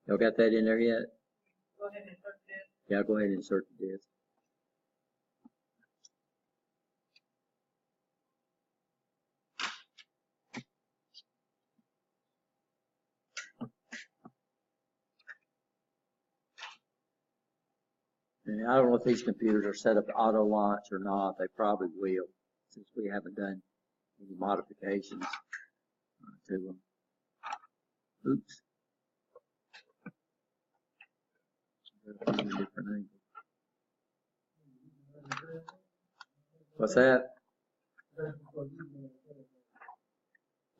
Y'all got that in there yet? Go ahead and insert this. Yeah, go ahead and insert the disk. And I don't know if these computers are set up to auto launch or not. They probably will, since we haven't done any modifications to them. Oops. Different angle. What's that?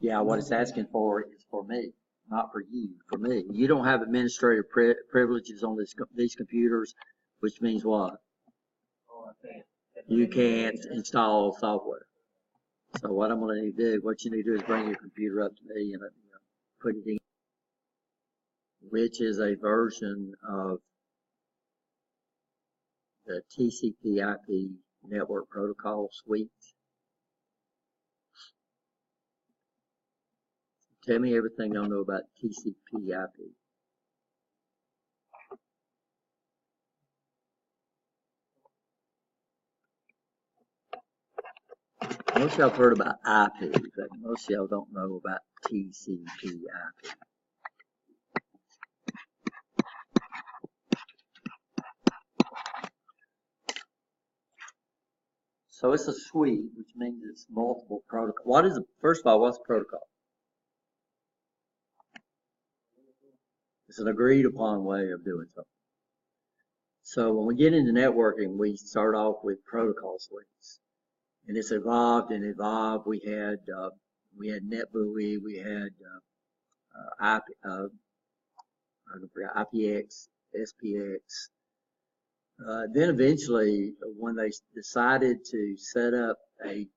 Yeah, what it's asking for is for me, not for you. For me, you don't have administrative privileges on these computers, which means what? You can't install software. So what I'm going to need to do, what you need to do is bring your computer up to me and put it in, which is a version of the TCP/IP network protocol suite. Tell me everything I know about TCP/IP. Most of y'all have heard about IP, but most of y'all don't know about TCP/IP. So it's a suite, which means it's multiple protocol. What is first of all, what's a protocol? It's an agreed upon way of doing something. So when we get into networking, we start off with protocol suites, and it's evolved and evolved. We had NetBEUI, we had IPX, SPX. Then eventually, when they decided to set up a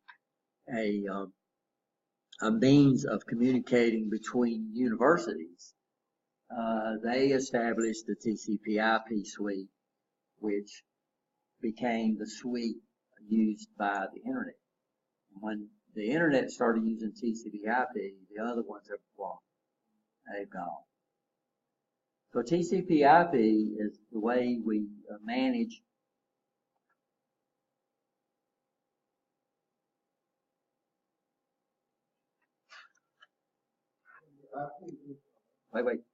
means of communicating between universities, they established the TCP/IP suite, which became the suite used by the internet. When the internet started using TCP/IP, the other ones have gone. They've gone. So TCP/IP is the way we manage wait.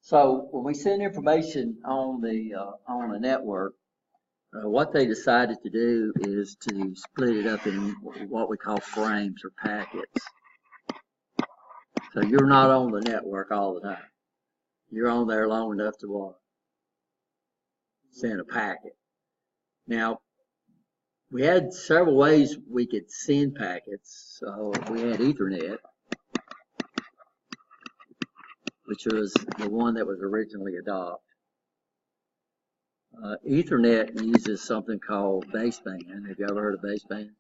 So when we send information on the network, what they decided to do is to split it up in what we call frames or packets. So you're not on the network all the time. You're on there long enough to send a packet. Now, we had several ways we could send packets. So we had Ethernet, which was the one that was originally adopted. Ethernet uses something called baseband. Have you ever heard of baseband?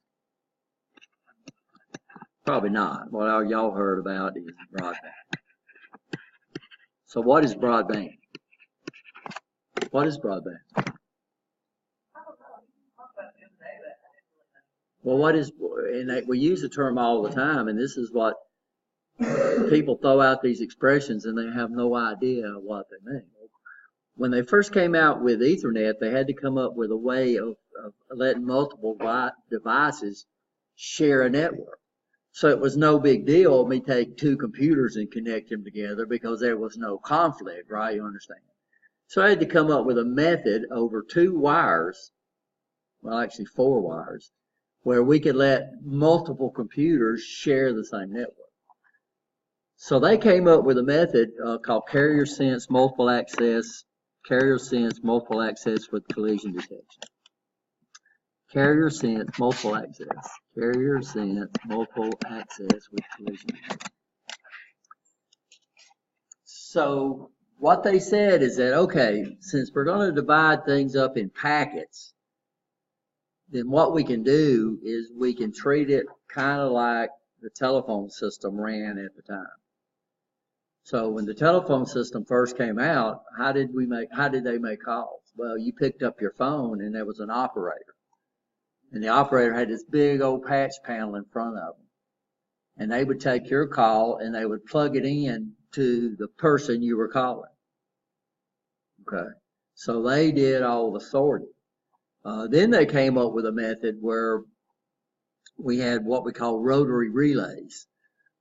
Probably not. What all y'all heard about is broadband. So what is broadband? What is broadband? Well, what is, and we use the term all the time, and this is what people throw out these expressions and they have no idea what they mean. When they first came out with Ethernet, they had to come up with a way of letting multiple devices share a network. So it was no big deal me take two computers and connect them together because there was no conflict, right? You understand? So I had to come up with a method over 2 wires, well, actually 4 wires, where we could let multiple computers share the same network. So they came up with a method called carrier sense multiple access with collision detection. Carrier sense multiple access. Carrier sense multiple access with collision detection. So what they said is that, okay, since we're going to divide things up in packets, then what we can do is we can treat it kind of like the telephone system ran at the time. So when the telephone system first came out, how did they make calls? Well, you picked up your phone and there was an operator. And the operator had this big old patch panel in front of them. And they would take your call and they would plug it in to the person you were calling. Okay. So they did all the sorting. Then they came up with a method where we had what we call rotary relays,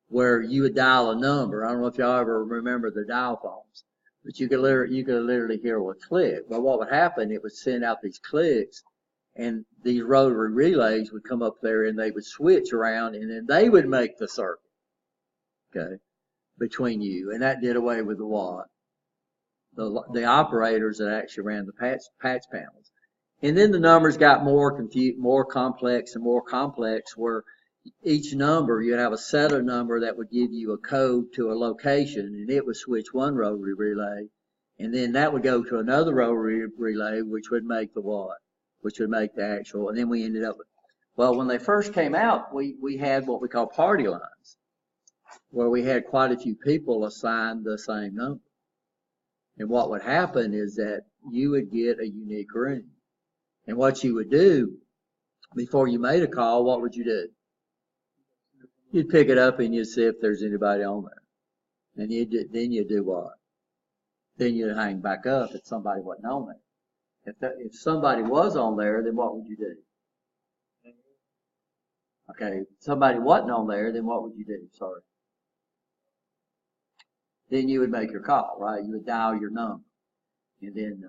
where you would dial a number. I don't know if y'all ever remember the dial phones, but you could literally hear a click. But what would happen, it would send out these clicks, and these rotary relays would come up there and they would switch around, and then they would make the circuit, okay, between you. And that did away with the what? The operators that actually ran the patch panels. And then the numbers got more complex, where each number, you'd have a setter number that would give you a code to a location, and it would switch one rotary relay, and then that would go to another rotary relay, which would make the what? Which would make the actual, and then we ended up with, well, when they first came out, we had what we call party lines, where we had quite a few people assigned the same number. And what would happen is that you would get a unique ring. And what you would do, before you made a call, what would you do? You'd pick it up and you'd see if there's anybody on there. And then you'd do what? Then you'd hang back up if somebody wasn't on there. If somebody was on there, then what would you do? Okay, if somebody wasn't on there, then what would you do? Sorry. Then you would make your call, right? You would dial your number. And then,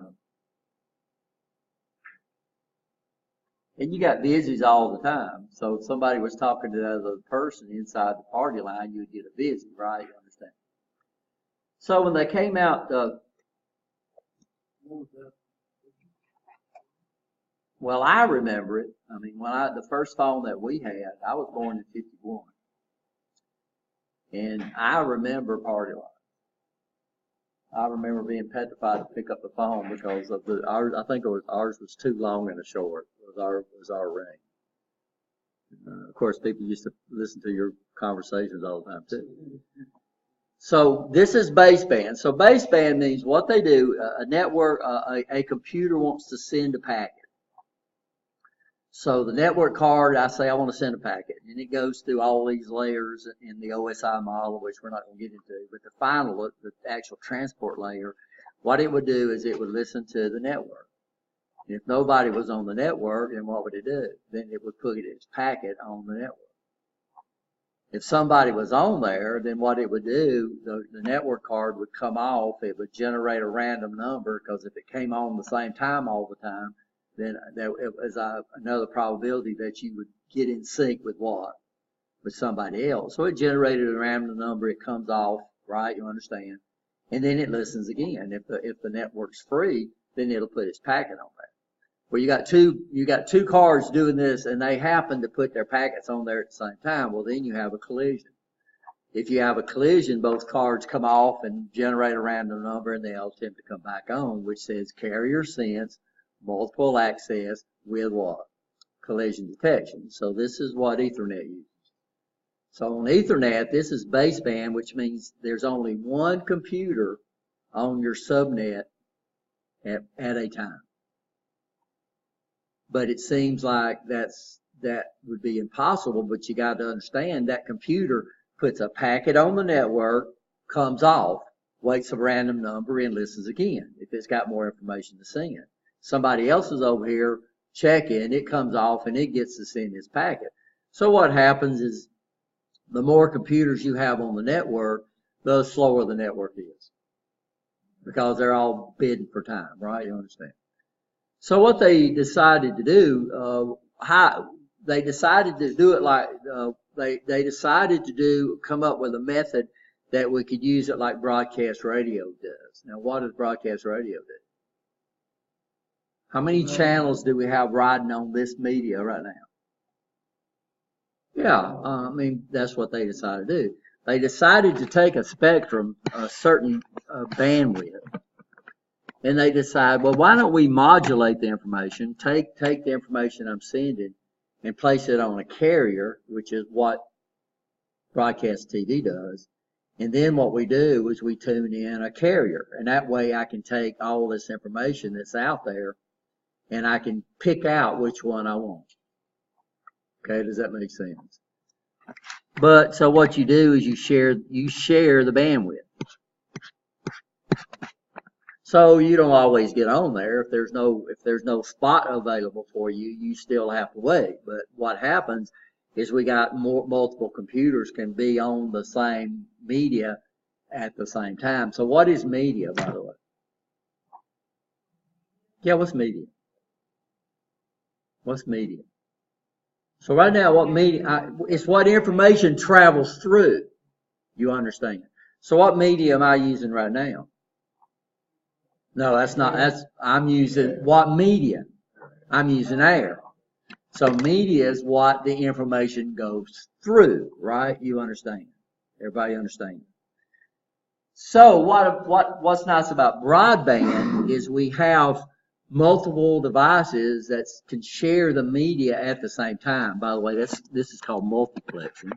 and you got busies all the time. So if somebody was talking to the other person inside the party line, you would get a busy, right? You understand? So when they came out, well, I remember it. I mean, the first phone that we had, I was born in 51. And I remember party line. I remember being petrified to pick up the phone because of I think ours was too long and short. Was our ring. Of course, people used to listen to your conversations all the time too. So this is baseband. So baseband means what they do. A network, a computer wants to send a packet. So the network card, I say I want to send a packet, and it goes through all these layers in the OSI model, which we're not going to get into. But the actual transport layer, what it would do is it would listen to the network. If nobody was on the network, then what would it do? Then it would put its packet on the network. If somebody was on there, then what it would do, the network card would come off. It would generate a random number, because if it came on the same time all the time, then there is another probability that you would get in sync with what? With somebody else. So it generated a random number, it comes off, right? You understand? And then it listens again. If the network's free, then it'll put its packet on there. Well, you got two cards doing this, and they happen to put their packets on there at the same time. Well, then you have a collision. If you have a collision, both cards come off and generate a random number, and they'll attempt to come back on, which says carrier sense multiple access with what? Collision detection. So this is what Ethernet uses. So on Ethernet, this is baseband, which means there's only one computer on your subnet at a time. But it seems like that would be impossible, but you got to understand that computer puts a packet on the network, comes off, waits a random number, and listens again if it's got more information to send. Somebody else is over here checking, it comes off, and it gets to send its packet. So what happens is the more computers you have on the network, the slower the network is, because they're all bidding for time, right? You understand? So what they decided to do, they decided to do it like, they decided to come up with a method that we could use it like broadcast radio does. Now, what does broadcast radio do? How many channels do we have riding on this media right now? Yeah, I mean, that's what they decided to do. They decided to take a spectrum, a certain bandwidth, and they decide, well, why don't we modulate the information, take the information I'm sending and place it on a carrier, which is what broadcast TV does, And then what we do is we tune in a carrier, and that way I can take all this information that's out there and I can pick out which one I want. Okay, does that make sense? But so what you do is you share the bandwidth. So you don't always get on there. If there's no spot available for you, you still have to wait. But what happens is we got multiple computers can be on the same media at the same time. So what is media, by the way? Yeah, what's media? What's media? So right now, what media? It's what information travels through. You understand? So what media am I using right now? No, that's not. I'm using what media? I'm using air. So media is what the information goes through, right? You understand? Everybody understand? So what's nice about broadband is we have multiple devices that can share the media at the same time. By the way, this is called multiplexing.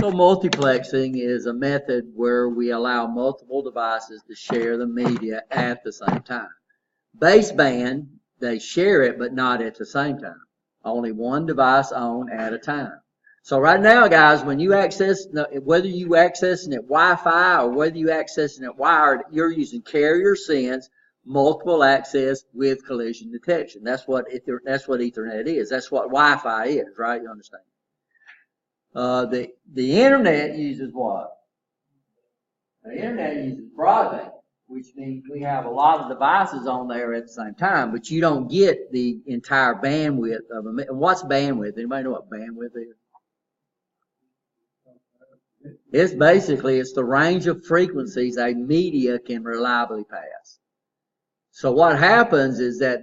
So multiplexing is a method where we allow multiple devices to share the media at the same time. Baseband, they share it, but not at the same time. Only one device on at a time. So right now, guys, when you access, whether you accessing it Wi-Fi or whether you accessing it wired, you're using carrier sense, multiple access with collision detection. That's what Ethernet is. That's what Wi-Fi is, right? You understand? The internet uses what? The internet uses broadband, which means we have a lot of devices on there at the same time, but you don't get the entire bandwidth of them. What's bandwidth? Anybody know what bandwidth is? It's the range of frequencies a media can reliably pass. So what happens is that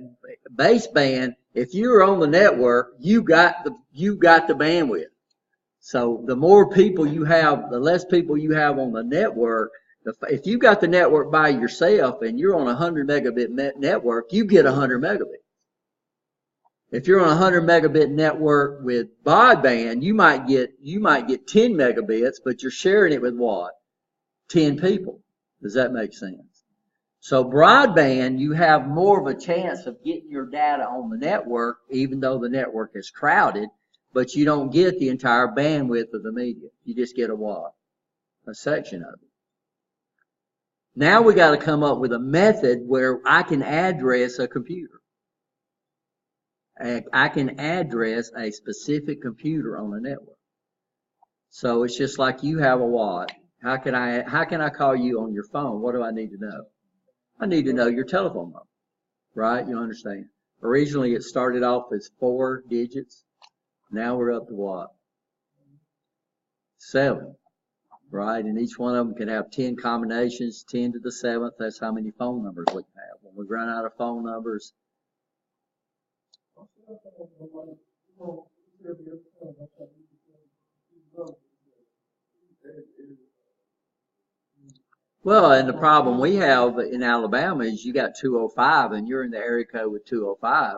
baseband, if you're on the network, you got the bandwidth. So the more people you have, the less people you have on the network. If you got the network by yourself and you're on a 100 megabit network, you get 100 megabits. If you're on a 100 megabit network with broadband, you might get 10 megabits, but you're sharing it with what? 10 people. Does that make sense? So broadband, you have more of a chance of getting your data on the network, even though the network is crowded, but you don't get the entire bandwidth of the media. You just get a section of it. Now we got to come up with a method where I can address a computer. I can address a specific computer on the network. So it's just like you have a what? How can I call you on your phone? What do I need to know? I need to know your telephone number, right? You understand? Originally it started off as 4 digits. Now we're up to what? 7, right? And each one of them can have 10 combinations, 10 to the 7th. That's how many phone numbers we can have. When we run out of phone numbers, well, and the problem we have in Alabama is you got 205 and you're in the area code with 205,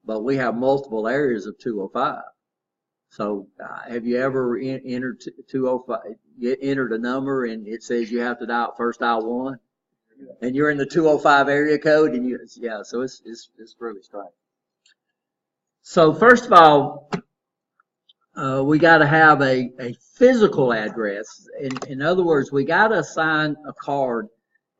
but we have multiple areas of 205. So have you ever entered 205, entered a number and it says you have to dial 1, and you're in the 205 area code, and so it's really strange. So first of all, we got to have a physical address. In other words, we got to assign a card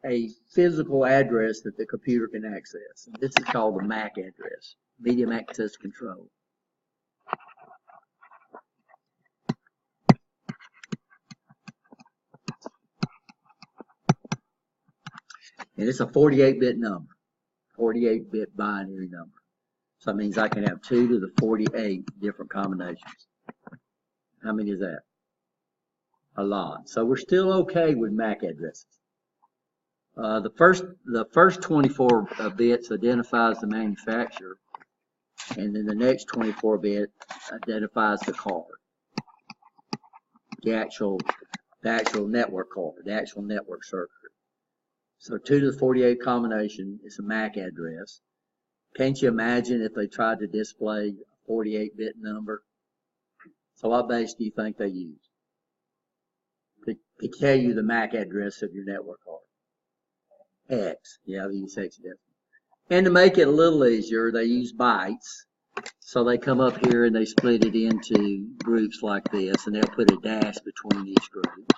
a physical address that the computer can access. And this is called the MAC address, Medium Access Control. And it's a 48-bit number, 48-bit binary number. So that means I can have 2 to the 48 different combinations. How many is that? A lot. So we're still okay with MAC addresses. The first 24 bits identifies the manufacturer, and then the next 24 bit identifies the card, the actual network card, the actual network circuit. So 2 to the 48 combination is a MAC address. Can't you imagine if they tried to display a 48-bit number? So what base do you think they use to tell you the MAC address of your network card? X. Yeah, they use hexadecimal. And to make it a little easier, they use bytes. So they come up here and they split it into groups like this, and they'll put a dash between each group.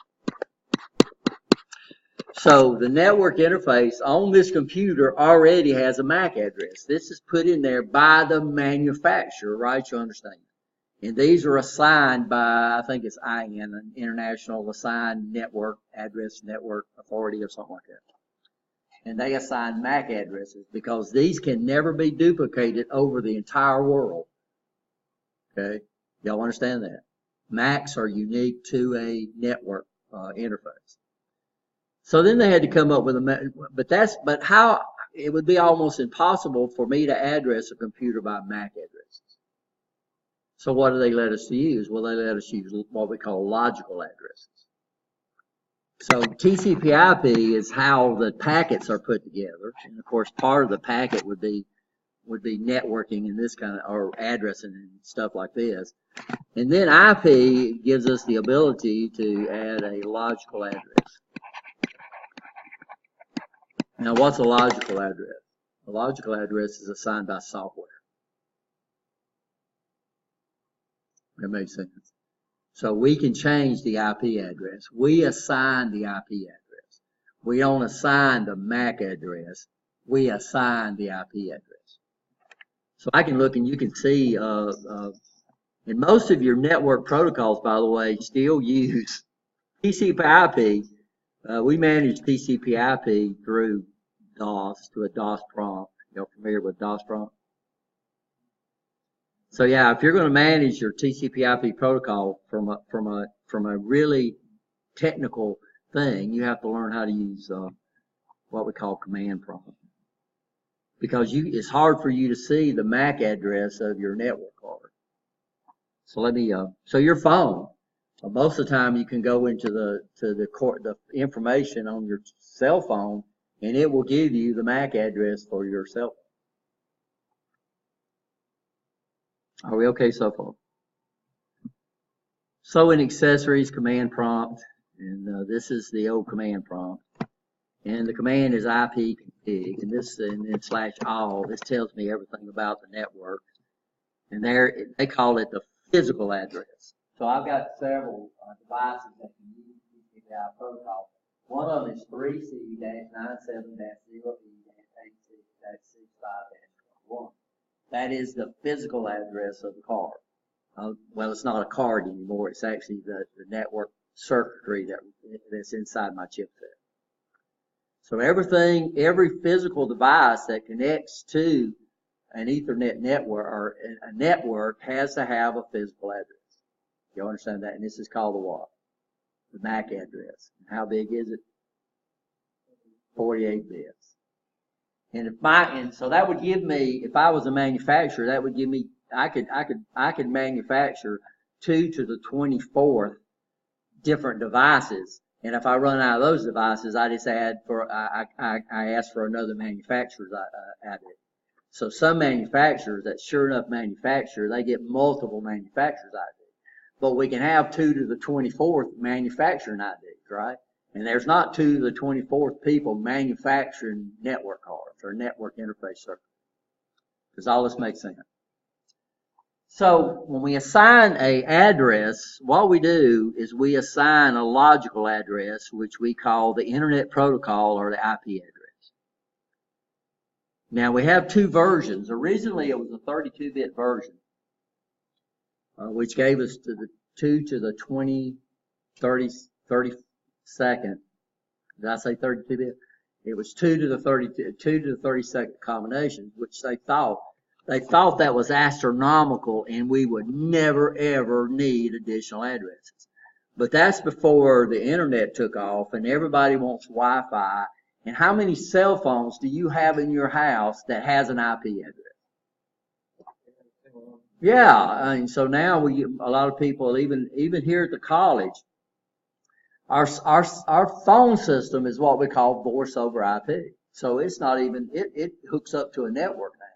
So the network interface on this computer already has a MAC address. This is put in there by the manufacturer, right? You understand? And these are assigned by, I think it's IN, an International Assigned Network Address Network Authority or something like that. And they assign MAC addresses because these can never be duplicated over the entire world. Okay? Y'all understand that? MACs are unique to a network interface. So then they had to come up with but how, it would be almost impossible for me to address a computer by MAC addresses. So what do they let us use? Well, they let us use what we call logical addresses. So TCP/IP is how the packets are put together, and of course part of the packet would be networking and this kind of, or addressing and stuff like this. And then IP gives us the ability to add a logical address. Now, what's a logical address? A logical address is assigned by software. That makes sense. So we can change the IP address. We assign the IP address. We don't assign the MAC address. We assign the IP address. So I can look and you can see, and most of your network protocols, by the way, still use TCP/IP. We manage TCP/IP through DOS to a DOS prompt. You're familiar with DOS prompt? So yeah, if you're going to manage your TCP/IP protocol from a really technical thing, you have to learn how to use what we call command prompt, because it's hard for you to see the MAC address of your network card. So let me so your phone. Most of the time, you can go into the information on your cell phone, and it will give you the MAC address for your cell phone. Are we okay so far? So in accessories, command prompt, and this is the old command prompt, and the command is ipconfig, and then /all. This tells me everything about the network, and they call it the physical address. So I've got several devices that can use TCP/IP protocol. One of them is 3C-97-0E-86-65-1. That is the physical address of the card. Well, it's not a card anymore. It's actually the network circuitry that's inside my chipset. So every physical device that connects to an Ethernet network or a network has to have a physical address. You understand that? And this is called the what? The MAC address. And how big is it? 48 bits. And so that would give me, if I was a manufacturer, that would give me, I could manufacture 2 to the 24th different devices. And if I run out of those devices, I just add I ask for another manufacturer's added. So some manufacturers that sure enough manufacture, they get multiple manufacturers IDs. But we can have 2 to the 24th manufacturing IDs, right? And there's not 2 to the 24th people manufacturing network cards or network interface circuits. Does all this make sense? So when we assign an address, what we do is we assign a logical address, which we call the Internet Protocol or the IP address. Now we have 2 versions. Originally it was a 32-bit version, which gave us to the 2 to the 32nd. Did I say 32-bit? It was 2 to the 32nd combinations, which they thought that was astronomical, and we would never ever need additional addresses. But that's before the internet took off, and everybody wants Wi-Fi. And how many cell phones do you have in your house that has an IP address? Yeah, and so now a lot of people, even here at the college, our phone system is what we call voice over IP. So it's not even, it hooks up to a network now.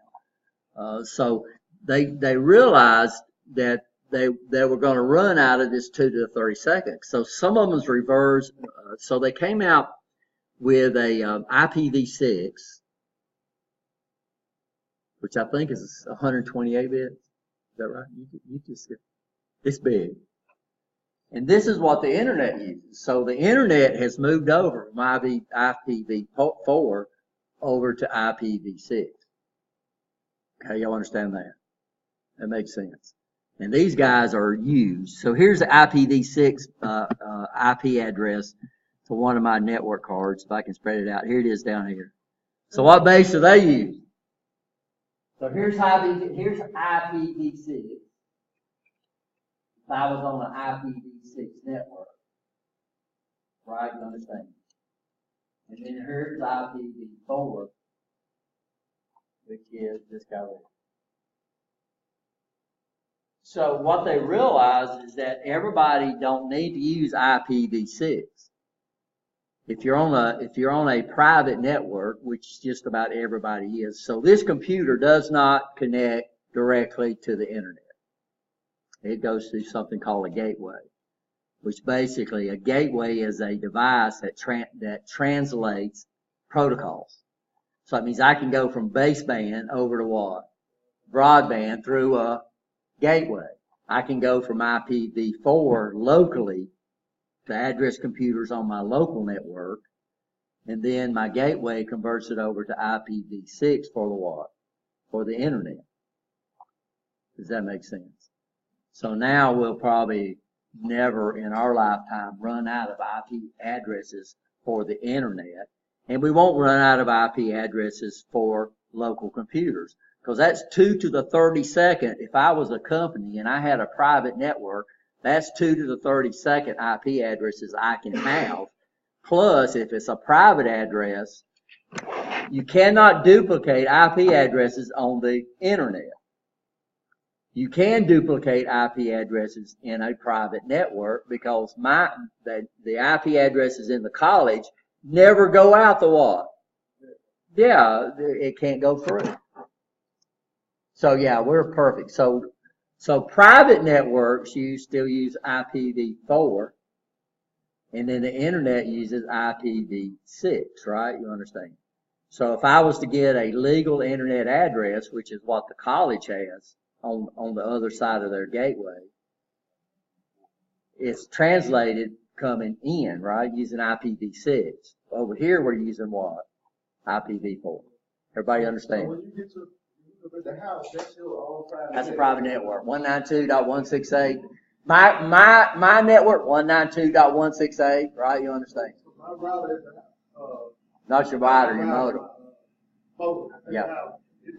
So they realized that they were going to run out of this 2 to the 32nd. So some of them's reverse. So they came out with a IPv6, which I think is 128 bits. Is that right? You just it's big. And this is what the internet uses. So the internet has moved over from IPv4 over to IPv6. How y'all understand that? That makes sense. And these guys are used. So here's the IPv6 IP address for one of my network cards. If I can spread it out, here it is down here. So what base do they use? So here's IPv6. If I was on an IPv6 network, right? You understand? And then here's IPv4, which is this guy right here. So what they realize is that everybody don't need to use IPv6. If you're on a private network, which just about everybody is, so this computer does not connect directly to the internet. It goes through something called a gateway, which basically a gateway is a device that translates protocols. So that means I can go from baseband over to what? Broadband through a gateway. I can go from IPv4 locally to address computers on my local network, and then my gateway converts it over to IPv6 for the what? For the internet. Does that make sense? So now we'll probably never in our lifetime run out of IP addresses for the internet, and we won't run out of IP addresses for local computers. Because that's 2 to the 32nd. If I was a company and I had a private network, that's 2 to the 32nd IP addresses I can have. Plus, if it's a private address, you cannot duplicate IP addresses on the internet. You can duplicate IP addresses in a private network because the IP addresses in the college never go out the what? Yeah, it can't go through. So yeah, we're perfect. So private networks still use IPv4, and then the internet uses IPv6, right? You understand? So if I was to get a legal internet address, which is what the college has on the other side of their gateway, it's translated coming in, right? Using IPv6. Over here we're using what? IPv4. Everybody understand? So when you get to the house, that's your own private. That's a private network. 192.168. My network 192.168. Right? You understand? My router is Not your router, your modem. Yeah.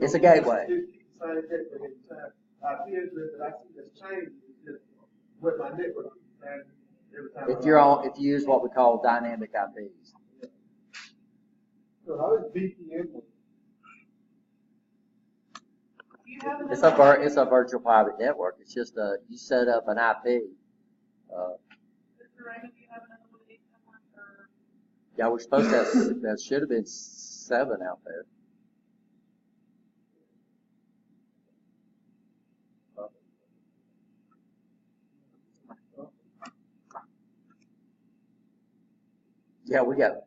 It's a gateway. Same gateway every time. IP address that I see that's changed is just what my network is every time. If you use what we call dynamic IPs. So how is VPN work? It's a virtual private network. It's just you set up an IP. Yeah, we're supposed to have. That should have been 7 out there. Yeah, we got.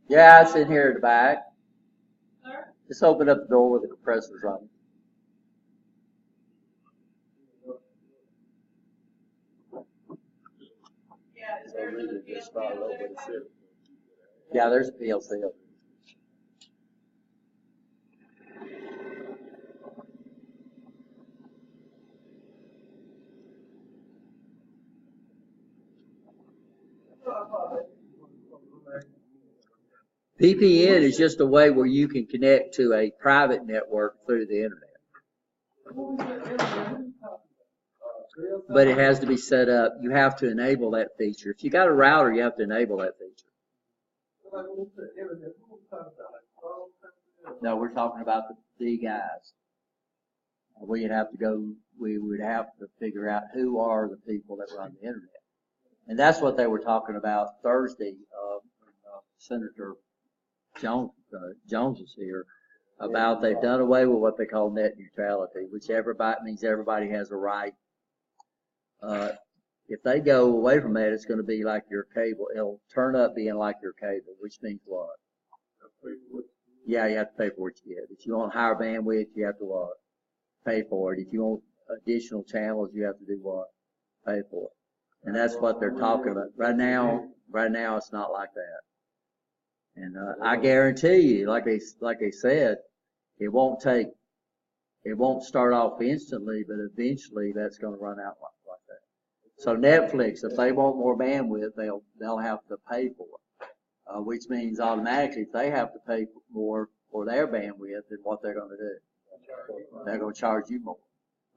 Yeah, it's in here at the back. Just open up the door where the compressor's running. Yeah, there's a PLC up there. VPN is just a way where you can connect to a private network through the internet. But it has to be set up. You have to enable that feature. If you got a router, you have to enable that feature. No, we're talking about the guys. We would have to figure out who are the people that run the internet. And that's what they were talking about Thursday. Senator Jones was here. about they've done away with what they call net neutrality, which means everybody has a right. If they go away from that, it's going to be like your cable. It'll turn up being like your cable, which means what? Yeah, you have to pay for what you get. If you want higher bandwidth, you have to what? Pay for it. If you want additional channels, you have to do what? Pay for it. And that's what they're talking about. Right now, it's not like that. And I guarantee you, like they said, it won't start off instantly, but eventually that's going to run out like that. So Netflix, if they want more bandwidth, they'll have to pay for it, which means automatically if they have to pay more for their bandwidth, then what they're going to do? They're going to charge you more.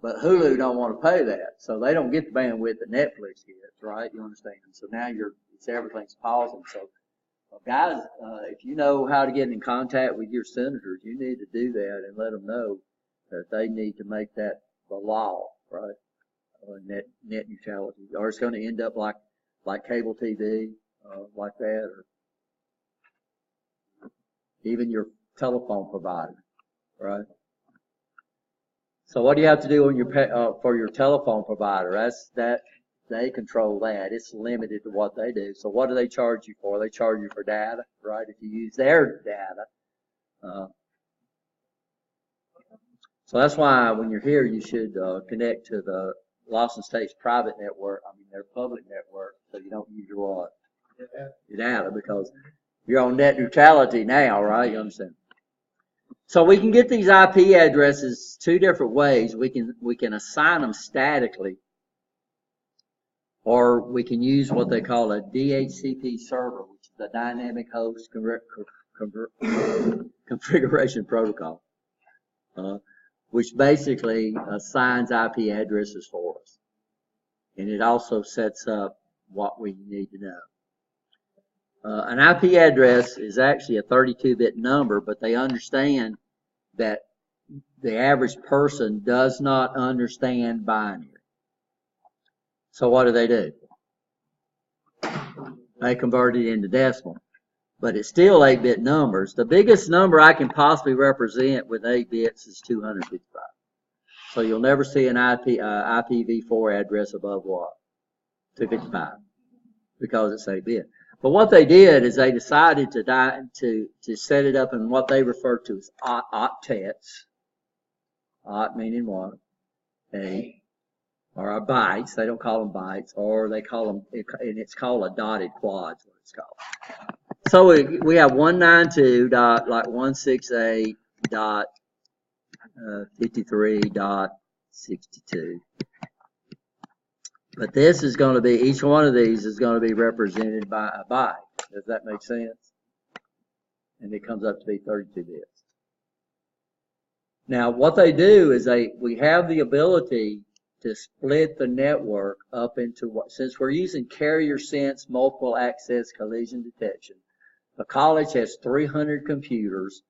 But Hulu don't want to pay that, so they don't get the bandwidth that Netflix gets, right? You understand? So now everything's pausing. So guys, if you know how to get in contact with your senators, you need to do that and let them know that they need to make that the law, right? Net neutrality, or it's going to end up like cable TV, like that, or even your telephone provider, right? So what do you have to do on for your telephone provider? They control that. It's limited to what they do. So what do they charge you for? They charge you for data, right? If you use their data. So that's why when you're here, you should connect to the Lawson State's private network. I mean, their public network, so you don't use your what? Your data, because you're on net neutrality now, right? You understand? So we can get these IP addresses two different ways. We can assign them statically, or we can use what they call a DHCP server, which is a dynamic host configuration protocol, which basically assigns IP addresses for us. And it also sets up what we need to know. An IP address is actually a 32-bit number, but they understand that the average person does not understand binary. So what do? They convert it into decimal. But it's still 8-bit numbers. The biggest number I can possibly represent with 8 bits is 255. So you'll never see an IPv4 address above what? 255, because it's 8-bit. But what they did is they decided to set it up in what they refer to as octets. Oct meaning what? 8. Or bytes. They don't call them bytes. Or they call them, and it's called a dotted quad, is what it's called. So we have 192.168.53.62. But this is going to be, each one of these is going to be represented by a byte. Does that make sense? And it comes up to be 32 bits. Now, what they do is we have the ability to split the network up into what, since we're using carrier sense multiple access collision detection, the college has 300 computers.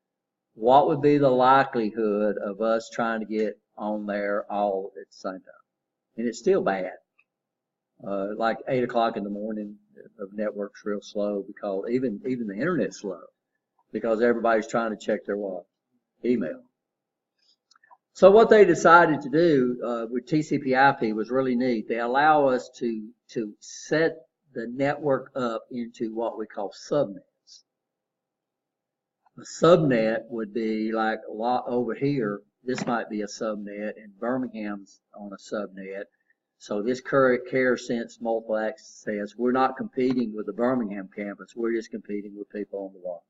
What would be the likelihood of us trying to get on there all at the same time? And it's still bad. Like 8 o'clock in the morning, the network's real slow, because even the internet's slow, because everybody's trying to check their what? Email. So what they decided to do with TCP/IP was really neat. They allow us to set the network up into what we call subnets. A subnet would be like a lot over here. This might be a subnet, and Birmingham's on a subnet. So this carrier sense multiple access, we're not competing with the Birmingham campus. We're just competing with people on the what?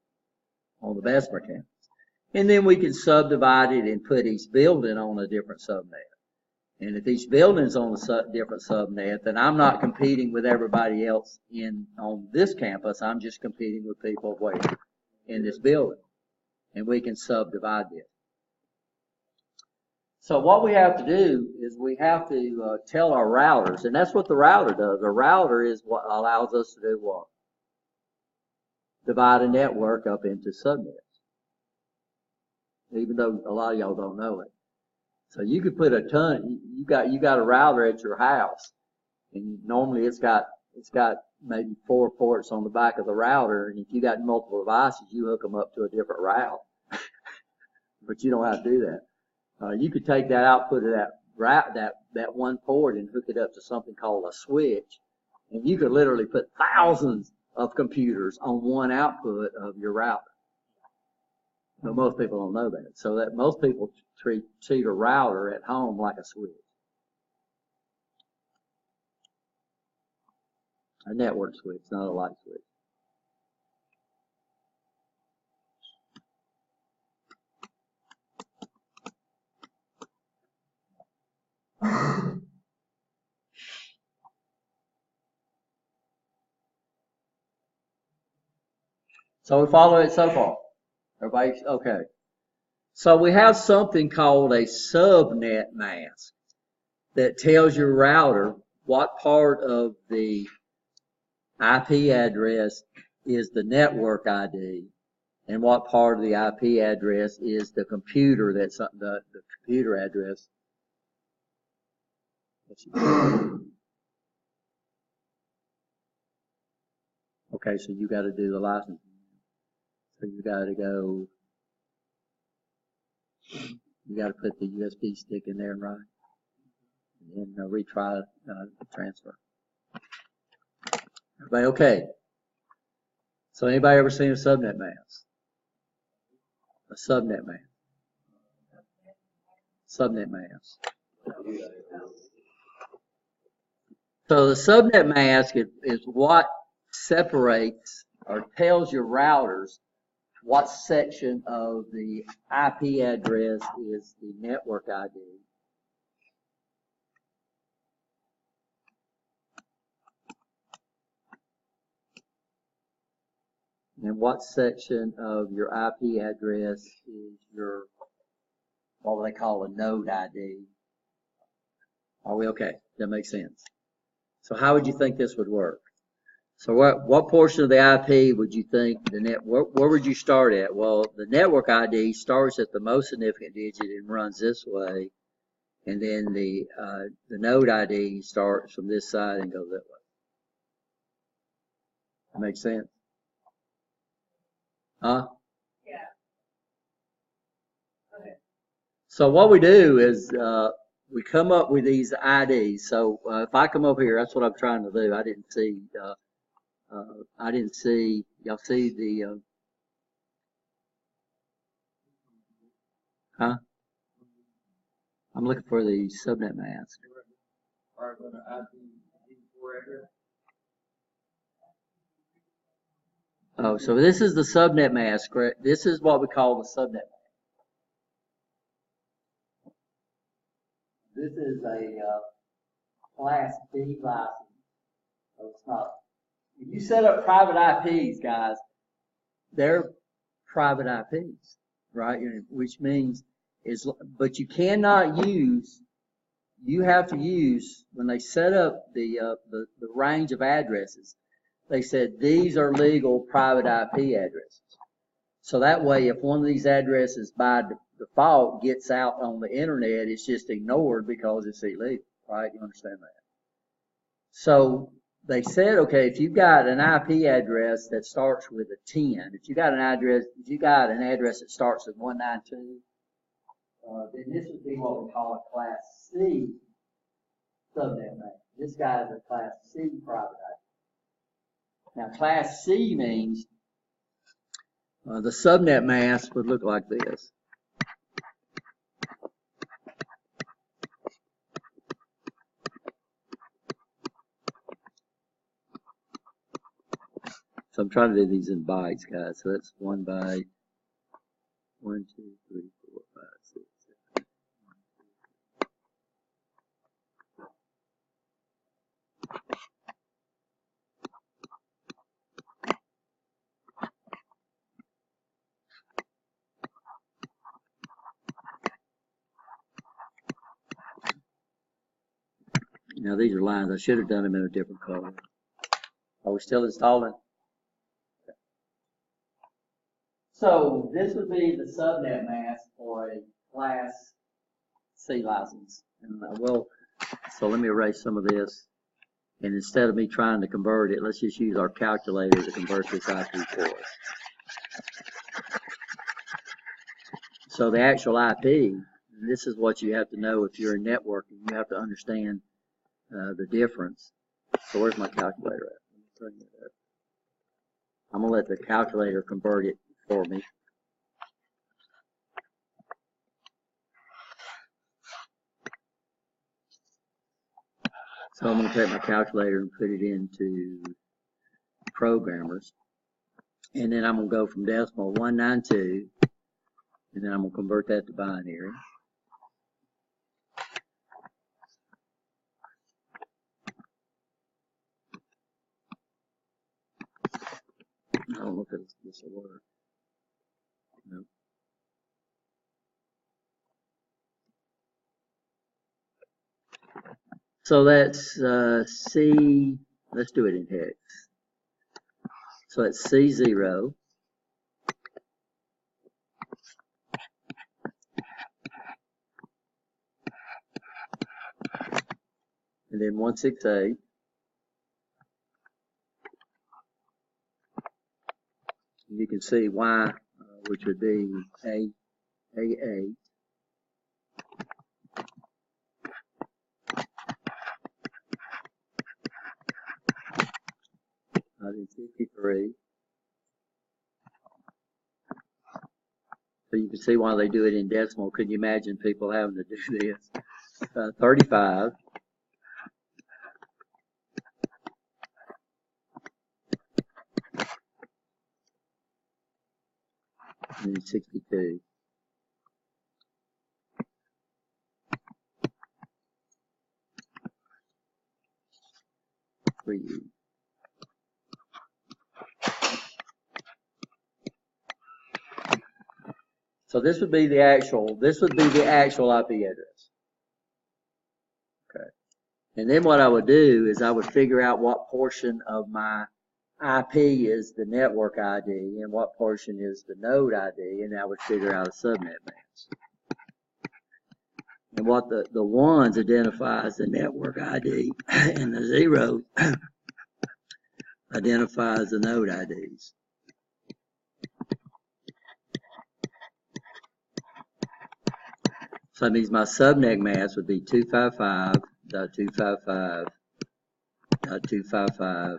On the Bessemer campus. And then we can subdivide it and put each building on a different subnet. And if each building's on a different subnet, then I'm not competing with everybody else on this campus. I'm just competing with people where in this building. And we can subdivide this. So what we have to do is we have to tell our routers, and that's what the router does. A router is what allows us to do what? Divide a network up into subnets. Even though a lot of y'all don't know it. So you could put a ton, you got a router at your house, and normally it's got maybe 4 ports on the back of the router, and if you got multiple devices, you hook them up to a different route. but you don't have to do that. You could take that output of that one port and hook it up to something called a switch, and you could literally put thousands of computers on one output of your router. But most people don't know that. So that most people treat a router at home like a switch. A network switch, not a light switch. So we follow it so far. Everybody, okay. So we have something called a subnet mask that tells your router what part of the IP address is the network ID and what part of the IP address is the computer that's the computer address. Okay, so you got to do the licensing. So you got to go. You got to put the USB stick in there and run it, and then retry the transfer. Everybody okay? So anybody ever seen a subnet mask? A subnet mask. Subnet mask. So the subnet mask is what separates or tells your routers what section of the IP address is the network ID. And what section of your IP address is your, what they call a node ID. Are we okay? That makes sense. So how would you think this would work? So what portion of the IP would you think where would you start at? Well, the network ID starts at the most significant digit and runs this way, and then the node ID starts from this side and goes that way. That makes sense? Huh? Yeah. Okay. So what we do is we come up with these IDs. So if I come up here, that's what I'm trying to do. I didn't see. Y'all see the, huh? I'm looking for the subnet mask. Oh, so this is the subnet mask, correct? This is what we call the subnet mask. This is a Class B license. So it's not. If you set up private IPs, guys, they're private IPs, right? Which means but you cannot use. You have to use when they set up the range of addresses. They said these are legal private IP addresses. So that way, if one of these addresses by default gets out on the internet, it's just ignored because it's illegal, right? You understand that? So they said, okay, if you've got an IP address that starts with a 10, if you got an address that starts with 192, then this would be what we call a Class C subnet mask. This guy is a Class C private IP. Now, Class C means the subnet mask would look like this. So I'm trying to do these in bytes, guys. So that's 1 byte. 1, 2, 3, 4, 5, 6, 7. Now these are lines. I should have done them in a different color. Are we still installing? So this would be the subnet mask for a Class C license. And so let me erase some of this. And instead of me trying to convert it, let's just use our calculator to convert this IP for us. So the actual IP, and this is what you have to know if you're in networking. You have to understand the difference. So where's my calculator at? Let me bring it up. I'm going to let the calculator convert it for me. So I'm going to take my calculator and put it into programmers. And then I'm going to go from decimal 192, and then I'm going to convert that to binary. I don't know if this will work. Nope. So that's C, let's do it in hex. So it's C0. And then 168. And you can see Y, which would be A8. Then 53. So you can see why they do it in decimal. Could you imagine people having to do this? 35. And then 62. For you. So this would be the actual IP address. Okay. And then what I would do is I would figure out what portion of my IP is the network ID and what portion is the node ID, and I would figure out a subnet mask. And what the ones identifies the network ID and the zeros identifies the node IDs. So that means my subnet mask would be 255.255.255.0.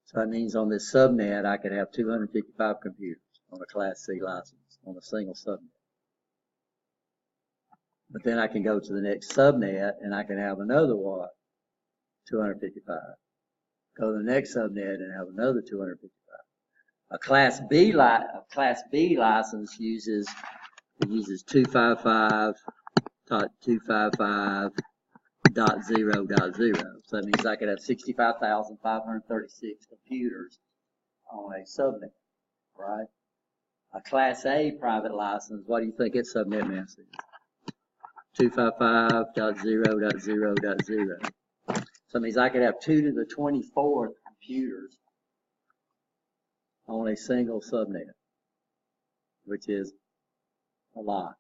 So that means on this subnet I could have 255 computers on a Class C license on a single subnet. But then I can go to the next subnet and I can have another what? 255. Go to the next subnet and have another 255. A Class B license uses 255.255.0.0. So that means I could have 65,536 computers on a subnet, right? A Class A private license, what do you think its subnet mask is? 255.0.0.0. So that means I could have 2 to the 24th computers on a single subnet, which is a lot.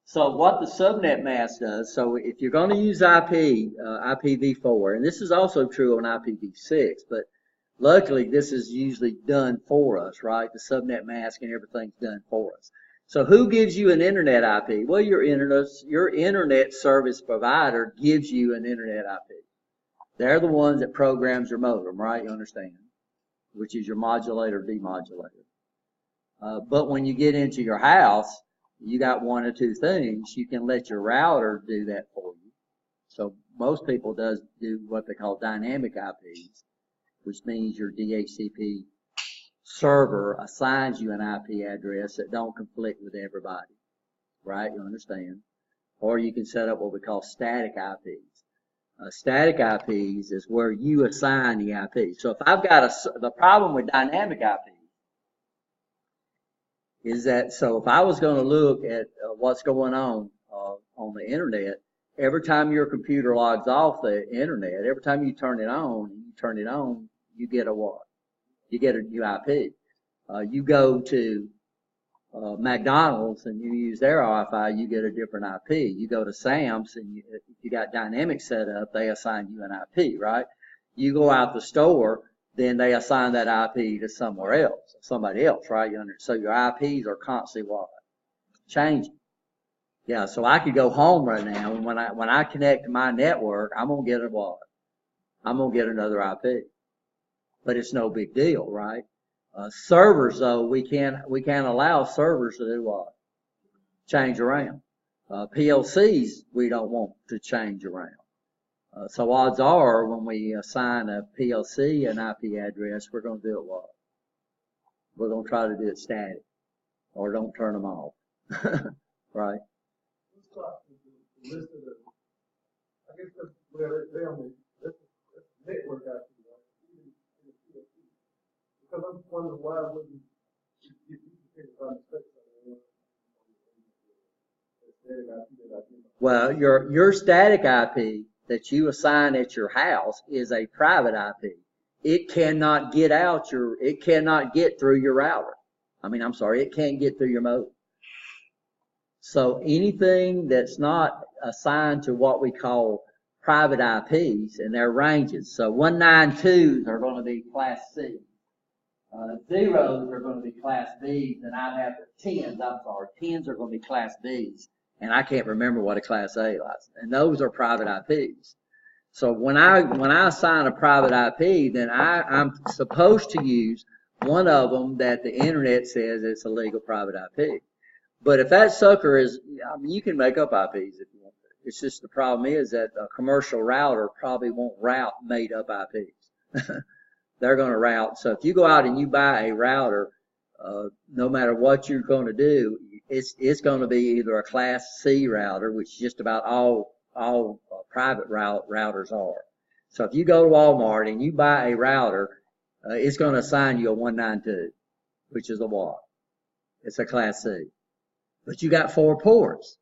So what the subnet mask does, so if you're going to use IPv4, and this is also true on IPv6, but luckily this is usually done for us, right? The subnet mask and everything's done for us. So who gives you an internet IP? Well, your internet service provider gives you an internet IP. They're the ones that programs your modem, right? You understand? Which is your modulator, demodulator. But when you get into your house, you got one or two things. You can let your router do that for you. So most people do what they call dynamic IPs, which means your DHCP server assigns you an IP address that don't conflict with everybody, right? You understand? Or you can set up what we call static IPs. Static IPs is where you assign the IP. So if I've got the problem with dynamic IP is that, so if I was going to look at what's going on the internet, every time your computer logs off the internet, every time you turn it on, you get a what? You get a new IP. You go to McDonald's and you use their Wi-Fi, you get a different IP. You go to Sam's and if you got dynamic set up, they assign you an IP, right? You go out the store then they assign that IP to somewhere else, somebody else, right? So your IPs are constantly what? Changing. Yeah, so I could go home right now, and when I connect to my network, I'm gonna get a what? I'm gonna get another IP, but it's no big deal, right? Servers though, we can't allow servers to do what? Change around. PLCs we don't want to change around. So odds are when we assign a PLC an IP address, we're going to do it what? We're going to try to do it static, or don't turn them off, right? Let's talk to the list of the, I guess, they only, that's network out there, right? Even in the PLC. Because I'm wondering why wouldn't, if you think about the specs on Well, your static IP that you assign at your house is a private IP. It cannot get through your router. It can't get through your modem. So anything that's not assigned to what we call private IPs, and their ranges. So 192s are going to be class C. Zeros are going to be class Bs, and I'd have 10s are going to be class Bs. And I can't remember what a class A is. And those are private IPs. So when I assign a private IP, then I'm supposed to use one of them that the internet says it's a legal private IP. But if that sucker is, you can make up IPs if you want to. It's just the problem is that a commercial router probably won't route made up IPs. They're going to route. So if you go out and you buy a router, no matter what you're going to do, it's going to be either a class C router, which just about all private routers are. So if you go to Walmart and you buy a router, it's going to assign you a 192, which is a what? It's a class C. But you got 4 ports.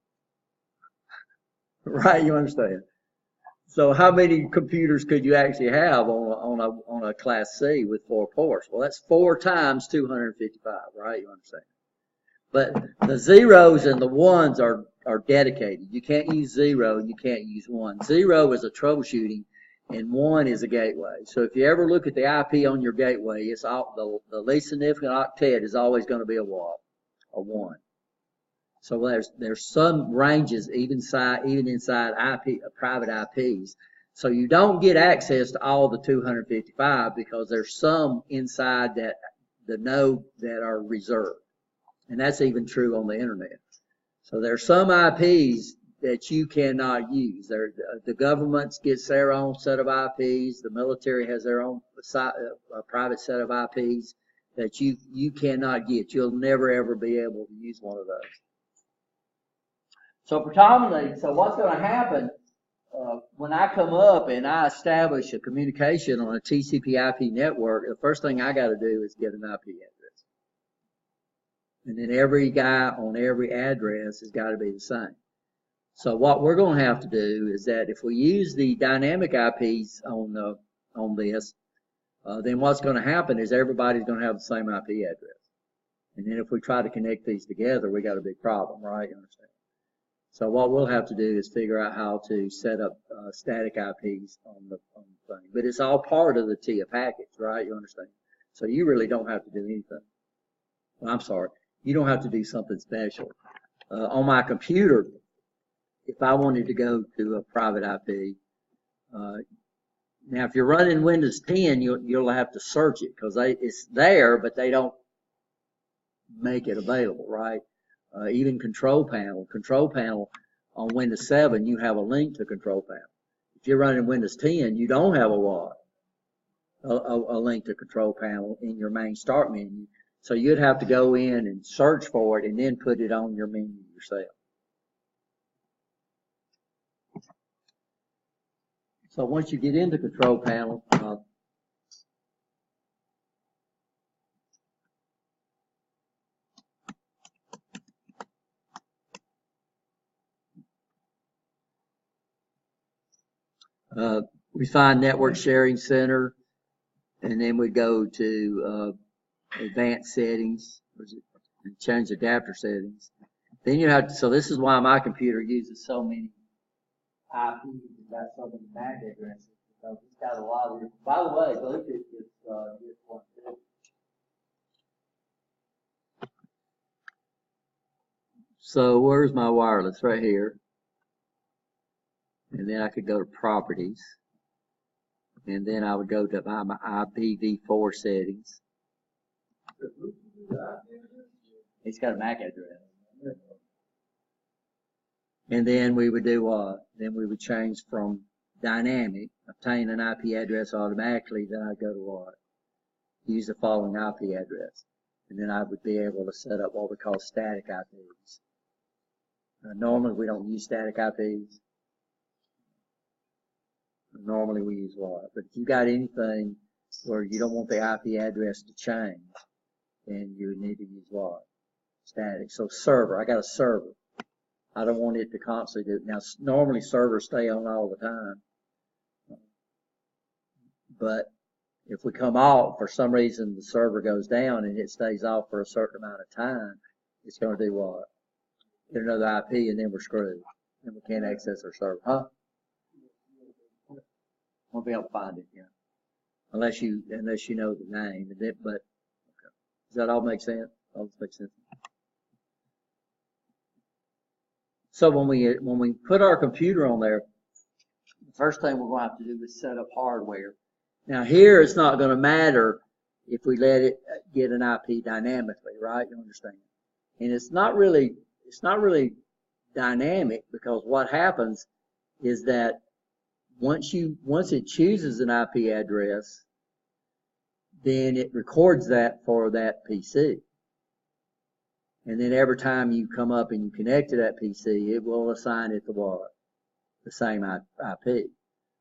Right? You understand? So how many computers could you actually have on a class C with 4 ports? Well, that's 4 times 255, right? You understand? But the zeros and the ones are dedicated. You can't use 0 and you can't use 1. 0 is a troubleshooting and 1 is a gateway. So if you ever look at the IP on your gateway, it's all, the least significant octet is always going to be a what? A 1. So there's some ranges even inside private IPs. So you don't get access to all the 255 because there's some inside the node that are reserved. And that's even true on the internet. So there's some IPs that you cannot use. The government gets their own set of IPs. The military has their own private set of IPs that you cannot get. You'll never ever be able to use one of those. So predominantly, what's going to happen when I come up and I establish a communication on a TCP/IP network? The first thing I got to do is get an IP address, and then every guy on every address has got to be the same. So what we're going to have to do is that if we use the dynamic IPs on this, then what's going to happen is everybody's going to have the same IP address, and then if we try to connect these together, we got a big problem, right? You understand? So what we'll have to do is figure out how to set up static IPs on the thing. But it's all part of the TIA package, right? You understand? So you really don't have to do anything. Well, I'm sorry. You don't have to do something special. On my computer, if I wanted to go to a private IP, now if you're running Windows 10, you'll have to search it because it's there, but they don't make it available, right? Even control panel on Windows 7, you have a link to control panel. If you're running Windows 10, you don't have a link to control panel in your main start menu. So you'd have to go in and search for it and then put it on your menu yourself. So once you get into control panel, we find Network Sharing Center, and then we go to advanced settings, and change adapter settings. Then you have to, so this is why my computer uses so many IPs, and got so many MAC addresses. So it's got a lot of, by the way, Bluetooth is one too. So where's my wireless? Right here. And then I could go to properties. And then I would go to my IPv4 settings. It's got a MAC address. And then we would do what? Then we would change from dynamic, obtain an IP address automatically, then I'd go to what? Use the following IP address. And then I would be able to set up what we call static IPs. Normally we don't use static IPs. Normally we use what? But if you got anything where you don't want the IP address to change, then you would need to use what? Static. So server, I got a server. I don't want it to constantly do. Now, normally servers stay on all the time. But if we come off, for some reason the server goes down and it stays off for a certain amount of time, it's going to do what? Get another IP and then we're screwed. And we can't access our server. Huh? Won't be able to find it, yeah. Unless you know the name. And then, but, okay. Does that all make sense? All this makes sense. So when we put our computer on there, the first thing we're going to have to do is set up hardware. Now here it's not going to matter if we let it get an IP dynamically, right? You understand? And it's not really dynamic, because what happens is that once it chooses an IP address, then it records that for that PC. And then every time you come up and you connect to that PC, it will assign it to what? The same IP.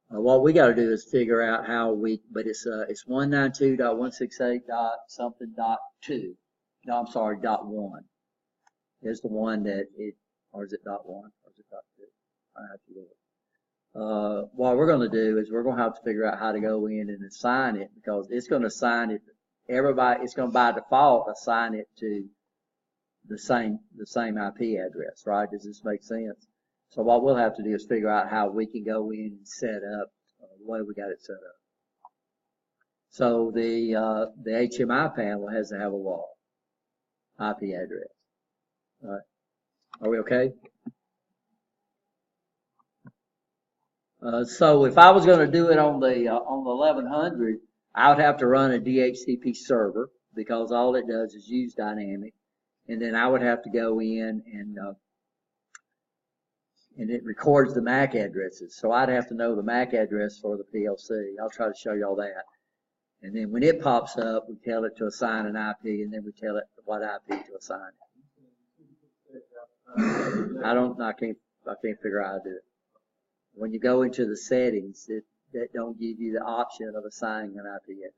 What we got to do is figure out how but it's 192.168.something.2. No, I'm sorry, .1. Is the one that or is it .1 or is it .2? I have to look. What we're going to do is we're going to have to figure out how to go in and assign it, because it's going to assign it. It's going to by default assign it to the same IP address, right? Does this make sense? So what we'll have to do is figure out how we can go in and set up the way we got it set up. So the HMI panel has to have a what? IP address. All right. Are we okay? So if I was going to do it on the 1100, I would have to run a DHCP server, because all it does is use dynamic. And then I would have to go in and it records the MAC addresses. So I'd have to know the MAC address for the PLC. I'll try to show you all that. And then when it pops up, we tell it to assign an IP, and then we tell it what IP to assign it. I can't figure out how to do it. When you go into the settings, that don't give you the option of assigning an IP address.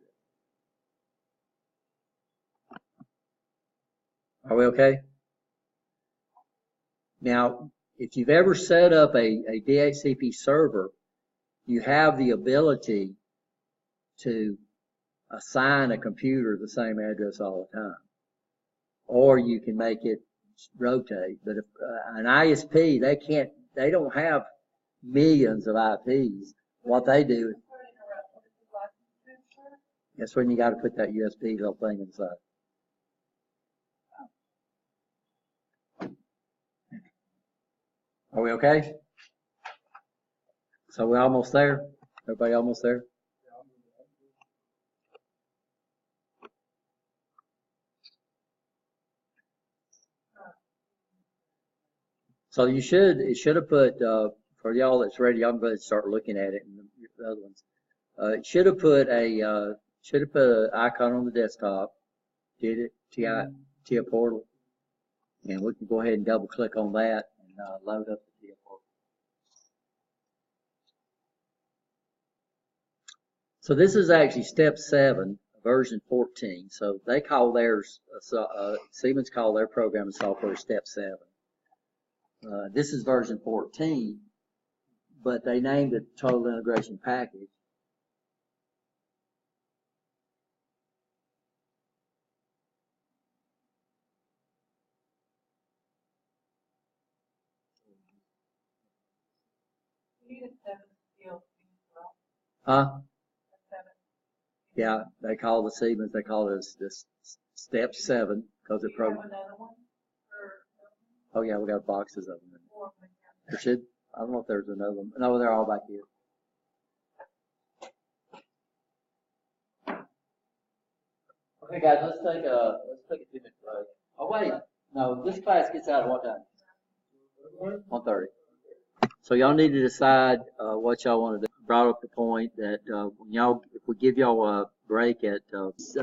Are we okay? Now, if you've ever set up a DHCP server, you have the ability to assign a computer the same address all the time. Or you can make it rotate. But if an ISP, they don't have millions of IPs. What they do, that's when you got to put that USB little thing inside. Are we okay? So we're almost there? Everybody almost there? So it should have put, for y'all that's ready, y'all can start looking at it and the other ones. It should have put an icon on the desktop. Did it? TIA portal. And we can go ahead and double click on that and load up the TIA portal. So this is actually step 7, version 14. So they call theirs, Siemens call their programming software step 7. This is version 14, but they named it Total Integration Package. You need a 7 PLC as well. Huh? Seven. Yeah, they call the Siemens, they call it this step 7 because Do it you have another one? Or oh yeah, we got boxes of them. four of them? There should, I don't know if there's another one. No, they're all back here. Okay guys, let's take a 2-minute break. Oh wait, no, this class gets out at what time? 1:30. So y'all need to decide what y'all want to do. Brought up the point that when y'all, if we give y'all a break at,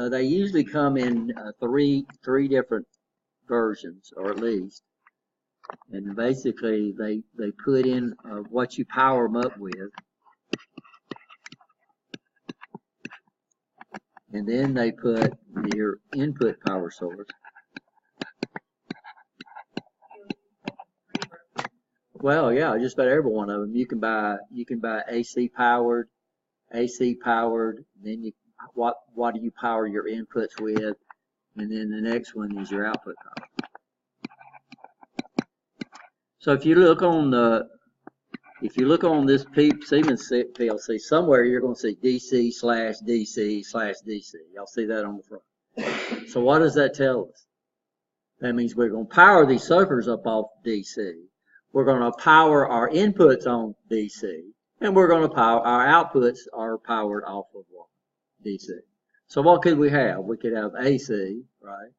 they usually come in three different versions, or at least, and basically they put in what you power them up with, and then they put your input power source. Well, yeah, just about every one of them. You can buy AC powered, then what do you power your inputs with, and then the next one is your output power. So if you look on this Siemens PLC, somewhere you're going to see DC/DC/DC. Y'all see that on the front. So what does that tell us? That means we're going to power these suckers up off DC. We're going to power our inputs on DC, and we're going to power our outputs are powered off of DC. So what could we have? We could have AC, right?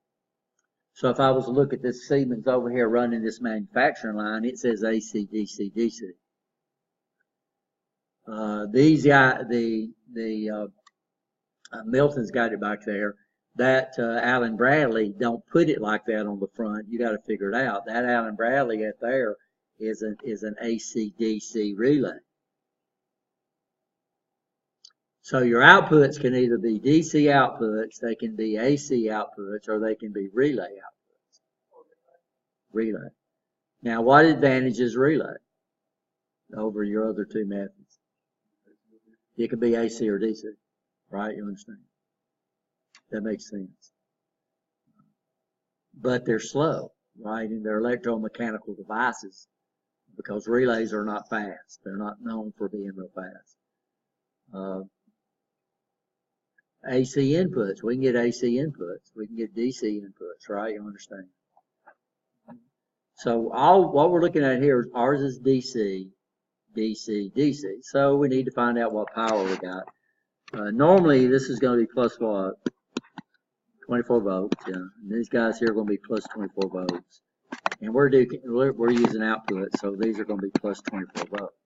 So if I was to look at this Siemens over here running this manufacturing line, it says AC, DC, DC. These guys, Milton's got it back there. That Allen Bradley don't put it like that on the front. You got to figure it out. That Allen Bradley up there is an AC/DC relay. So your outputs can either be DC outputs, they can be AC outputs, or they can be relay outputs. Relay. Now, what advantages relay over your other two methods? It can be AC or DC, right? You understand? That makes sense. But they're slow, right? And they're electromechanical devices because relays are not fast. They're not known for being real fast. AC inputs, we can get AC inputs. We can get DC inputs, right? You understand? So what we're looking at here, ours is DC, DC, DC. So we need to find out what power we got. Normally this is going to be plus what? 24 volts, yeah. And these guys here are going to be plus 24 volts. And we're using output, so these are going to be plus 24 volts.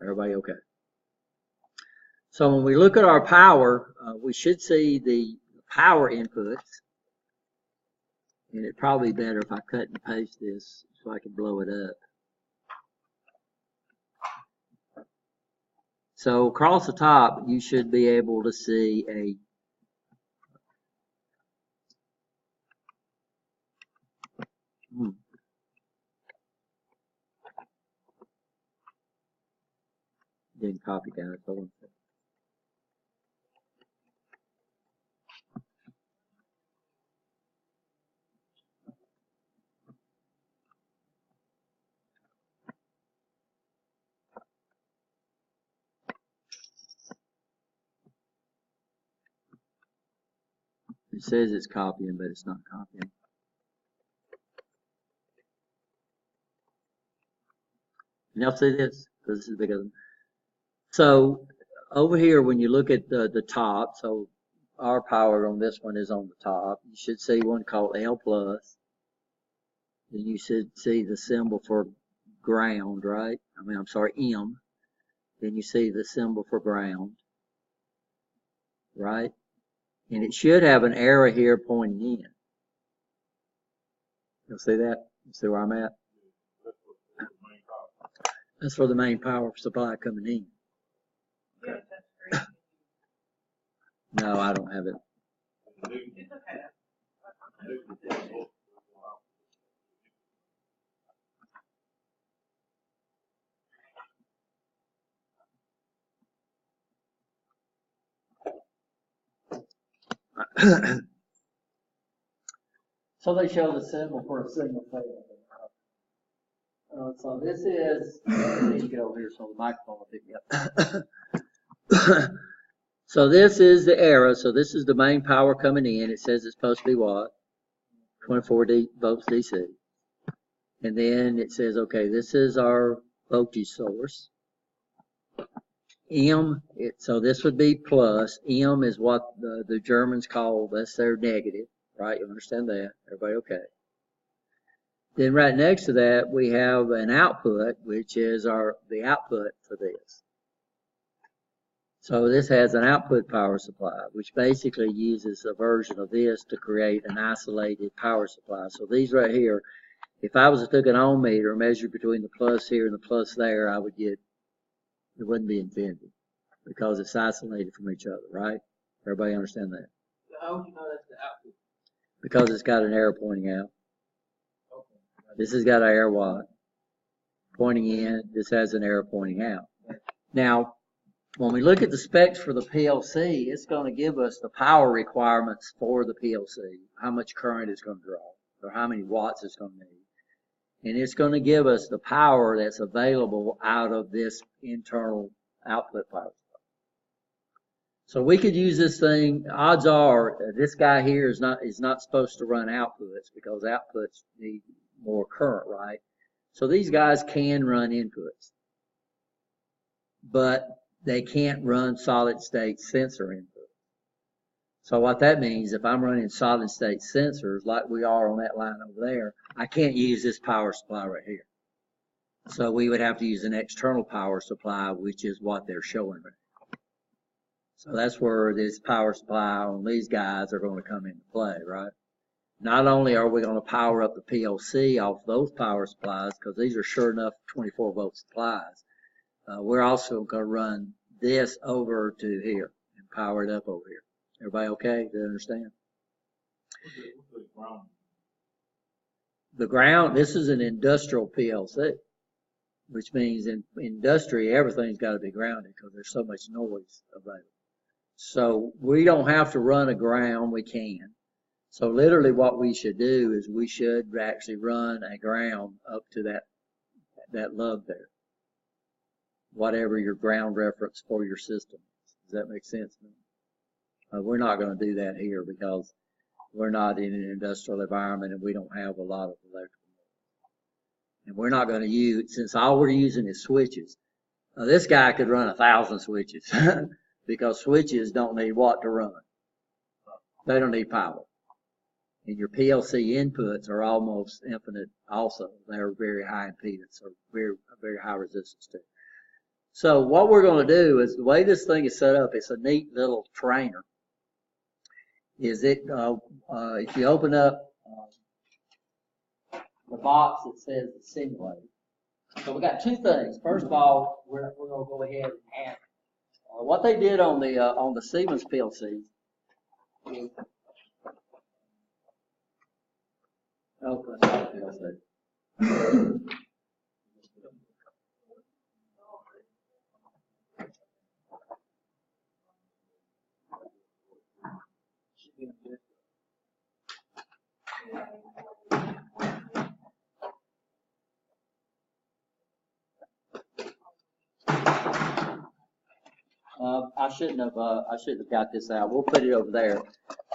Everybody okay? So when we look at our power, we should see the power inputs. And it'd probably be better if I cut and paste this so I can blow it up. So across the top, you should be able to see a didn't copy that. Hold on a second. It says it's copying, but it's not copying. Y'all see this? Because this is bigger than. So over here, when you look at the top, so our power on this one is on the top. You should see one called L plus. Then you should see the symbol for ground, right? I'm sorry, M. Then you see the symbol for ground, right? And it should have an arrow here pointing in. You'll see that? You see where I'm at? That's for the main power supply coming in. Okay. No, I don't have it. It's okay. So they show the symbol for a signal failure. So this is, I need to get over here so the microphone will pick me up. So this is the arrow. So this is the main power coming in. It says it's supposed to be what? 24 volts DC. And then it says, okay, this is our voltage source. M, so this would be plus. M is what the Germans call, that's their negative, right? You understand that? Everybody okay? Then right next to that, we have an output, which is the output for this. So this has an output power supply, which basically uses a version of this to create an isolated power supply. So these right here, if I was to take an ohm meter and measure between the plus here and the plus there, I would get, it wouldn't be infinity because it's isolated from each other, right? Everybody understand that? How would you know that's the output? Because it's got an arrow pointing out. Okay. This has got an arrow what? Pointing in. This has an arrow pointing out. Now, when we look at the specs for the PLC, it's going to give us the power requirements for the PLC, how much current it's going to draw, or how many watts it's going to need. And it's going to give us the power that's available out of this internal output power. So we could use this thing. Odds are this guy here is not supposed to run outputs because outputs need more current, right? So these guys can run inputs, but they can't run solid state sensor input. So what that means, if I'm running solid state sensors like we are on that line over there, I can't use this power supply right here. So we would have to use an external power supply, which is what they're showing right now. So that's where this power supply on these guys are going to come into play, right? Not only are we going to power up the PLC off those power supplies, because these are sure enough 24 volt supplies, we're also going to run this over to here and power it up over here. Everybody okay? Do you understand? The ground, this is an industrial PLC, which means in industry, everything's got to be grounded because there's so much noise available. So we don't have to run a ground, we can. So literally what we should do is we should actually run a ground up to that lug there. Whatever your ground reference for your system is. Does that make sense? We're not going to do that here because we're not in an industrial environment and we don't have a lot of electrical. And we're not going to use, since all we're using is switches. This guy could run 1,000 switches because switches don't need what to run. They don't need power. And your PLC inputs are almost infinite also. They're very high impedance or very, very high resistance too. So what we're going to do is the way this thing is set up, it's a neat little trainer. Is it, if you open up the box that says the simulator. So we got two things. First of all, we're going to go ahead and add what they did on the Siemens PLC. Oh, that's not a PLC. I shouldn't have got this out. We'll put it over there.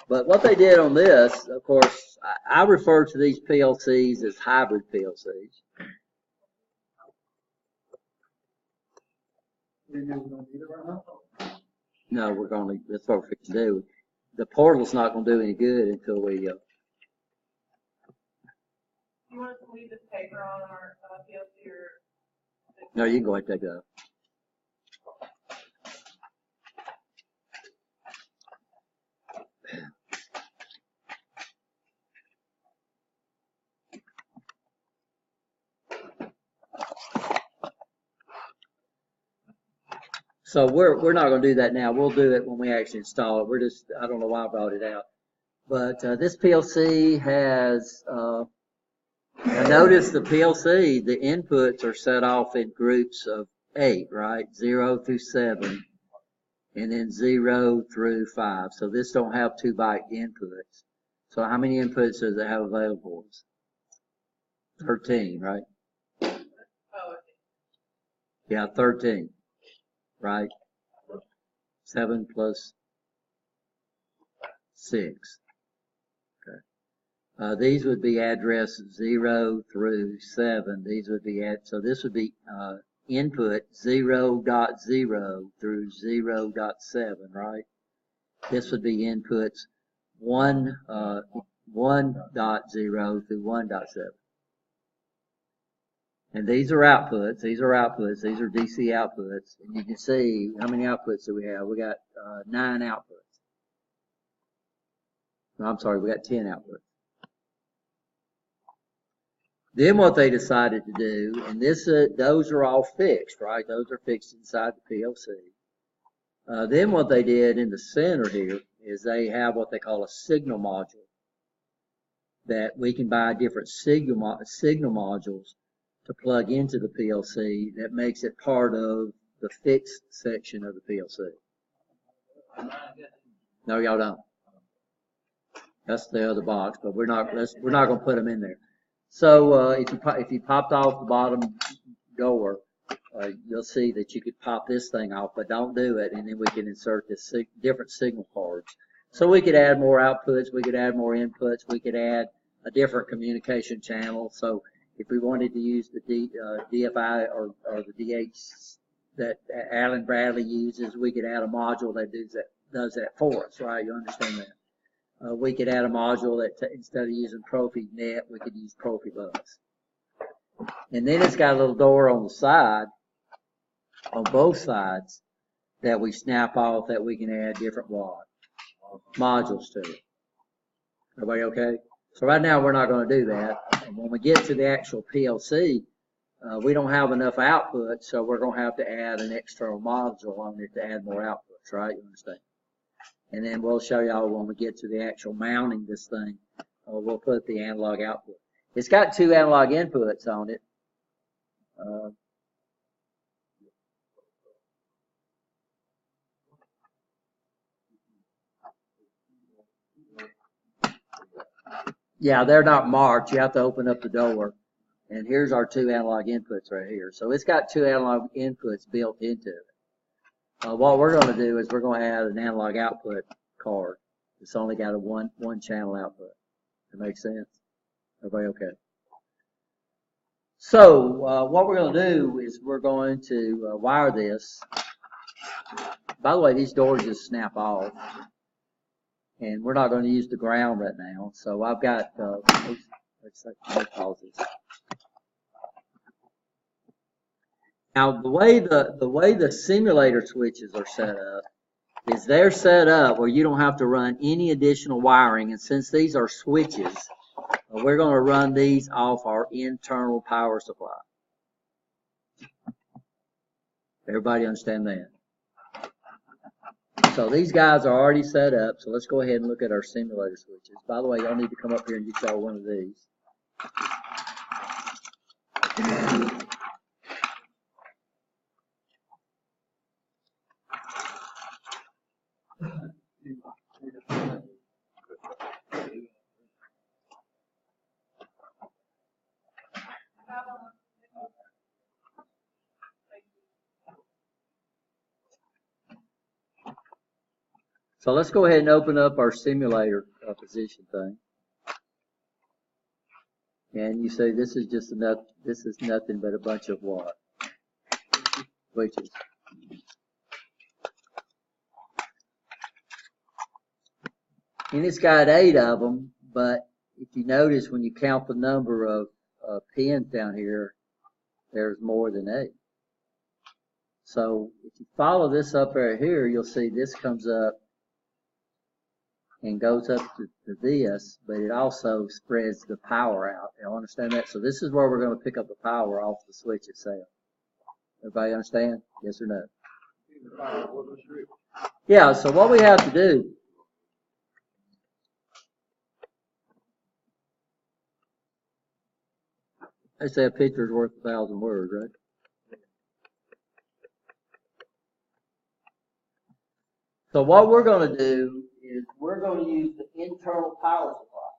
But what they did on this, of course, I refer to these PLCs as hybrid PLCs. No, that's what we're fixing to do. The portal's not going to do any good until we. You want us to leave this paper on our PLC or? No, you can go ahead and take it out. So we're not going to do that now. We'll do it when we actually install it. I don't know why I brought it out. But this PLC has, notice the PLC, the inputs are set off in groups of 8, right? 0 through 7, and then 0 through 5. So this don't have 2 byte inputs. So how many inputs does it have available? 13, right? Oh, Yeah, 13. Right? 7 plus 6. Okay. These would be address 0 through 7. These would be so this would be input 0.0 through 0.7, right? This would be inputs 1.0 through 1.7. And these are outputs. These are outputs. These are DC outputs. And you can see how many outputs do we have? We got 9 outputs. No, I'm sorry, we got 10 outputs. Then what they decided to do, and those are all fixed, right? Those are fixed inside the PLC. Then what they did in the center here is they have what they call a signal module, that we can buy different signal modules to plug into the PLC that makes it part of the fixed section of the PLC. No, y'all don't. That's the other box, but we're not going to put them in there. So if you popped off the bottom door, you'll see that you could pop this thing off, but don't do it, and then we can insert this different signal cards. So we could add more outputs, we could add more inputs, we could add a different communication channel. So if we wanted to use the DFI or the DH that Allen Bradley uses, we could add a module that does that for us, right? You understand that? We could add a module that instead of using ProfiNet, we could use Profibus. And then it's got a little door on the side, on both sides, that we snap off that we can add different modules to it. Everybody okay? So right now we're not going to do that. And when we get to the actual PLC, we don't have enough output, so we're going to have to add an external module on it to add more outputs, right? You understand? And then we'll show y'all when we get to the actual mounting this thing, we'll put the analog output. It's got 2 analog inputs on it. Yeah, they're not marked. You have to open up the door. And here's our 2 analog inputs right here. So it's got 2 analog inputs built into it. What we're going to do is we're going to add an analog output card. It's only got a one channel output. That makes sense? Everybody okay? So what we're going to do is we're going to wire this. By the way, these doors just snap off. And we're not going to use the ground right now. So I've got, let's pause this. Now, the way the simulator switches are set up is they're set up where you don't have to run any additional wiring. And since these are switches, we're going to run these off our internal power supply. Everybody understand that? So these guys are already set up. So let's go ahead and look at our simulator switches. By the way, y'all need to come up here and get y'all one of these. So let's go ahead and open up our simulator position thing. And you say this is just this is nothing but a bunch of what? Switches. And it's got 8 of them, but if you notice when you count the number of pins down here, there's more than 8. So if you follow this up right here, you'll see this comes up and goes up to this, but it also spreads the power out. You understand that? So this is where we're going to pick up the power off the switch itself. Everybody understand? Yes or no? Yeah, so what we have to do, they say a picture is worth 1,000 words, right? So what we're going to do is we're going to use the internal power supply.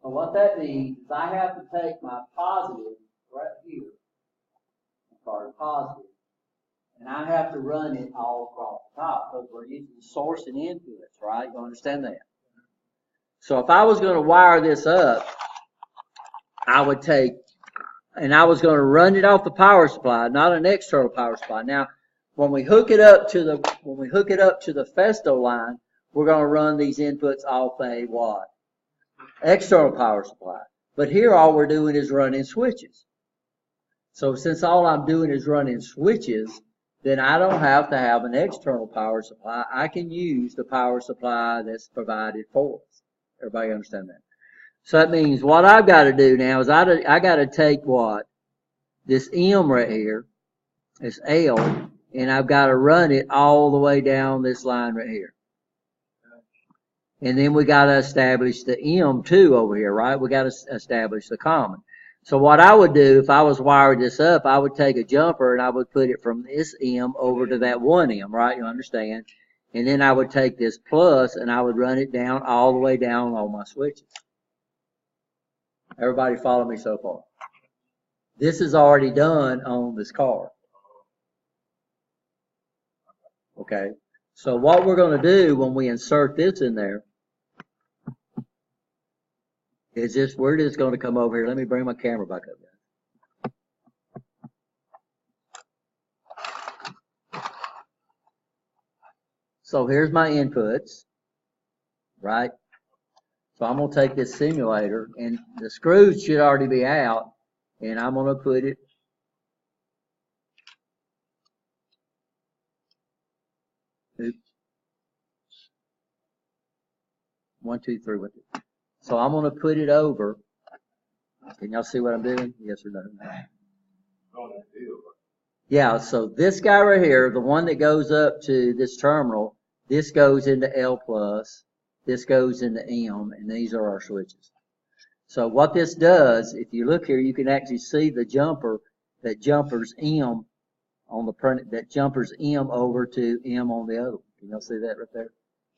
So what that means is I have to take my positive right here, call it positive, and and I have to run it all across the top because we're using source and inputs, right? You understand that? So if I was going to wire this up, I would take, and I was going to run it off the power supply, not an external power supply. Now, when we hook it up to the Festo line, we're going to run these inputs off a what? External power supply. But here all we're doing is running switches. So since all I'm doing is running switches, then I don't have to have an external power supply. I can use the power supply that's provided for us. Everybody understand that? So that means what I've got to do now is I got to take what? This M right here, this L, and I've got to run it all the way down this line right here. And then we got to establish the M2 over here, right? We got to establish the common. So what I would do if I was wiring this up, I would take a jumper and I would put it from this M over to that one M, right? You understand? And then I would take this plus and I would run it down all the way down on my switches. Everybody follow me so far? This is already done on this card. Okay. So what we're going to do when we insert this in there is this, we're just going to come over here. Let me bring my camera back up, guys. So here's my inputs, right? So I'm going to take this simulator, and the screws should already be out, and I'm going to put it oops. 1, 2, 3, 1, 2. So I'm going to put it over. Can y'all see what I'm doing? Yes or no? Yeah, so this guy right here, the one that goes up to this terminal, this goes into L plus, this goes into M, and these are our switches. So what this does, if you look here, you can actually see the jumper that jumpers M on the print, that jumpers M over to M on the other one. Can y'all see that right there?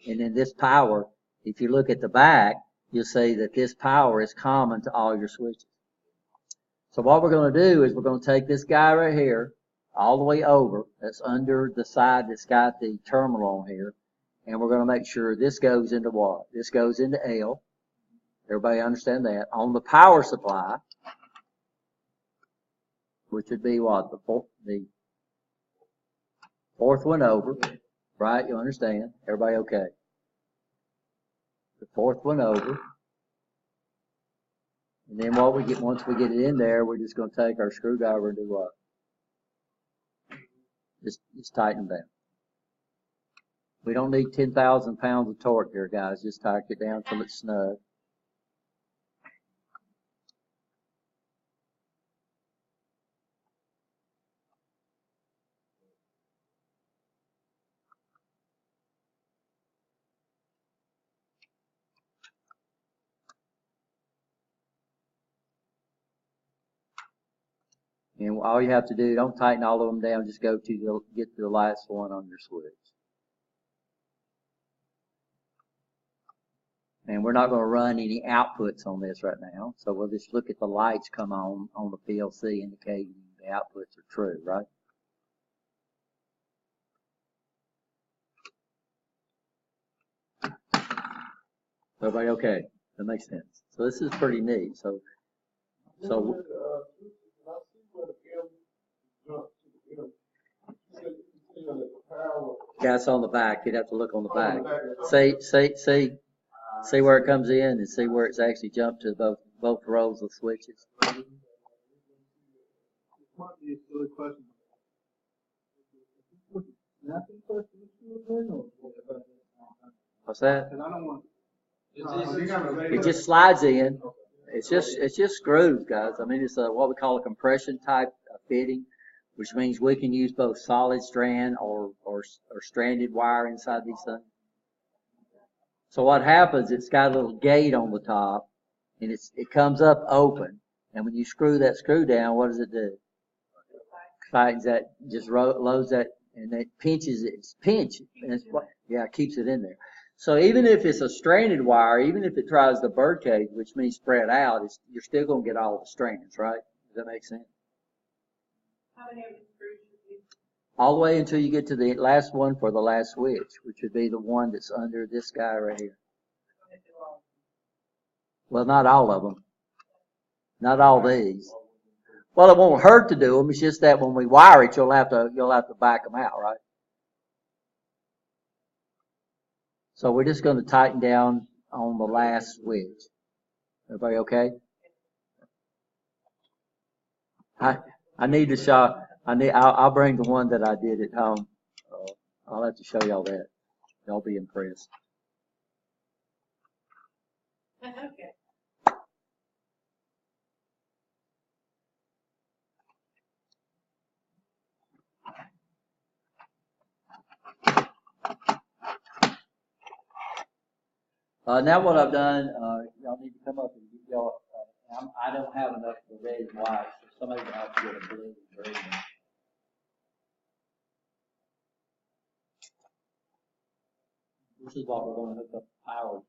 And then this power, if you look at the back, you'll see that this power is common to all your switches. So what we're going to do is we're going to take this guy right here all the way over, that's under the side that's got the terminal on here, and we're going to make sure this goes into what? This goes into L. Everybody understand that? On the power supply, which would be what? The fourth one over, right? You understand? Everybody okay? The fourth one over. And then what we get, once we get it in there, we're just going to take our screwdriver and do what? Just tighten them down. We don't need 10,000 pounds of torque here, guys. Just tighten it down till it's snug. And all you have to do, don't tighten all of them down, just go to get to the last one on your switch. And we're not going to run any outputs on this right now, so we'll just look at the lights come on the PLC indicating the outputs are true, right? Everybody okay? That makes sense. So this is pretty neat. So yeah, it's on the back. You'd have to look on the back. See where it comes in and see where it's actually jumped to both rows of switches. What's that? It just slides in. It's just screws, guys. I mean, it's what we call a compression type fitting, which means we can use both solid strand or stranded wire inside these things. So what happens, it's got a little gate on the top, and it comes up open. And when you screw that screw down, what does it do? Tightens that, just loads that, and it pinches it. It's pinched, and it keeps it in there. So even if it's a stranded wire, even if it tries the bird cage, which means spread out, you're still going to get all the strands, right? Does that make sense? How many of the screws should you use? all the way until you get to the last one for the last switch, which would be the one that's under this guy right here. Well, not all of them. Not all these. Well, it won't hurt to do them. It's just that when we wire it, you'll have to back them out, right? So we're just going to tighten down on the last switch. Everybody okay? I need to show. I'll bring the one that I did at home. I'll have to show y'all that. Y'all be impressed. Okay. Now what I've done, y'all need to come up and get y'all. I don't have enough for red and white, so somebody's gonna have to get a blue and green. This is what we're going to hook up the power to.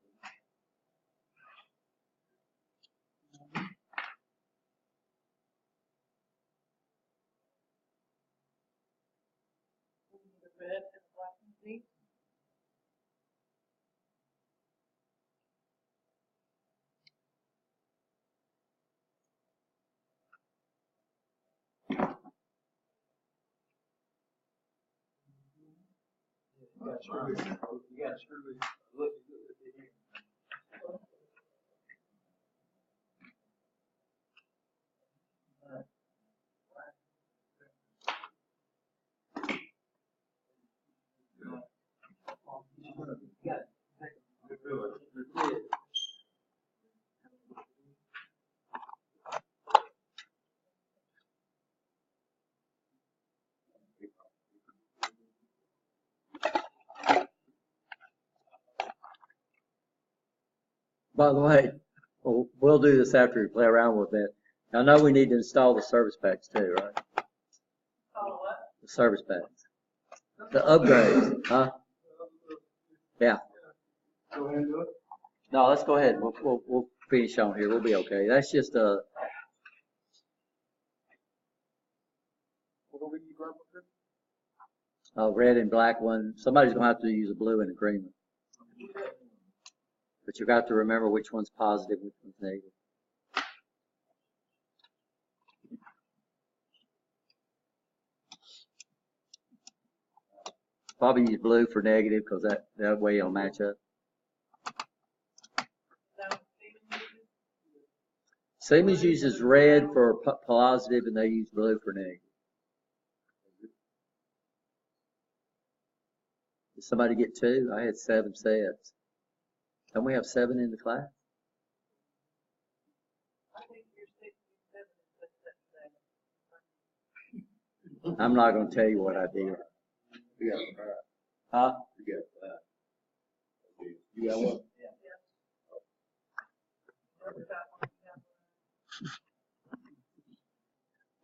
The red and the black and pink. You got to screw it. Look. By the way, we'll do this after we play around with it. I know we need to install the service packs too, right? Oh, what? The service packs. The upgrades, huh? Yeah. Go ahead and do it. No, let's go ahead. We'll finish on here. We'll be okay. That's just What will we grab with it? a red and black one. Somebody's gonna have to use a blue and a green one. But you've got to remember which one's positive, which one's negative. Probably use blue for negative because that way it'll match up. Siemens uses red for positive and they use blue for negative. Did somebody get 2? I had 7 sets. Don't we have 7 in the class? I think you're 67. I'm not going to tell you what I did. You got that. Huh? You got that. You got what?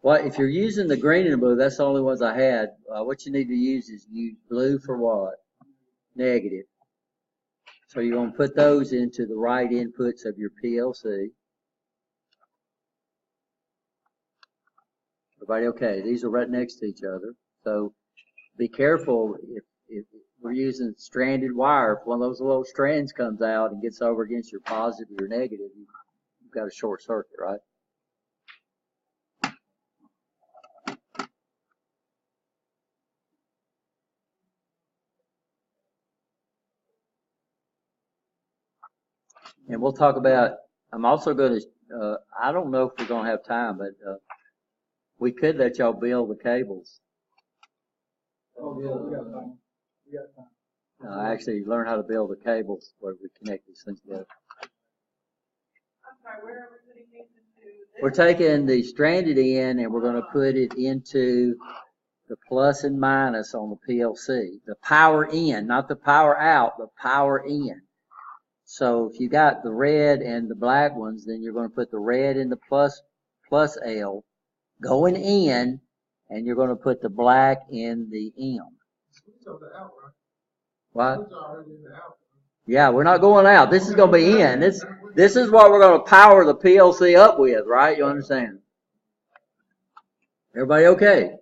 Well, if you're using the green and the blue, that's the only ones I had. What you need to use is use blue for what? Negative. So you're going to put those into the right inputs of your PLC. Everybody okay? These are right next to each other. So be careful if we're using stranded wire. If one of those little strands comes out and gets over against your positive or your negative, you've got a short circuit, right? And we'll talk about, I'm also going to, I don't know if we're going to have time, but we could let y'all build the cables. Oh, yeah, we got time. We got time. Actually learn how to build the cables where we connect these things together. I'm sorry, where are we putting these into? We're taking the stranded end and we're going to put it into the plus and minus on the PLC. The power in, not the power out, the power in. So if you got the red and the black ones, then you're going to put the red in the plus L going in, and you're going to put the black in the M. Switch on the out, right? What? Switch already in the out. Yeah, we're not going out. This is going to be in. This is what we're going to power the PLC up with, right? You understand? Everybody okay?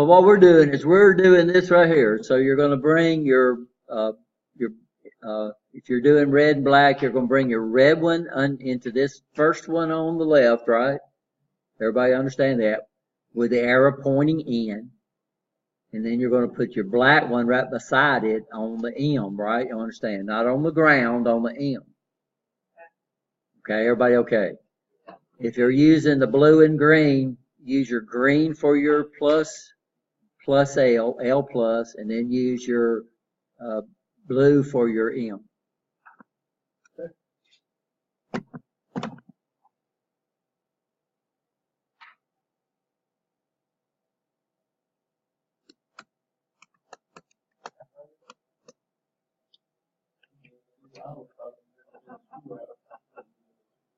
But what we're doing is we're doing this right here. So you're going to bring if you're doing red and black, you're going to bring your red one into this first one on the left, right? Everybody understand that? With the arrow pointing in. And then you're going to put your black one right beside it on the M, right? You understand? Not on the ground, on the M. Okay, everybody okay? If you're using the blue and green, use your green for your plus L plus, and then use your blue for your M.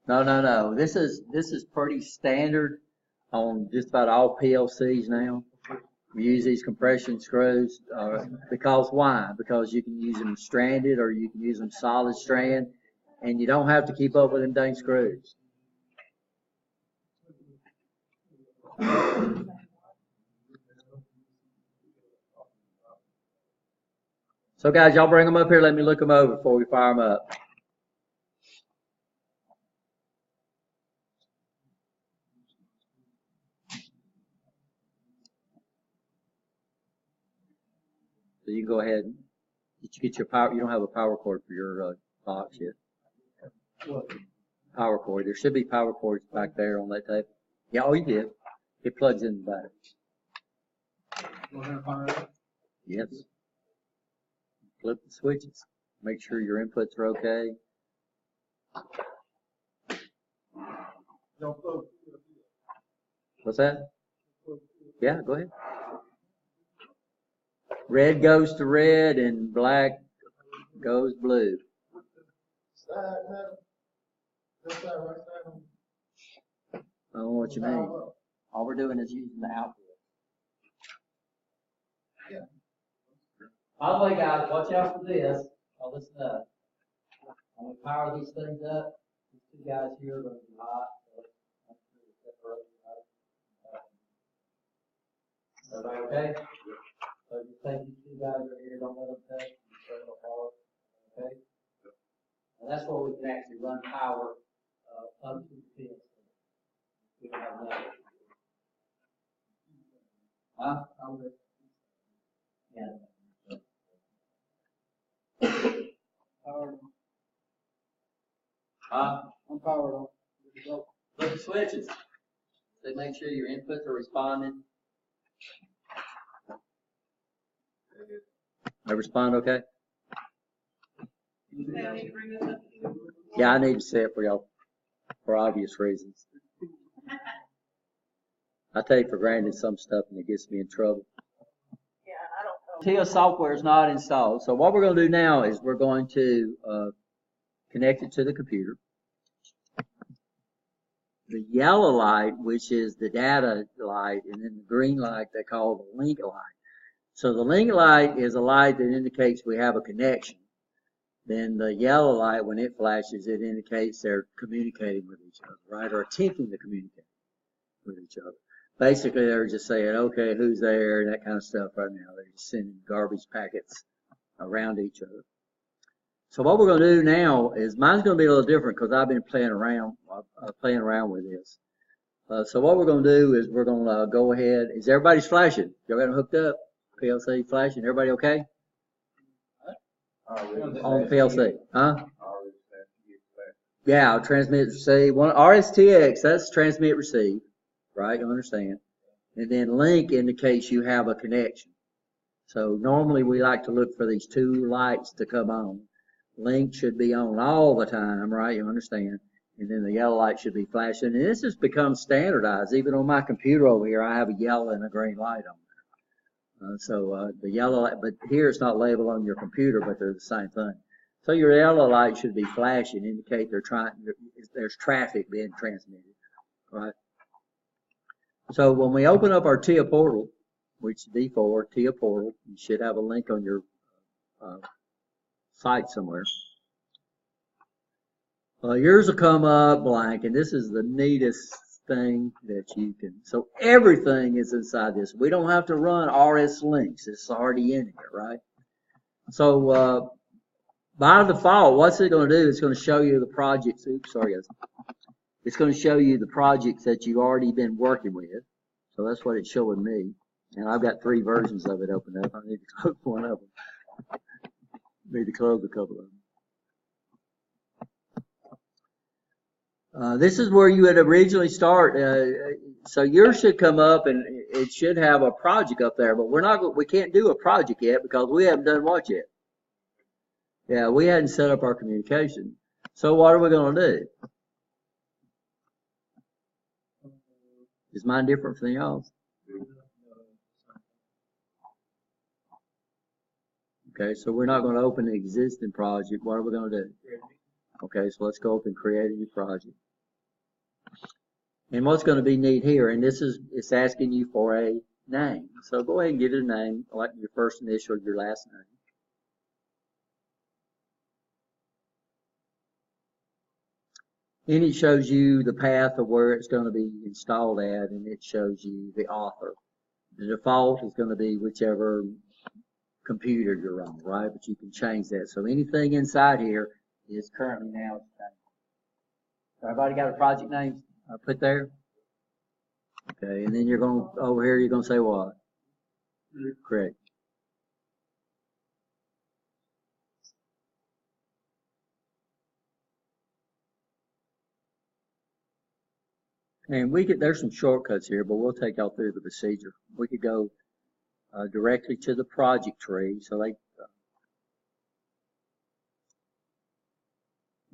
No. This is pretty standard on just about all PLCs now. We use these compression screws because why? Because you can use them stranded or you can use them solid strand, and you don't have to keep up with them dang screws. So guys, y'all bring them up here. Let me look them over before we fire them up. So you can go ahead and did you get your power. You don't have a power cord for your box yet. Power cord. There should be power cords back there on that tape. Yeah, oh, you did. It plugs in the back. Yes. Flip the switches. Make sure your inputs are okay. What's that? Yeah, go ahead. Red goes to red and black goes blue. I don't know what you mean. All we're doing is using the output. By the way, guys, watch out for this. Oh, listen up. I'm going to power these things up. These two guys here are going to be hot. Everybody okay? So just take these two guys right here, don't let them touch. Okay? And that's where we can actually run power up to the field. We don't have nothing. Huh? Yeah. I'm powered on. Flip the switches. So make sure your inputs are responding. I respond okay? Yeah, I need to say it for y'all for obvious reasons. I take for granted some stuff and it gets me in trouble. Yeah, I don't know. TIA software is not installed. So what we're going to do now is we're going to connect it to the computer. The yellow light, which is the data light, and then the green light they call the link light. So the link light is a light that indicates we have a connection. Then the yellow light, when it flashes, it indicates they're communicating with each other, right? Or attempting to communicate with each other. Basically, they're just saying, okay, who's there, and that kind of stuff right now. They're just sending garbage packets around each other. So what we're going to do now is, mine's going to be a little different because I've been playing around with this. So what we're going to do is we're going to go ahead. Is everybody's flashing? Y'all got them hooked up? PLC flashing. Everybody okay? On PLC, huh? Yeah, transmit, receive. One RSTX, that's transmit, receive, right? You understand? And then link indicates you have a connection. So normally we like to look for these two lights to come on. Link should be on all the time, right? You understand? And then the yellow light should be flashing. And this has become standardized. Even on my computer over here, I have a yellow and a green light on there. The yellow light, but here it's not labeled on your computer, but they're the same thing. So your yellow light should be flashing, indicate there's traffic being transmitted, right? So when we open up our TIA portal, which is D4, TIA portal, you should have a link on your site somewhere. Yours will come up blank, and this is the neatest thing that you can, so everything is inside this. We don't have to run RS links. It's already in here, right? So, by default, what's it going to do? It's going to show you the projects. Oops, sorry guys. It's going to show you the projects that you've already been working with. So that's what it's showing me. And I've got 3 versions of it opened up. I need to close one of them. Need to close a couple of them. This is where you would originally start. So yours should come up and it should have a project up there, but we can't do a project yet because we haven't done what yet? Yeah, we hadn't set up our communication. So what are we going to do? Is mine different from y'all's? Okay, so we're not going to open the existing project. What are we going to do? Okay, so let's go up and create a new project. And what's going to be neat here, and it's asking you for a name. So go ahead and give it a name, like your first initial, your last name. And it shows you the path of where it's going to be installed at, and it shows you the author. The default is going to be whichever computer you're on, right? But you can change that. So anything inside here is currently now changed. So everybody got a project name put there? Okay, and then you're going to, over here, you're going to say what? Correct. And there's some shortcuts here, but we'll take y'all through the procedure. We could go directly to the project tree. So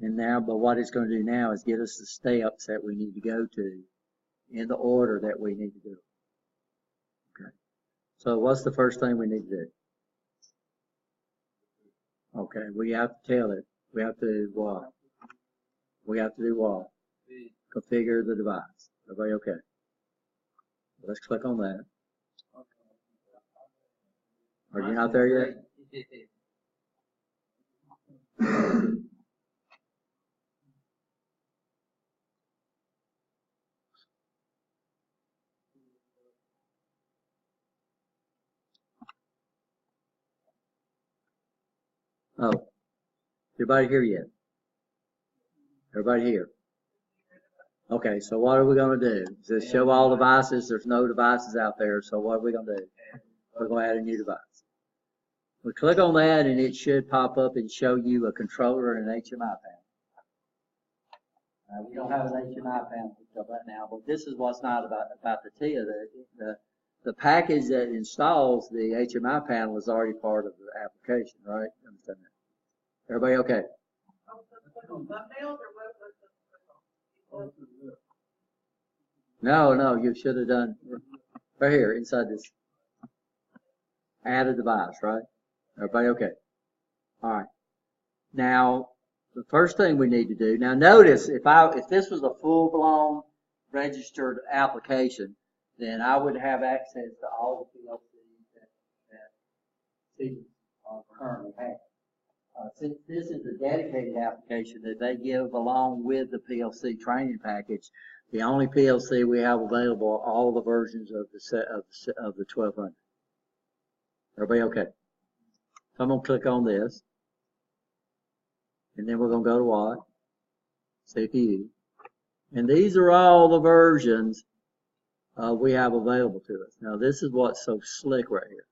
but what it's going to do now is get us the steps that we need to go to in the order that we need to do. Okay. So what's the first thing we need to do? Okay, we have to tell it. We have to do what? We have to do what? Configure the device. Everybody okay? Let's click on that. Are you not there yet? Oh, everybody here yet? Everybody here? Okay, so what are we going to do? Does it show all devices? There's no devices out there, so what are we going to do? We're going to add a new device. We click on that and it should pop up and show you a controller and an HMI panel. We don't have an HMI panel right now, but this is what's not about the TIA. The package that installs the HMI panel is already part of the application, right? Understand that? Everybody okay? No, you should have done right here inside this. Add a device, right? Everybody okay? All right. Now, the first thing we need to do, now notice if this was a full-blown registered application, then I would have access to all the PLCs that Steve currently has. Since this is a dedicated application that they give along with the PLC training package, the only PLC we have available are all the versions of the 1200. Everybody okay? So I'm going to click on this. And then we're going to go to what? CPU. And these are all the versions we have available to us. Now this is what's so slick right here.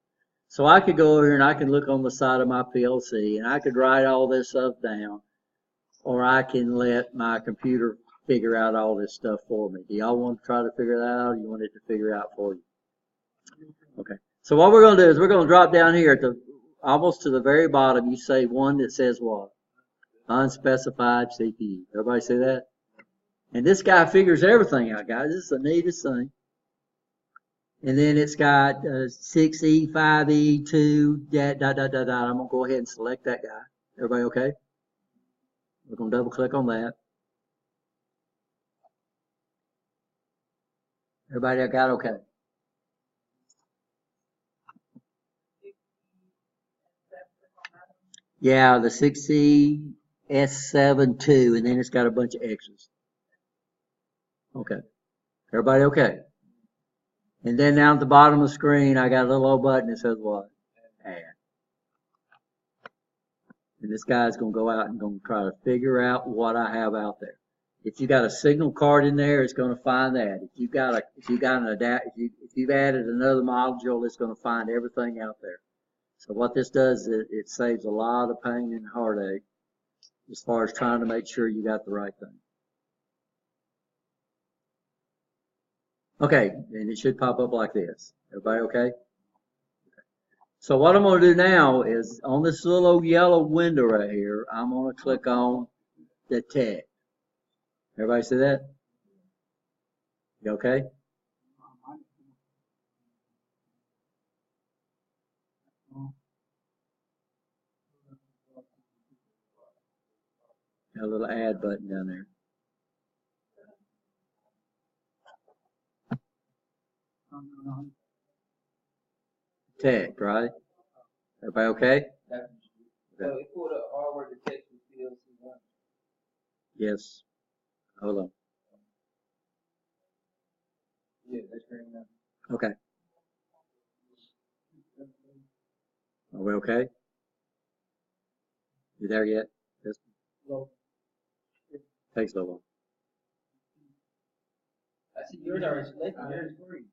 So I could go over here and I can look on the side of my PLC and I could write all this stuff down, or I can let my computer figure out all this stuff for me. Do y'all want to try to figure that out, or you want it to figure it out for you? Okay. So what we're going to do is we're going to drop down here at almost to the very bottom. You say one that says what? Unspecified CPU. Everybody see that? And this guy figures everything out, guys. This is the neatest thing. And then it's got 6E, 5E, 2, I'm going to go ahead and select that guy. Everybody okay? We're going to double click on that. Everybody got okay? Yeah, the 6E, S7, 2, and then it's got a bunch of X's. Okay. Everybody okay? And then down at the bottom of the screen, I got a little old button that says what? Add. And this guy's going to go out and going to try to figure out what I have out there. If you got a signal card in there, it's going to find that. If you've added another module, it's going to find everything out there. So what this does is it saves a lot of pain and heartache as far as trying to make sure you got the right thing. Okay, and it should pop up like this. Everybody okay? So what I'm going to do now is on this little old yellow window right here, I'm going to click on detect. Everybody see that? You okay? Got a little add button down there. Detect, right? Everybody okay? So it pulled up hardware detection PLC1. Yes. Hold on. Yeah, that's great enough. Okay. Are we okay? You there yet? Yes. Takes a little while. I see yours already selected, yours is green.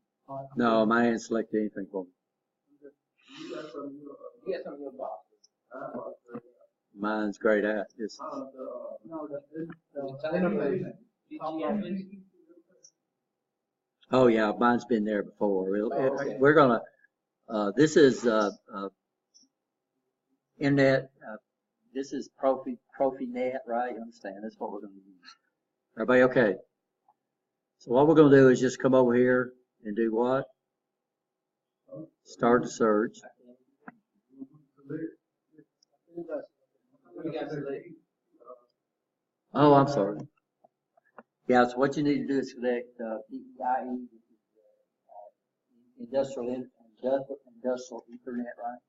No, mine ain't selected anything for me. You got some in your box. Mine's grayed out. It's, oh yeah, mine's been there before. We're gonna, this is, internet, this is Profinet, right? You understand? That's what we're gonna use. Everybody okay? So what we're gonna do is just come over here and do what? Start the search. Oh, I'm sorry. Yeah, so what you need to do is select PCIe, industrial Ethernet, right?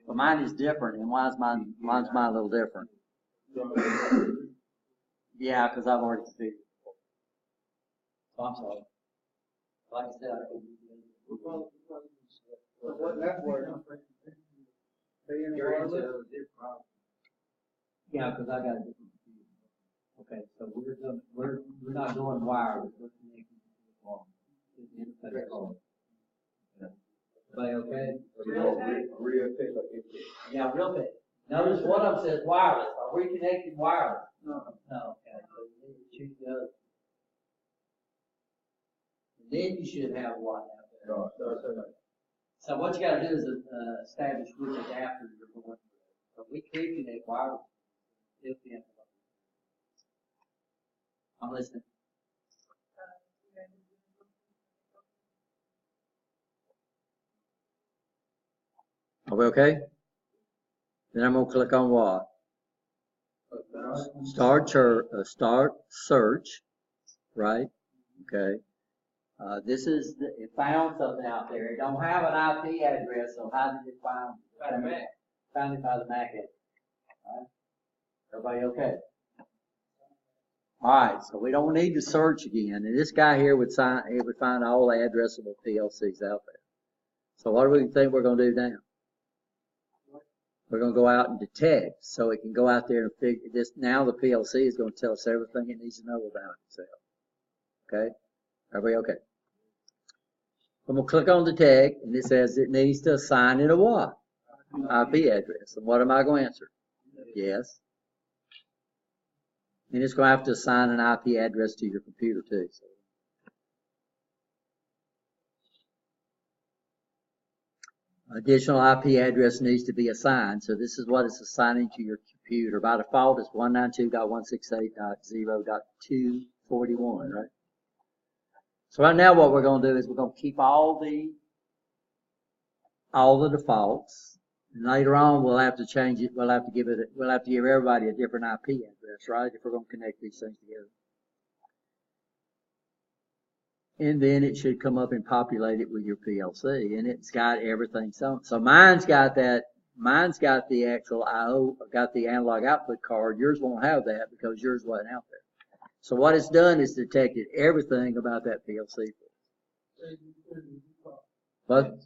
But mine is different, and mine's mine a little different. Yeah, because I've already configured it. So I'm sorry. Like I said, I couldn't do it. What network? Yeah, because I got a different computer. Okay, so we're not doing wireless, we're connecting to the wall. Everybody okay? Real quick. Yeah, real quick. Notice one of them says wireless. Are we connecting wireless? No. No, okay, so you need to choose the other. And then you should have one out there. No. So what you gotta do is establish which adapter you're going with. So we could connect wireless. If the envelope. I'm listening. Are we okay? Then I'm gonna click on what? Start search, right? Okay. This is, it found something out there. It don't have an IP address, so how did it find it? By the Mac. Found it by the MAC address. Right? Everybody okay? Alright, so we don't need to search again. And this guy here would find all the addressable PLCs out there. So what do we think we're gonna do now? We're gonna go out and detect, so it can go out there and figure this. Now the PLC is gonna tell us everything it needs to know about itself. Okay? Everybody okay? I'm gonna click on detect, and it says it needs to assign it a what? IP address. And what am I gonna answer? Yes. And it's gonna have to assign an IP address to your computer too. So. Additional IP address needs to be assigned. So this is what it's assigning to your computer. By default, it's 192.168.0.241, right? So right now what we're going to do is we're going to keep all the defaults. And later on we'll have to change it. We'll have to give everybody a different IP address, right? If we're going to connect these things together. And then it should come up and populate it with your PLC, and it's got everything. So mine's got the actual got the analog output card. Yours won't have that because yours wasn't out there. So what it's done is detected everything about that PLC. But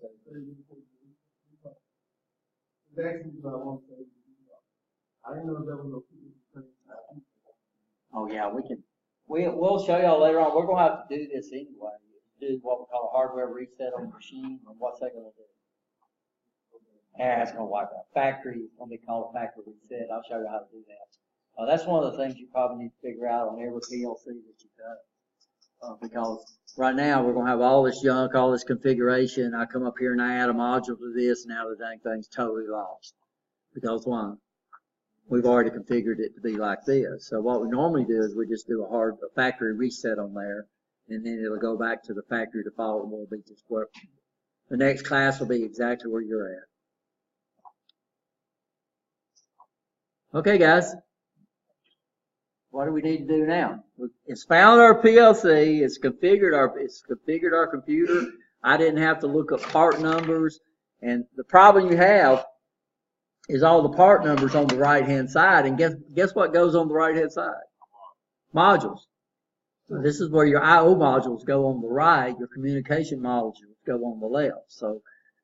That's what I want to say. I didn't know there was no people. oh yeah, we'll show y'all later on. We're gonna have to do this anyway. Do what we call a hardware reset on the machine, and what's that gonna do? Yeah, it's gonna wipe out factory. It's gonna be called a factory reset. I'll show you how to do that. That's one of the things you probably need to figure out on every PLC that you got. Because right now we're gonna have all this junk, all this configuration. I come up here and I add a module to this, now the dang thing's totally lost. Because why? We've already configured it to be like this. So what we normally do is we just do a factory reset on there, and then it'll go back to the factory default, and we'll be just where the next class will be exactly where you're at. Okay, guys. What do we need to do now? It's found our PLC. It's configured our computer. I didn't have to look up part numbers. And the problem you have is all the part numbers on the right hand side. And guess what goes on the right hand side? Modules. So this is where your I/O modules go on the right. Your communication modules go on the left. So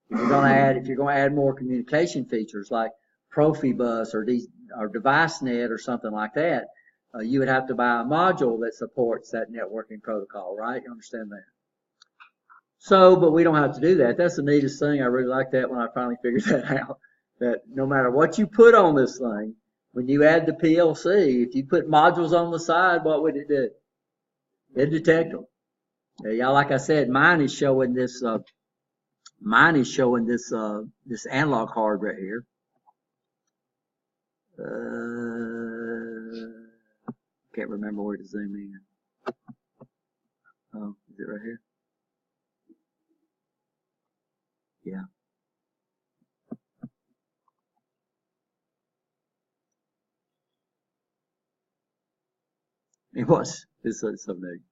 if you're going to add more communication features like Profibus or DeviceNet or something like that, you would have to buy a module that supports that networking protocol, right? You understand that? So, but we don't have to do that. That's the neatest thing. I really like that when I finally figured that out. That no matter what you put on this thing, when you add the PLC, if you put modules on the side, what would it do? It'd detect them. Yeah, like I said, mine is showing this this analog card right here. Can't remember where to zoom in. Oh, is it right here? Yeah. It was. It's so neat.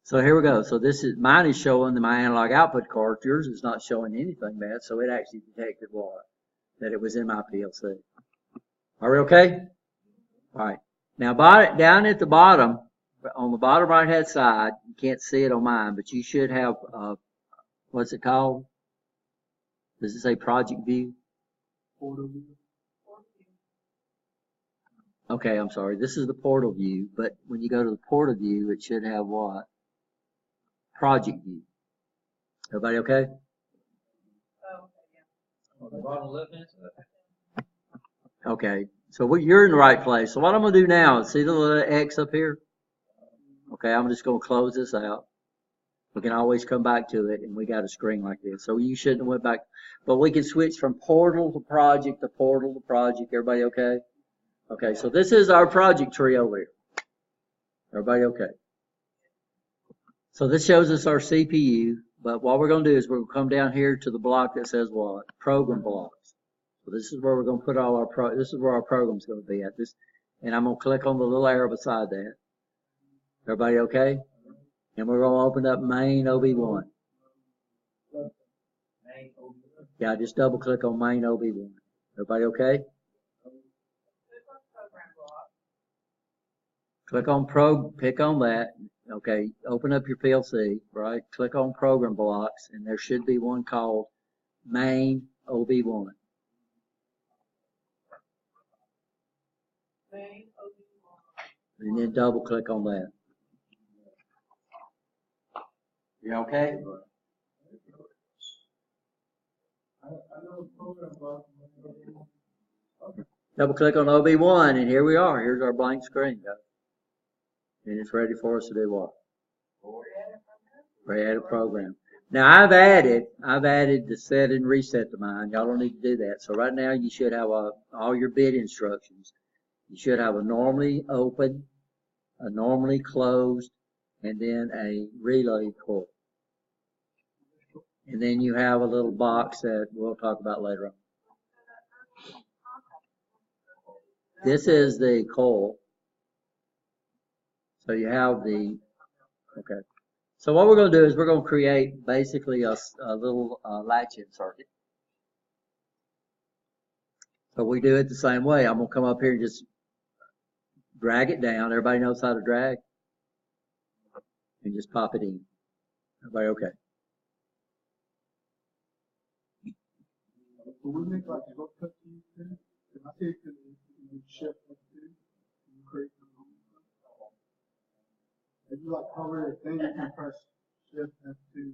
So here we go. So mine is showing my analog output card. Yours is not showing anything bad. So it actually detected what? That it was in my PLC. Are we okay? All right. Now, down at the bottom, on the bottom right hand side, you can't see it on mine, but you should have, what's it called? Does it say project view? Okay, I'm sorry. This is the portal view, but when you go to the portal view, it should have what? Project view. Everybody okay? On the bottom left hand side. Okay. So you're in the right place. So what I'm going to do now is see the little X up here? Okay, I'm just going to close this out. We can always come back to it, and we got a screen like this. So you shouldn't have went back. But we can switch from portal to project to portal to project. Everybody okay? Okay, so this is our project tree over here. Everybody okay? So this shows us our CPU, but what we're going to do is we're going to come down here to the block that says what? Program blocks. So this is where we're going to put all our this is where our program's going to be at this, and I'm going to click on the little arrow beside that. Everybody okay? And we're going to open up main OB1. Yeah, just double click on main OB1. Everybody okay? Click on pick on that. Okay, open up your PLC, right? Click on program blocks, and there should be one called main OB1. And then double click on that. You okay? Double click on OB1, and here we are. Here's our blank screen, guys. And it's ready for us to do what? Add a program. Now I've added the set and reset to mine. Y'all don't need to do that. So right now you should have all your bit instructions. You should have a normally open, a normally closed, and then a relay port. And then you have a little box that we'll talk about later on. This is the coil. So you have okay. So what we're going to do is we're going to create basically a little latch-in circuit. So we do it the same way. I'm going to come up here and just drag it down. Everybody knows how to drag? And just pop it in. Everybody okay? So we make like a shortcut to you too. If I take the shift up to, you create the if you like cover it, then you can press shift F2.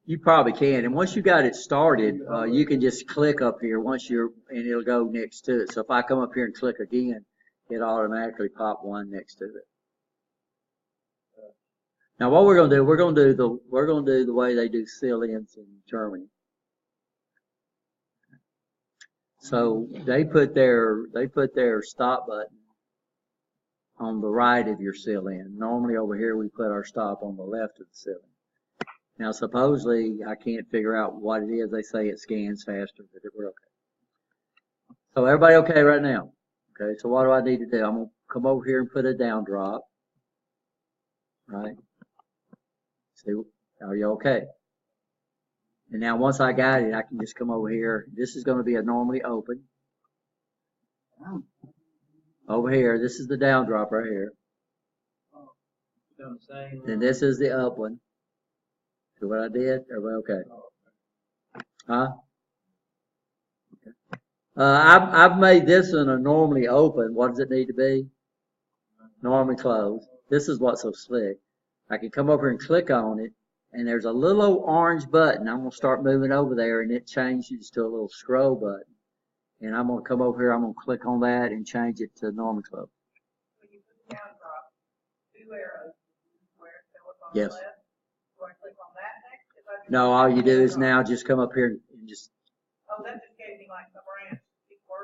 You probably can. And once you got it started, you can just click up here and it'll go next to it. So if I come up here and click again, it automatically pop one next to it. Now what we're going to do, we're going to do the way they do seal-ins in Germany. So they put their stop button on the right of your seal-in. Normally over here we put our stop on the left of the seal-in. Now supposedly I can't figure out what it is. They say it scans faster, but we're okay. So everybody okay right now? Okay, so what do I need to do? I'm going to come over here and put a down drop. Right? See, are you okay? And now once I got it, I can just come over here. This is going to be a normally open. Over here, this is the down drop right here. And this is the up one. See what I did? Everybody okay? Huh? Okay. I've made this one a normally open. What does it need to be? Normally closed. This is what's so slick. I can come over and click on it, and there's a little orange button. I'm going to start moving over there, and it changes to a little scroll button. And I'm going to come over here, I'm going to click on that and change it to normally closed. When you put the down drop, 2 arrows, where it was on Yes. the left, do I click on that next? If I do No, all you do is now just come up here and just, Oh, that just gave me like the branch.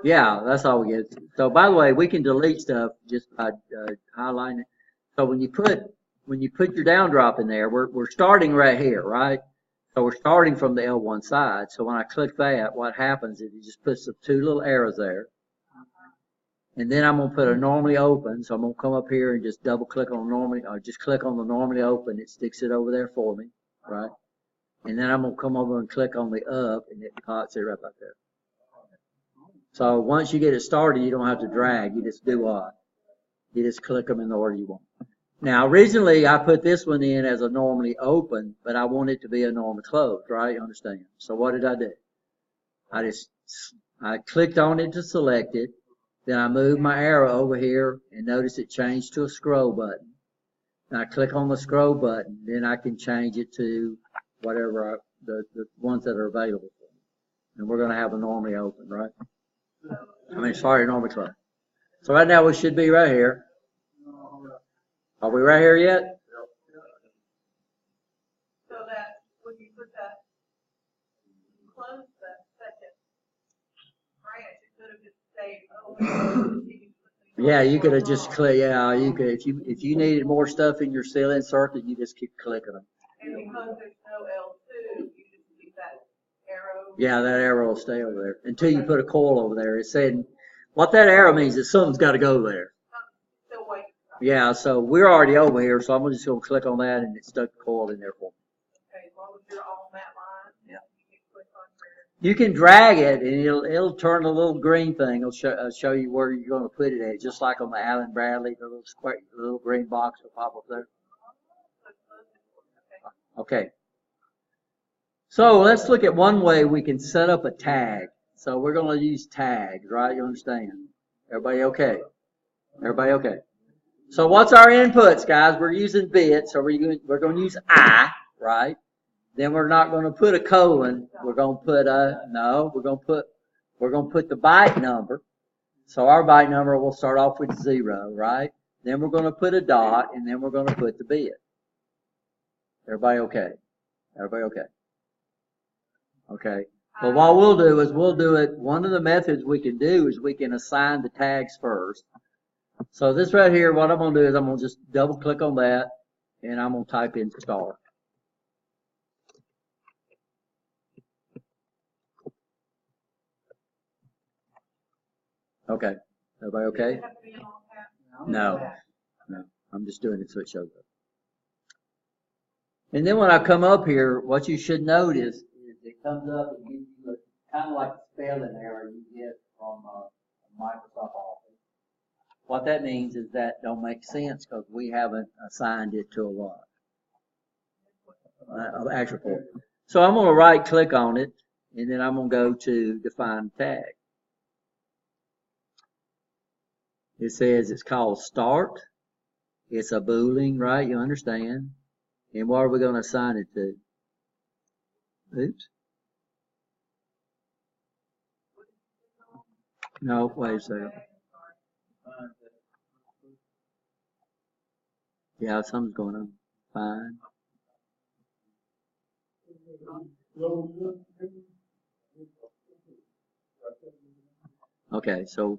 yeah, that's all we get. So by the way, we can delete stuff just by highlighting it. So when you put your down drop in there, we're starting right here, right? So we're starting from the L1 side. So when I click that, what happens is it just puts the 2 little arrows there. And then I'm going to put a normally open. So I'm going to come up here and just double click on normally, or just click on the normally open. It sticks it over there for me, right? And then I'm going to come over and click on the up, and it pops it right back there. So once you get it started, you don't have to drag. You just do what? You just click them in the order you want. Now, originally, I put this one in as a normally open, but I want it to be a normally closed, right? You understand? So what did I do? I clicked on it to select it. Then I moved my arrow over here, and notice it changed to a scroll button. And I click on the scroll button, then I can change it to whatever the ones that are available for me. And we're going to have a normally open, right? Normally closed. So right now we should be right here. Are we right here yet? So that when you put that, close the second branch, it could have just stayed open. Yeah, you could have just clicked. Yeah, you could. If you needed more stuff in your seal-in circuit, you just keep clicking them. And because there's no L2, you just keep that arrow. Yeah, that arrow will stay over there until you put a coil over there. It's saying what that arrow means is something's got to go there. Still waiting. Yeah, so we're already over here, so I'm just going to click on that, and it stuck the coil in there for me. Okay, as long as you're on that line. Yeah. You can click on your. You can drag it, and it'll turn a little green thing. It'll show you where you're going to put it at, just like on the Allen Bradley, the little green box will pop up there. Okay. So let's look at one way we can set up a tag. So we're going to use tags, right? You understand? Everybody okay? Everybody okay? So what's our inputs, guys? We're using bits, so we're going to use I, right? Then we're not going to put a colon. We're going to put we're going to put the byte number. So our byte number will start off with 0, right? Then we're going to put a dot, and then we're going to put the bit. Everybody okay? Everybody okay? Okay. But what we'll do is one of the methods we can do is we can assign the tags first. So this right here, what I'm going to do is I'm going to just double click on that, and I'm going to type in star. Okay. Everybody okay? No. I'm just doing it so it shows up. And then when I come up here, what you should notice is it comes up and gives you kind of like a spelling error you get from Microsoft Office. What that means is that don't make sense because we haven't assigned it to a what? Actual port. So I'm going to right click on it and then I'm going to go to define tag. It says it's called start. It's a Boolean, right? You understand? And what are we going to assign it to? Oops. No, wait a second. Yeah, something's going on. Fine. Okay, so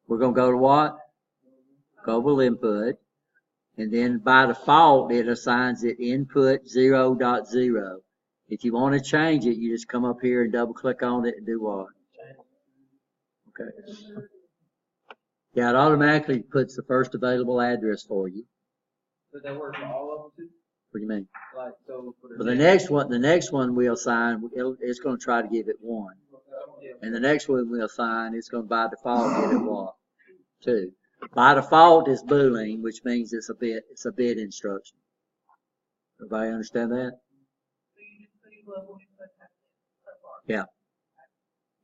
we're going to go to what? Global input. And then by default, it assigns it input 0.0. If you want to change it, you just come up here and double click on it and do what? Okay. Yeah, it automatically puts the first available address for you. Does that work for all of them too? What do you mean? Like, so for But the next one we'll assign, it's going to try to give it 1. And the next one we'll assign, it's going to by default give it what? 2. By default is Boolean, which means it's a bit instruction. Everybody understand that? So you just put in global input so far. Yeah.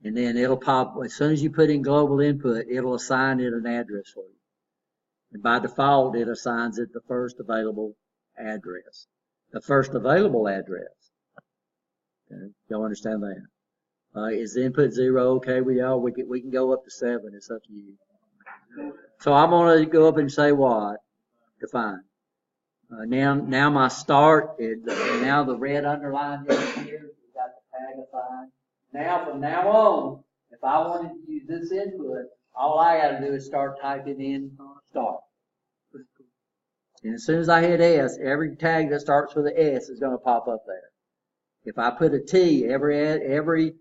And then it'll pop, as soon as you put in global input, it'll assign it an address for you. And by default, it assigns it the first available address. The first available address. Okay. Y'all understand that? Is the input 0 okay with y'all? We can go up to 7. It's up to you. So I'm going to go up and say what? Define. Now my start is, now the red underline here, we've got the tag assigned. Now from now on, if I wanted to use this input, all I got to do is start typing in start. And as soon as I hit S, every tag that starts with an S is going to pop up there. If I put a T, every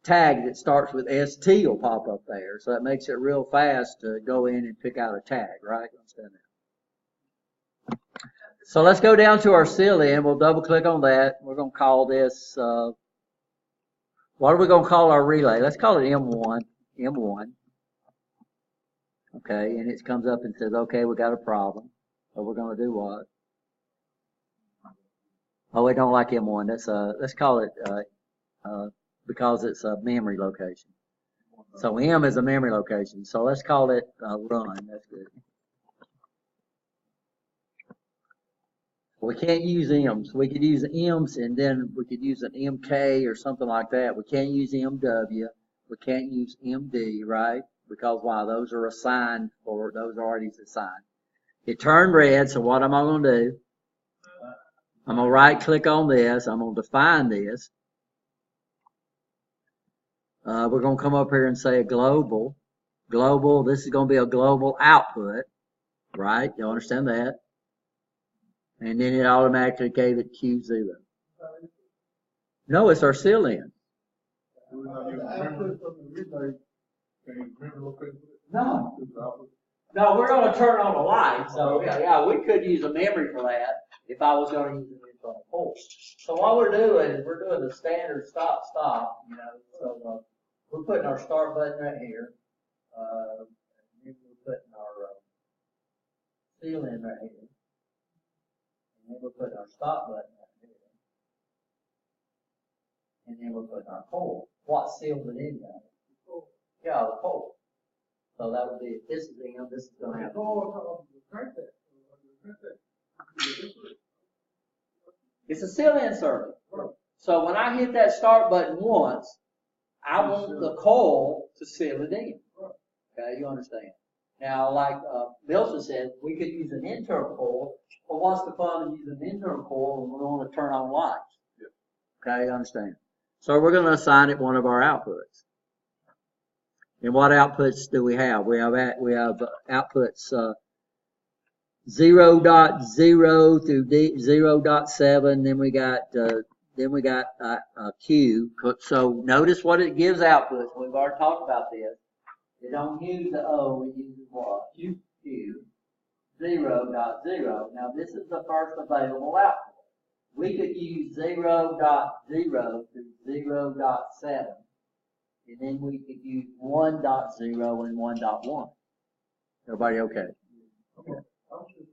tag that starts with ST will pop up there. So that makes it real fast to go in and pick out a tag, right? Understand that? So let's go down to our CLN. We'll double click on that. We're going to call this, what are we going to call our relay? Let's call it M1. M1. Okay, and it comes up and says, okay, we got a problem. So we're going to do what? Oh, we don't like M1. Let's call it, because it's a memory location. So M is a memory location. So let's call it run. That's good. We can't use M's. We could use M's and then we could use an MK or something like that. We can't use MW. We can't use MD, right? Because why? Those are assigned for, those are already assigned. It turned red, so what am I going to do? I'm going to right click on this. I'm going to define this. We're going to come up here and say a global. Global, this is going to be a global output, right? You understand that? And then it automatically gave it Q0. No, it's our CLN. No. No, we're going to turn on a light. So yeah, we could use a memory for that if I was going to use it on a port. So what we're doing is we're doing the standard stop, you know. So we're putting our start button right here. And then we're putting our CLN right here. And then we're putting our stop button right here. And then we're putting our pole. What seals it in there? Yeah, the pole. So that would be, if this is M, this is going to happen. It's a CLN circuit. So when I hit that start button once, I want the coil to seal it in. Okay, you understand? Now, like Milton said, we could use an internal coil, but what's the fun of using an internal coil when we want to turn on lights? Okay, you understand? So we're going to assign it one of our outputs. And what outputs do we have? We have outputs 0.0 through 0.7. Then we got Q. So notice what it gives outputs. We've already talked about this. It don't use the O. It uses what? Q. 0.0. Now this is the first available output. We could use 0.0 through 0.7. And then we could use 1.0 and 1.1. Everybody okay? Okay, I'm sure,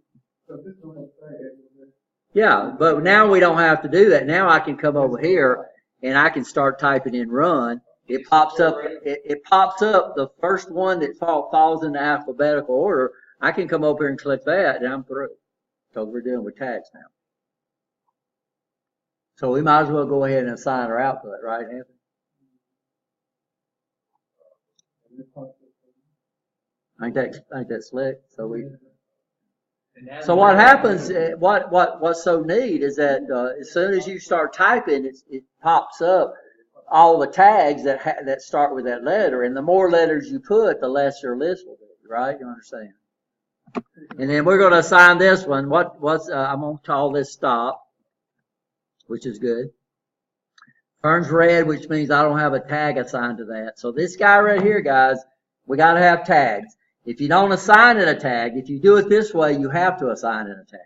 so this don't have to say it. Yeah, but now we don't have to do that. Now I can come over here and I can start typing in run. It pops up, it pops up the first one that falls in the alphabetical order. I can come over here and click that and I'm through. Because we're dealing with tags now. So we might as well go ahead and assign our output, right, Anthony? Ain't that slick? So what happens, what's so neat is that, as soon as you start typing, it pops up all the tags that start with that letter. And the more letters you put, the less your list will be, right? You understand? And then we're going to assign this one. I'm going to call this stop, which is good. Turns red, which means I don't have a tag assigned to that. So this guy right here, guys, we got to have tags. If you don't assign it a tag, if you do it this way, you have to assign it a tag.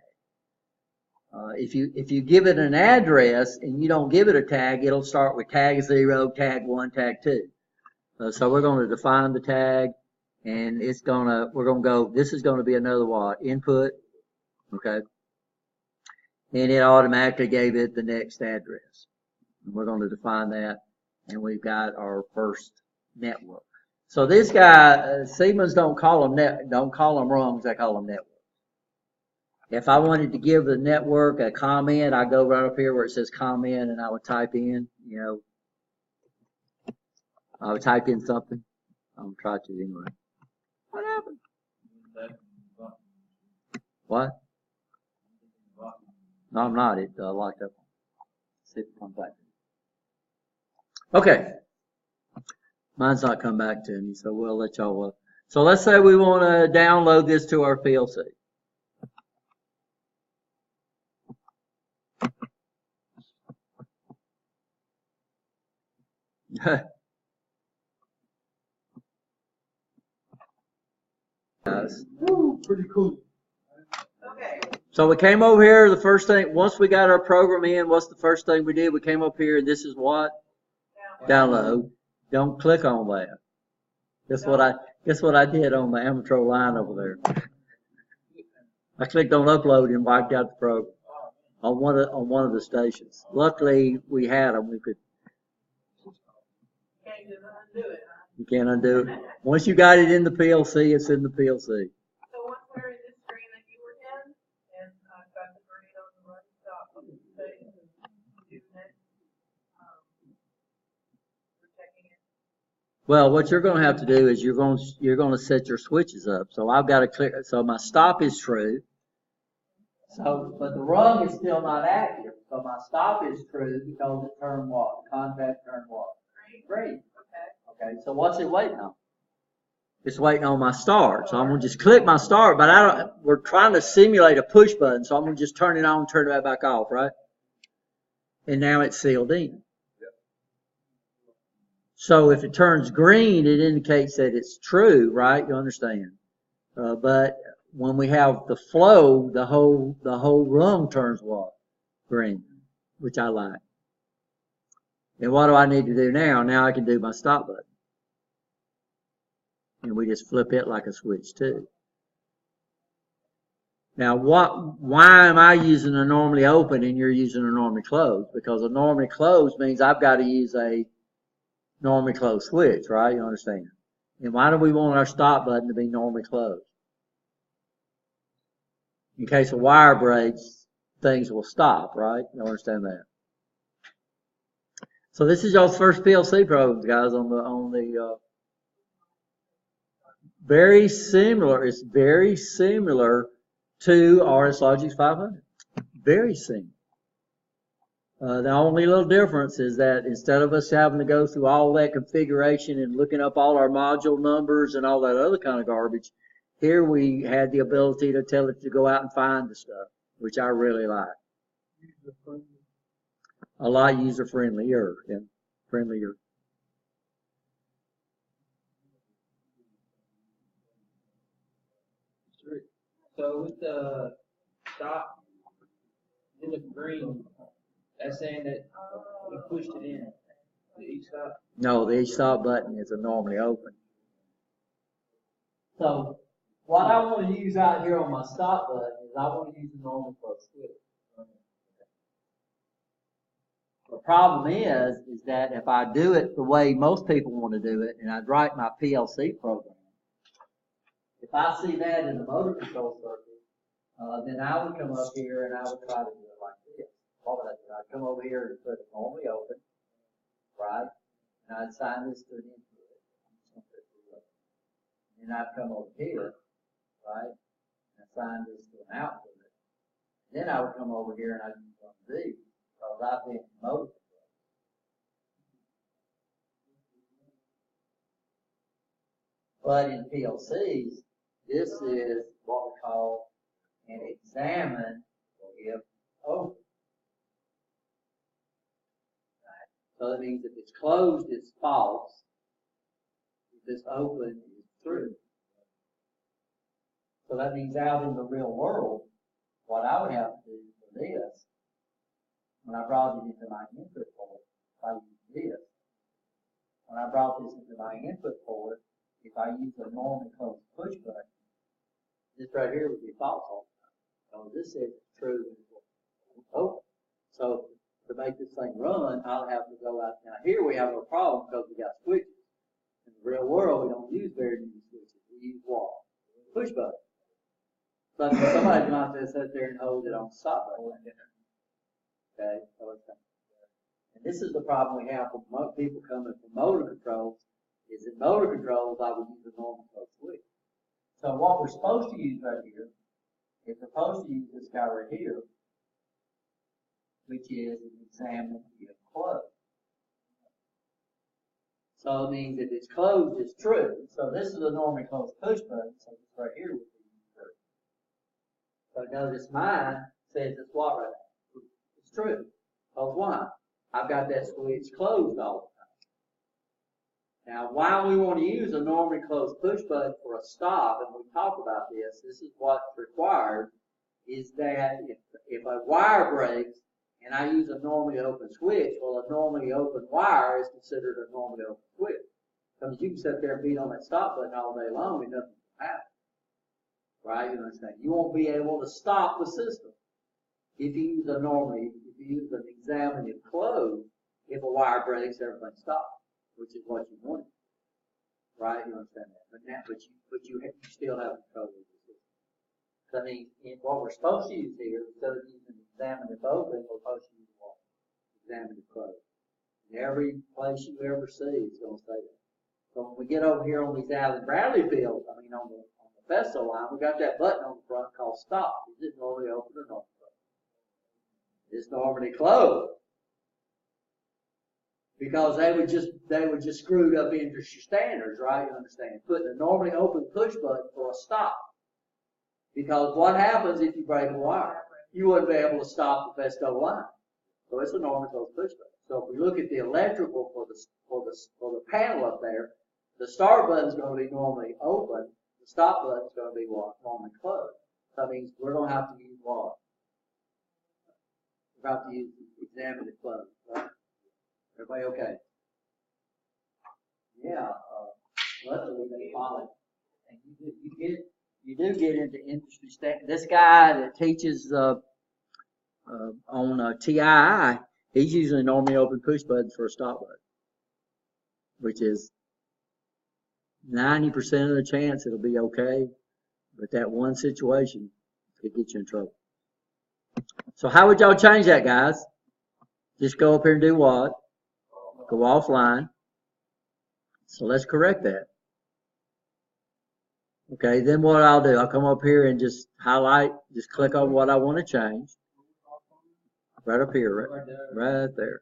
If you give it an address and you don't give it a tag, it'll start with tag 0, tag 1, tag 2. So we're going to define the tag, and we're going to go, this is going to be another what? Input, okay? And it automatically gave it the next address. And we're going to define that, and we've got our first network. So this guy, Siemens don't call them rungs, they call them networks. If I wanted to give the network a comment, I go right up here where it says comment, and I would type in, I would type in something. I'm try to anyway. What happened? What? No, I'm not. It locked up. See if it comes back. Okay. Mine's not come back to me, so we'll let y'all. So let's say we want to download this to our PLC. Guys. Woo, pretty cool. Okay. So we came over here. The first thing, once we got our program in, what's the first thing we did? We came up here, and this is what? Download. Don't click on that. Guess what I did on the Amatro line over there. I clicked on upload and wiped out the program on one of the stations. Luckily, we had them. We could. Can't just undo it, huh? You can't undo it. Once you got it in the PLC, it's in the PLC. So once we're in this screen that you were in, and I've got the green on the run stop on the station, do next, we're checking it. Well, what you're going to have to do is you're going to set your switches up. So I've got to click. So my stop is true. So, but the rung is still not active. So my stop is true because it turned what? The contact turned what? Green. Okay. So what's it waiting on? It's waiting on my start. So I'm going to just click my start, but we're trying to simulate a push button. So I'm going to just turn it on, turn it back off, right? And now it's sealed in. So if it turns green, it indicates that it's true, right? You understand? But when we have the flow, the whole rung turns what? Green, which I like. And what do I need to do now? Now I can do my stop button. And we just flip it like a switch too. Now why am I using a normally open and you're using a normally closed? Because a normally closed means I've got to use a normally closed switch, right? You understand? And why do we want our stop button to be normally closed? In case a wire breaks, things will stop, right? You understand that? So this is y'all's first PLC program, guys, on the very similar. It's very similar to RSLogix 500. Very similar. The only little difference is that instead of us having to go through all that configuration and looking up all our module numbers and all that other kind of garbage, here we had the ability to tell it to go out and find the stuff, which I really like. A lot user-friendlier, yeah, friendlier. So with the stop in the green, that's saying that we pushed it in. The each stop? No, the each stop button is a normally open. So What I want to use out here on my stop button is I want to use a normal close switch. The problem is that if I do it the way most people want to do it, and I write my PLC program, if I see that in the motor control circuit, then I would come up here and I would try to do it like this. What would I do? I'd come over here and put it normally open, right? And I'd assign this to an input. And then I'd come over here, right? And assign this to an output. Then I would come over here and I'd use one of these. Because I've been motor control. But in PLCs, this is what we call an examine if open. So that means if it's closed, it's false. If it's open, it's true. So that means out in the real world, what I would have to do for this, when I brought it into my input port, if I use this, when I brought this into my input port, if I use a normally closed push button, this right here would be false all the time. So this says it's true and it's open. So to make this thing run, I'll have to go out. Now here we have no problem because we got switches. In the real world, we don't use very many switches. We use what? Push button. So somebody might just sit there and hold it on the stop button. Okay, so and this is the problem we have with most people coming from motor controls, is in motor controls I would use a normal closed switch. So what we're supposed to use right here is we're supposed to use this guy right here, which is an examine if closed. So it means if it's closed, it's true. So this is a normally closed push button, so this right here would be true. So notice mine says it's what right now? It's true. Because why? I've got that switch closed all the time. Now, why we want to use a normally closed push button for a stop, and we talk about this is what's required, is that if a wire breaks and I use a normally open switch, well, a normally open wire is considered a normally open switch. Because you can sit there and beat on that stop button all day long and nothing will happen. Right? You understand? You won't be able to stop the system. If you use an examine if closed, if a wire breaks, everything stops, which is what you want. Right? You understand that? But you still have control of the system. So I mean, what we're supposed to use here, instead of using examine if open, we're supposed to use what? Examine if closed. And every place you ever see is going to say that. So when we get over here on these Allen Bradley fields, I mean on the Festo line, we got that button on the front called stop. Is it normally open or not? It's normally closed. Because they would just screwed up industry standards, right? You understand? Putting a normally open push button for a stop. Because what happens if you break a wire? You wouldn't be able to stop the Festo line. So it's a normally closed push button. So if we look at the electrical for the panel up there, the start button is going to be normally open. The stop button is going to be what? Normally closed. So that means we're going to have to use what? We're about to use examine if closed, right? Everybody okay? Yeah, luckily they follow. And you do get into industry standards. This guy that teaches on TII, he's using normally open push buttons for a stop button, which is 90% of the chance it'll be okay, but that one situation could get you in trouble. So how would y'all change that, guys? Just go up here and do what? Go offline. So let's correct that. Okay, then what I'll do, I'll come up here and just highlight, just click on what I want to change. Right up here, right there.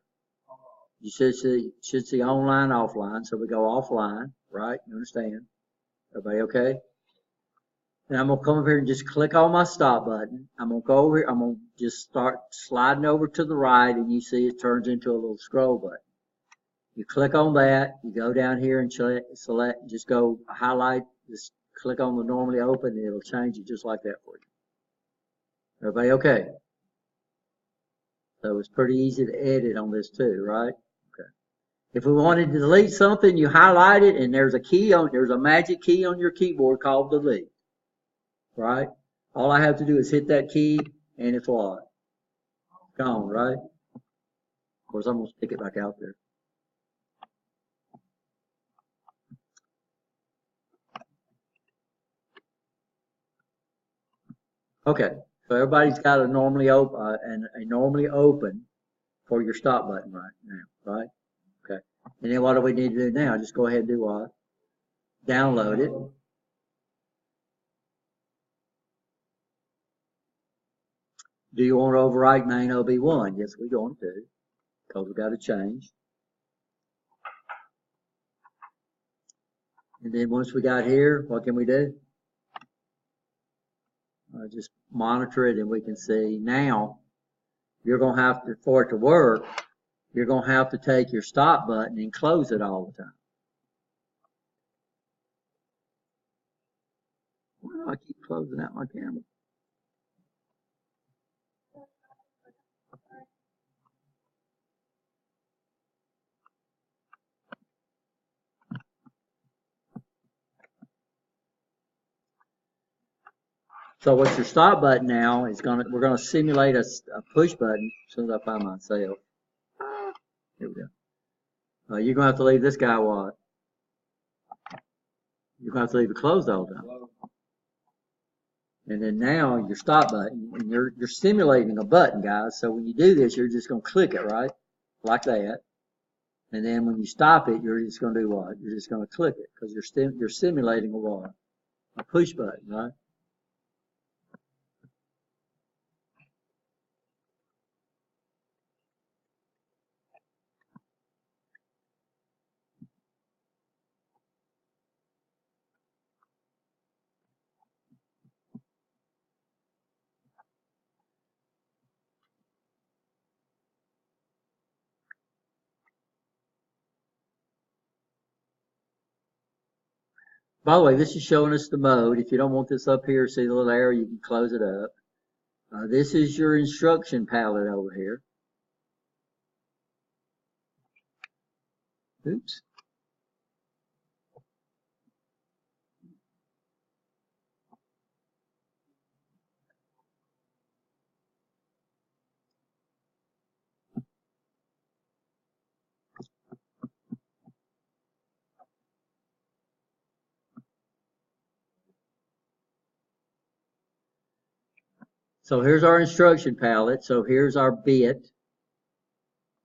You should see online, offline. So we go offline, right? You understand? Everybody okay? And I'm going to come over here and just click on my stop button. I'm going to go over here. I'm going to just start sliding over to the right, and you see it turns into a little scroll button. You click on that. You go down here and select, just go highlight, just click on the normally open, and it'll change it just like that for you. Everybody okay? So it's pretty easy to edit on this too, right? Okay. If we wanted to delete something, you highlight it, and there's a magic key on your keyboard called delete. right? All I have to do is hit that key and it's what? Gone, right? Of course, I'm gonna stick it back out there. Okay, so everybody's got a normally open a normally open for your stop button right now, right? Okay, and then what do we need to do now? Just go ahead and do what? Download it. Do you want to overwrite main OB1? Yes, we're going to, because we've got to change. And then once we got here, what can we do? Just monitor it and we can see now you're going to have to, for it to work, you're going to have to take your stop button and close it all the time. Why do I keep closing out my camera? So what your stop button now is we're gonna simulate a push button as soon as I find myself. Here we go. You're gonna have to leave this guy what? You're gonna have to leave it closed all the time. And then now your stop button, and you're simulating a button, guys. So when you do this, you're just gonna click it, right? Like that. And then when you stop it, you're just gonna do what? You're just gonna click it, because you're simulating a what? A push button, right? By the way, this is showing us the mode. If you don't want this up here, see the little arrow, you can close it up. This is your instruction palette over here. Oops. So here's our instruction palette. So here's our bit.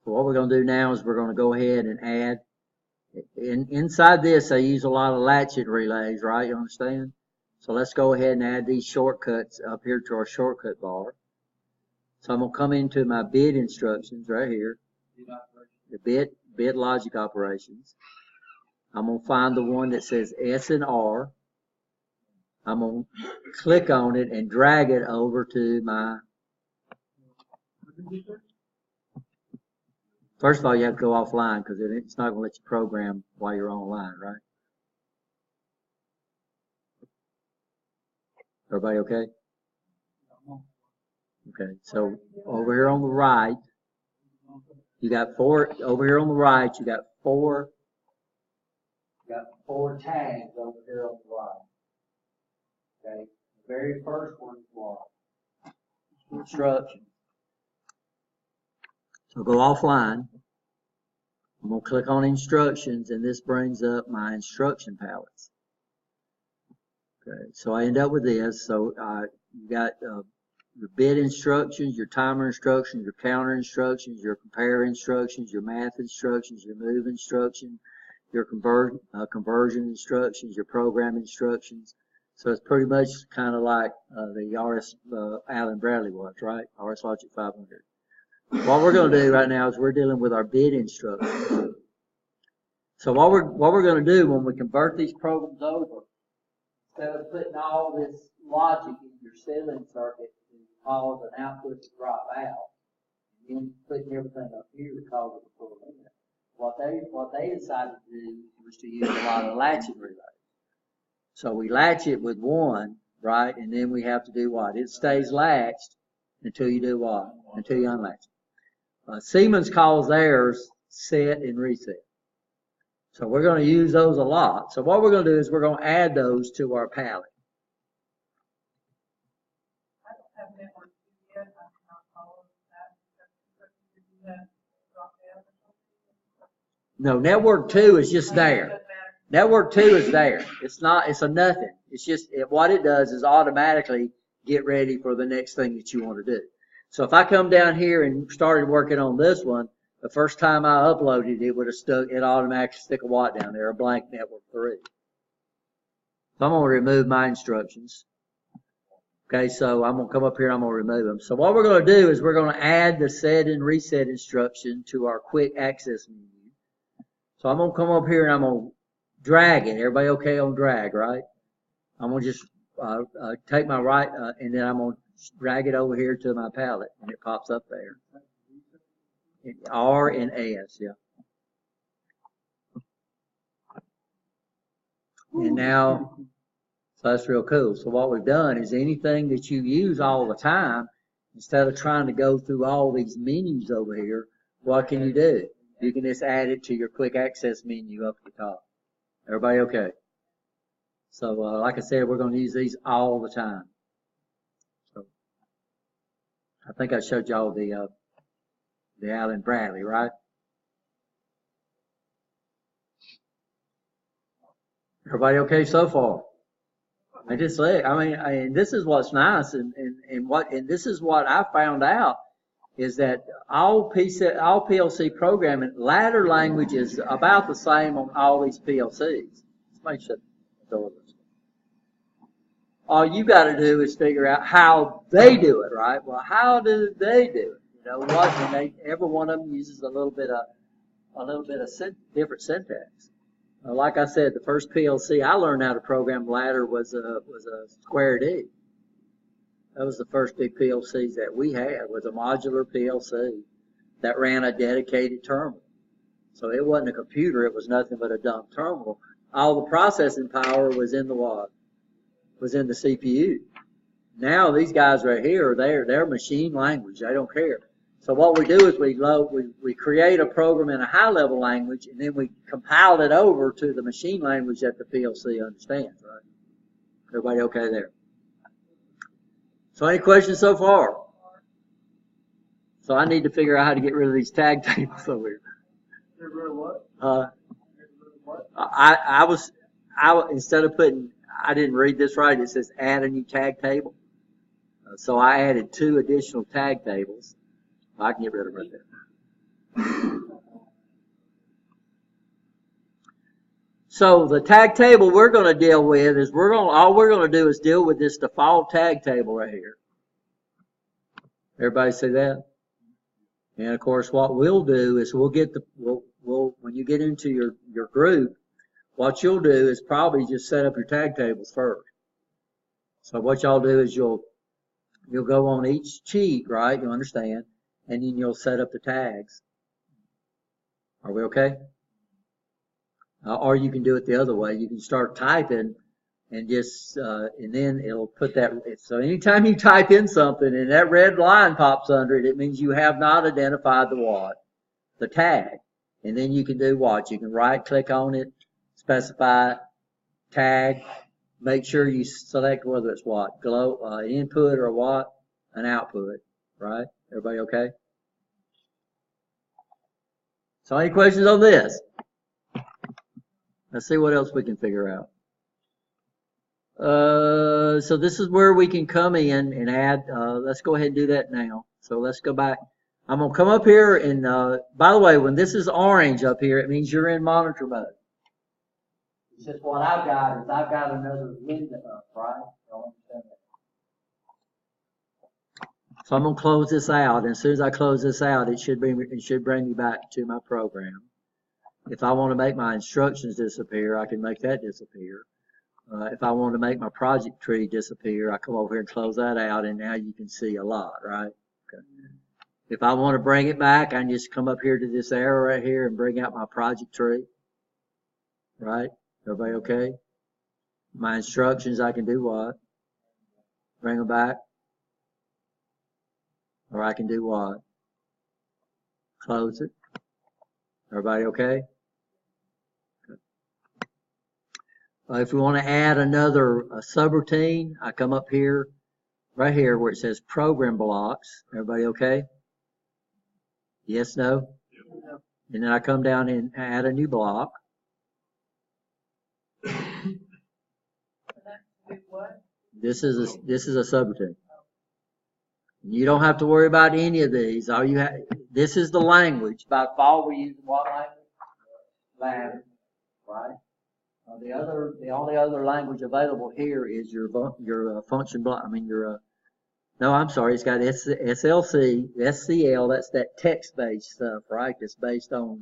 So what we're going to do now is we're going to go ahead and add. Inside this, I use a lot of latchet relays, right? You understand? So let's go ahead and add these shortcuts up here to our shortcut bar. So I'm going to come into my bit instructions right here. The bit logic operations. I'm going to find the one that says S and R. I'm going to click on it and drag it over to my. First of all, you have to go offline because it's not going to let you program while you're online, right? Everybody okay? Okay, so over here on the right, you got over here on the right, you got four tags over here on the right. Okay, the very first one is what? Instructions. So go offline. I'm going to click on instructions, and this brings up my instruction palettes. Okay, so I end up with this. So you got your bit instructions, your timer instructions, your counter instructions, your compare instructions, your math instructions, your move instruction, your conversion instructions, your program instructions. So it's pretty much kind of like the RS Allen Bradley was, right? RS Logic 500. What we're going to do right now is we're dealing with our bit instructions. So what we're going to do when we convert these programs over, instead of putting all this logic in your ceiling circuit to cause an output to drop out, and then putting everything up here to cause it to pull in, what they decided to do was to use a lot of latching relays. So we latch it with one, right? And then we have to do what? It stays latched until you do what? Until you unlatch it. Siemens calls theirs set and reset. So we're going to use those a lot. So what we're going to do is we're going to add those to our palette. No, network 2 is just there. Doesn't matter. Network 2 is there. It's not, it's a nothing. It's just, what it does is automatically get ready for the next thing that you want to do. So if I come down here and started working on this one, the first time I uploaded it would have stuck, it automatically stick a what down there, a blank network 3. So I'm going to remove my instructions. Okay, so I'm going to come up here and I'm going to remove them. So what we're going to do is we're going to add the set and reset instruction to our quick access menu. So I'm going to come up here and I'm going to drag it. Everybody okay on drag, right? I'm going to just take my right, and then I'm going to drag it over here to my palette, and it pops up there. R and S, yeah. And now, so that's real cool. So what we've done is anything that you use all the time, instead of trying to go through all these menus over here, what can you do? You can just add it to your quick access menu up at the top. Everybody okay? So, like I said, we're going to use these all the time. So, I think I showed y'all the Allen Bradley, right? Everybody okay so far? I just say, I mean, this is what's nice, and this is what I found out is that all PLC programming, ladder language is about the same on all these PLCs. Let's make sure the door is. All you got to do is figure out how they do it, right? Well, how do they do it? You know what? And every one of them uses a little bit of different syntax. Like I said, the first PLC I learned how to program ladder was a Square D. That was the first big PLCs that we had, was a modular PLC that ran a dedicated terminal. So it wasn't a computer, it was nothing but a dumb terminal. All the processing power was in the what? Was in the CPU. Now these guys right here, they're machine language, they don't care. So what we do is we create a program in a high level language, and then we compile it over to the machine language that the PLC understands, right? Everybody okay there? So any questions so far? So I need to figure out how to get rid of these tag tables over here. Get rid of what? I instead of putting, I didn't read this right, it says add a new tag table. So I added 2 additional tag tables. I can get rid of them right there. So the tag table we're going to deal with is all we're going to do is deal with this default tag table right here. Everybody see that? And of course, what we'll do is we'll when you get into your group, what you'll do is probably just set up your tag tables first. So what y'all do is you'll go on each sheet, right? You understand? And then you'll set up the tags. Are we okay? Or you can do it the other way. You can start typing and just, and then it'll put that. So anytime you type in something and that red line pops under it, it means you have not identified the what? The tag. And then you can do what? You can right click on it, specify tag, make sure you select whether it's what? Input or what? An output, right? Everybody okay? So any questions on this? Let's see what else we can figure out. So this is where we can come in and add, let's go ahead and do that now. So let's go back. I'm going to come up here and, by the way, when this is orange up here, it means you're in monitor mode. It's just what I've got is I've got another window up, right? Y'all understand that? So I'm going to close this out, and as soon as I close this out, it should bring me back to my program. If I want to make my instructions disappear, I can make that disappear. If I want to make my project tree disappear, I come over here and close that out, and now you can see a lot, right? Okay. If I want to bring it back, I can just come up here to this arrow right here and bring out my project tree, right? Everybody okay? My instructions, I can do what? Bring them back. Or I can do what? Close it. Everybody okay? If we want to add another subroutine, I come up here, right here where it says program blocks. Everybody okay? Yes, no? And then I come down and add a new block. And that's do what? This is a subroutine. You don't have to worry about any of these. All you have, this is the language. By default, we're using what language? Ladder, right? The only other language available here is your function block. I mean no, I'm sorry. It's got SLC, SCL. That's that text-based stuff, right? That's based on.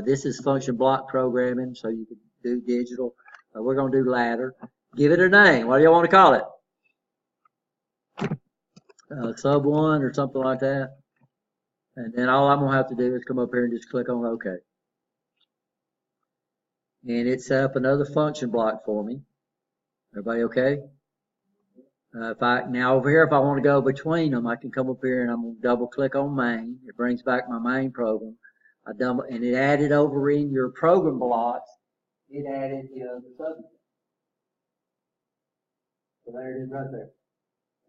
This is function block programming, so you can do digital. We're going to do ladder. Give it a name. What do you want to call it? Sub 1 or something like that. And then all I'm going to have to do is come up here and just click on OK. And it set up another function block for me. Everybody okay? Now over here, if I want to go between them, I can come up here and I'm going to double click on main. It brings back my main program. And it added over in your program blocks, it added the other subject. So there it is right there.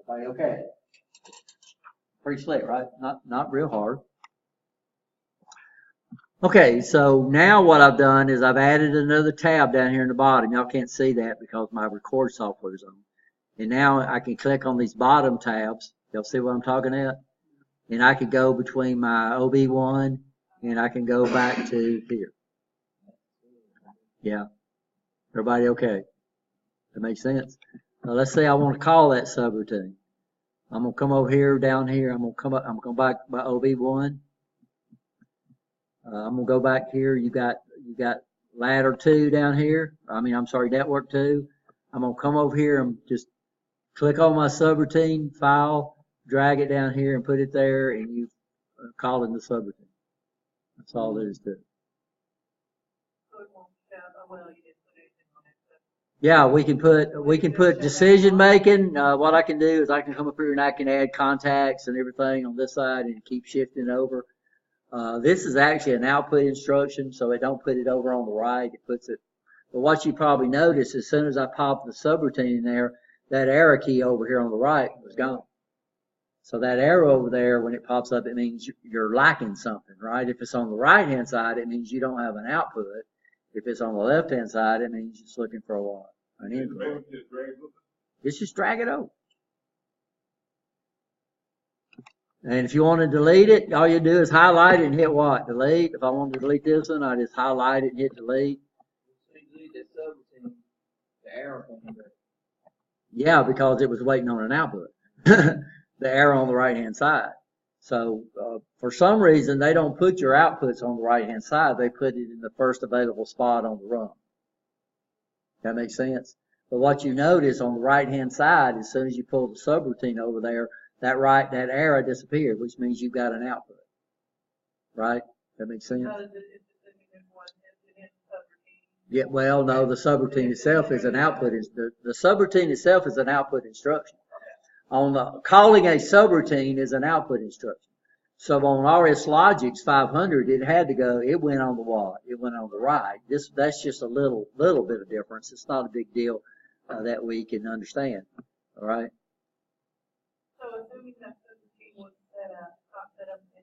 Everybody okay? Pretty slick, right? Not real hard. Okay, so now what I've done is I've added another tab down here in the bottom. Y'all can't see that because my record software is on. And now I can click on these bottom tabs. Y'all see what I'm talking about? And I could go between my OB1 and I can go back to here. Yeah. Everybody okay? That makes sense? Now let's say I want to call that subroutine. I'm going to come over here, down here. I'm going to come up, I'm going back by OB1. I'm going to go back here. You got ladder 2 down here. I'm sorry, network 2. I'm going to come over here and just click on my subroutine file, drag it down here and put it there, and you call it the subroutine. That's all there is to it. So it won't show, oh, well, you didn't put anything on it. Yeah, we can put decision making. What I can do is I can come up here and I can add contacts and everything on this side and keep shifting over. This is actually an output instruction, so it don't put it over on the right. It puts it. But what you probably notice, as soon as I pop the subroutine in there, that arrow key over here on the right was gone. So that arrow over there, when it pops up, it means you're lacking something, right? If it's on the right-hand side, it means you don't have an output. If it's on the left-hand side, it means it's looking for a what? An input. It's just drag it over. And if you want to delete it, all you do is highlight it and hit what? Delete. If I want to delete this one, I just highlight it and hit delete. So you delete this subroutine, the arrow comes up. Yeah, because it was waiting on an output. The arrow on the right-hand side. So for some reason, they don't put your outputs on the right-hand side. They put it in the first available spot on the run. That makes sense? But what you notice on the right-hand side, as soon as you pull the subroutine over there, that arrow disappeared, which means you've got an output. Right? That makes sense? Yeah, well, no, the subroutine itself is an output. The subroutine itself is an output instruction. Calling a subroutine is an output instruction. So on RS Logix 500, it went on the what? It went on the right. That's just a little bit of difference. It's not a big deal that we can understand. All right? So assuming that subroutine was not set up in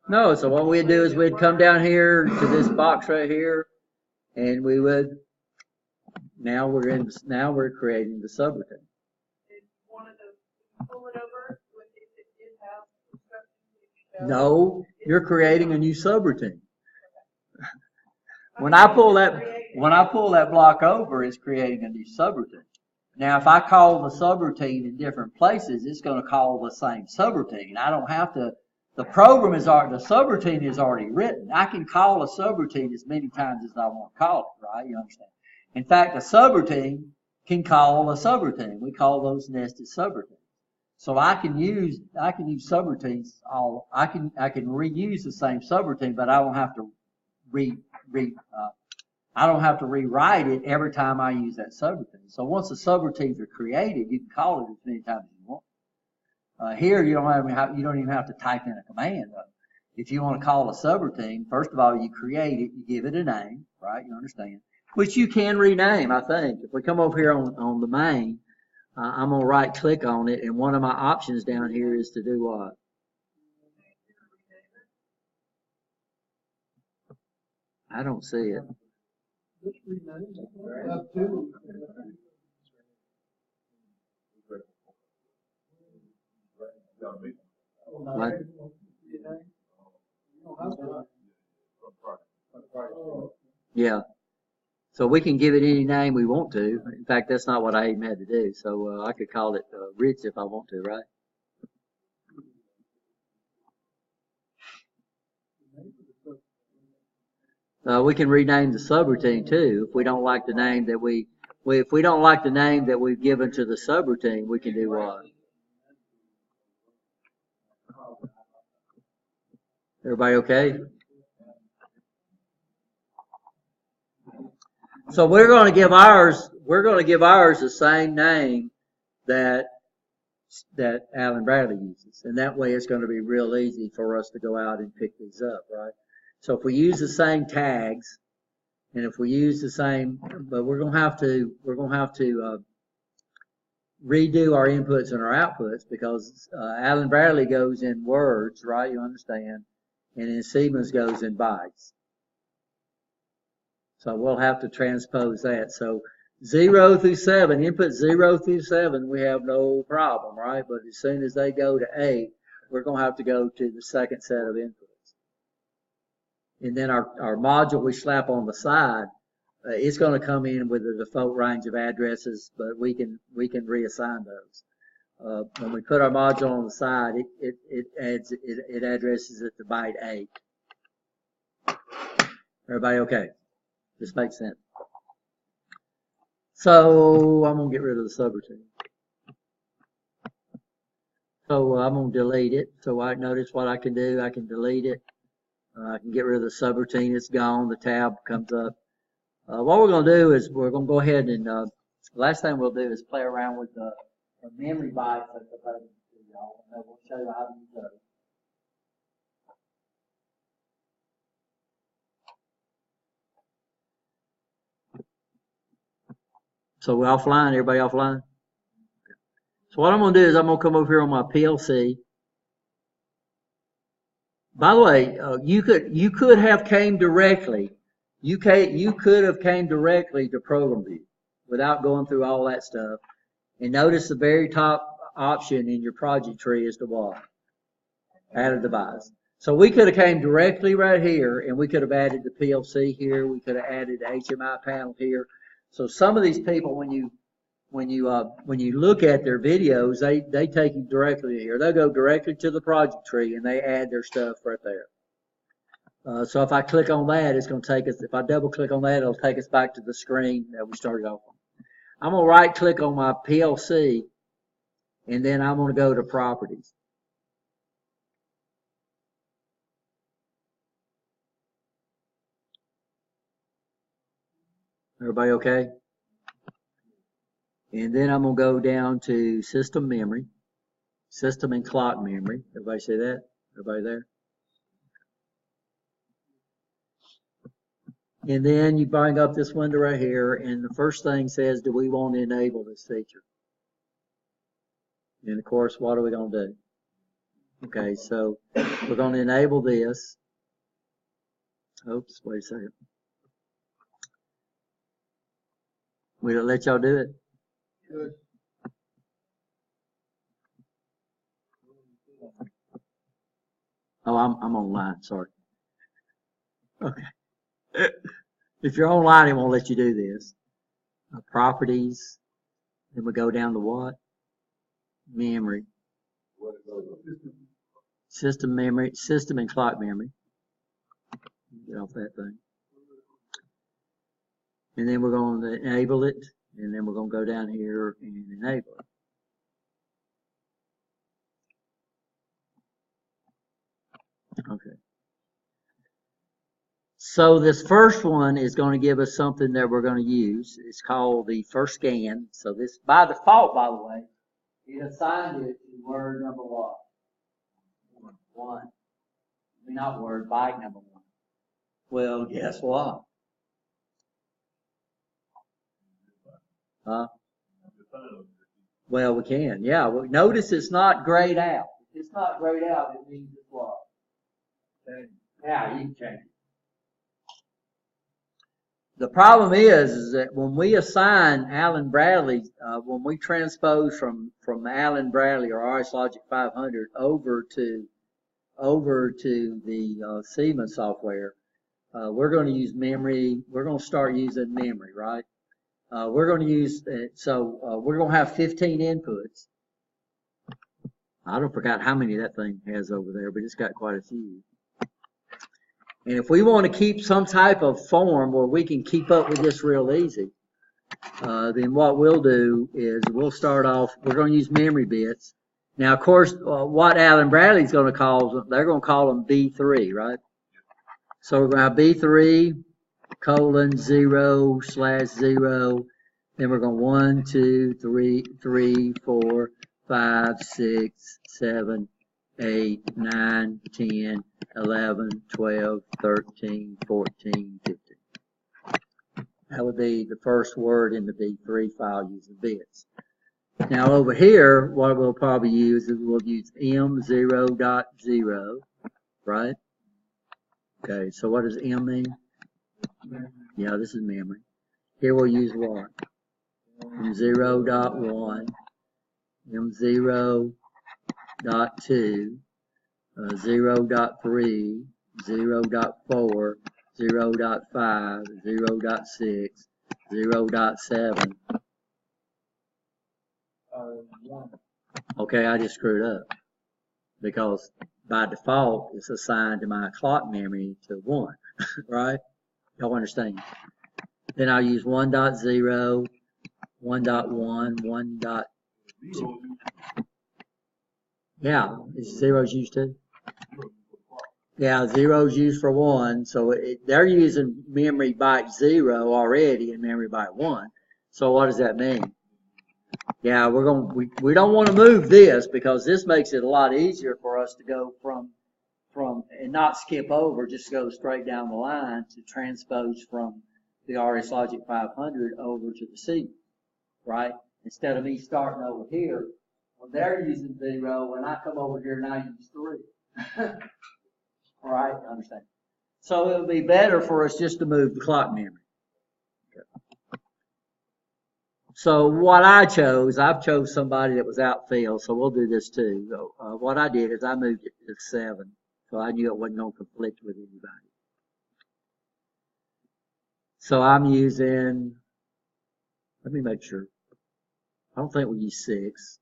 the No, so what we'd do is we'd come down here to this box right here, and we would, now we're creating the subroutine. Pull it over if it did have instructions? No, you're creating a new subroutine. When I pull that block over, it's creating a new subroutine. Now, if I call the subroutine in different places, it's going to call the same subroutine. I don't have to. The subroutine is already written. I can call a subroutine as many times as I want to call it. Right? You understand? In fact, a subroutine can call a subroutine. We call those nested subroutines. So I can use subroutines. I can reuse the same subroutine, but I don't have to rewrite it every time I use that subroutine. So once the subroutines are created, you can call it as many times as you want. Here you don't even have to type in a command. If you want to call a subroutine, first of all, you create it, you give it a name, right? You understand? Which you can rename, I think. If we come over here on the main, I'm going to right click on it, and one of my options down here is to do what? I don't see it. Just rename it. Have two. What? Yeah. So we can give it any name we want to. In fact, that's not what I even had to do. So I could call it Rich if I want to, right? We can rename the subroutine too. If we don't like the name that if we don't like the name that we've given to the subroutine, we can do what? Everybody okay? So we're going to give ours the same name that Alan Bradley uses. And that way it's going to be real easy for us to go out and pick these up, right? So if we use the same tags, and if we use the same, but we're going to have to redo our inputs and our outputs because Alan Bradley goes in words, right? You understand? And then Siemens goes in bytes. So we'll have to transpose that. So 0 through 7, input 0 through 7, we have no problem, right? But as soon as they go to 8, we're going to have to go to the second set of inputs. And then our module we slap on the side, it's going to come in with a default range of addresses, but we can reassign those. When we put our module on the side, it addresses it to byte 8. Everybody okay? This makes sense. So I'm gonna get rid of the subroutine. So I'm gonna delete it. So I notice what I can do. I can delete it. I can get rid of the subroutine. It's gone. The tab comes up. What we're gonna do is we're gonna go ahead and the last thing we'll do is play around with the memory bytes at the bottom. Y'all, and we'll show you how to use those. So we're offline. Everybody offline? So what I'm going to do is I'm going to come over here on my PLC. By the way, you could have came directly. You could have came directly to ProgramView without going through all that stuff. And notice the very top option in your project tree is to what? Add a device. So we could have came directly right here, and we could have added the PLC here. We could have added the HMI panel here. So some of these people, when you look at their videos, they take you directly here. They'll go directly to the project tree and they add their stuff right there. So if I click on that, it's going to take us. If I double click on that, it'll take us back to the screen that we started off on. I'm going to right click on my PLC, and then I'm going to go to properties. Everybody okay? And then I'm going to go down to system memory, system and clock memory. Everybody see that? Everybody there? And then you bring up this window right here, and the first thing says, do we want to enable this feature? And of course, what are we going to do? Okay, so we're going to enable this. Oops, wait a second. We'll let y'all do it. Good. Oh, I'm online, sorry. Okay. If you're online, it won't let you do this. Properties. Then we go down to what? Memory. System memory, system and clock memory. Get off that thing. And then we're going to enable it. And then we're going to go down here and enable it. Okay. So this first one is going to give us something that we're going to use. It's called the first scan. So this, by default, by the way, it assigned it to word number what? 1. I mean, not word, byte number 1. Well, guess what? Huh? Well, we can. Yeah. Well, notice it's not grayed out. If it's not grayed out, it means it's what? Yeah, you can change it. The problem is that when we assign Allen Bradley, when we transpose from Allen Bradley or RS Logic 500 over to the Siemens software, we're going to use memory. We're going to start using memory, right? We're going to use we're going to have 15 inputs. I don't forgot how many that thing has over there, but it's got quite a few. And if we want to keep some type of form where we can keep up with this real easy, then what we'll do is we'll start off, we're going to use memory bits. Now, of course, what Allen Bradley's going to call them, they're going to call them B3, right? So we're going to have B3, colon, 0/0. Then we're going 1, 2, 3, 4, 5, 6, 7, 8, 9, 10, 11, 12, 13, 14, 15. That would be the first word in the B3 file using bits. Now over here, what we'll probably use is we'll use M0.0, right? Okay, so what does M mean? Yeah, this is memory. Here we'll use what? M0.1, M0.2, 0.3, 0.4, 0.5, 0.6, 0.7. 1. Okay, I just screwed up because by default it's assigned to my clock memory to 1, right? Y'all understand? Then I'll use 1.0, 1.1, 1. Yeah, is zeros used too? Yeah, zeros used for 1, so they're using memory byte 0 already and memory byte 1. So what does that mean? Yeah, we don't want to move this because this makes it a lot easier for us to go from and not skip over, just go straight down the line to transpose from the RS Logic 500 over to the C, right? Instead of me starting over here, when they're using 0, and I come over here and I use 3. All right, I understand. So it would be better for us just to move the clock memory. Okay. So what I've chose somebody that was outfield, so we'll do this too. So, what I did is I moved it to 7, so I knew it wasn't going to conflict with anybody. So I'm using, let me make sure. I don't think we use 6.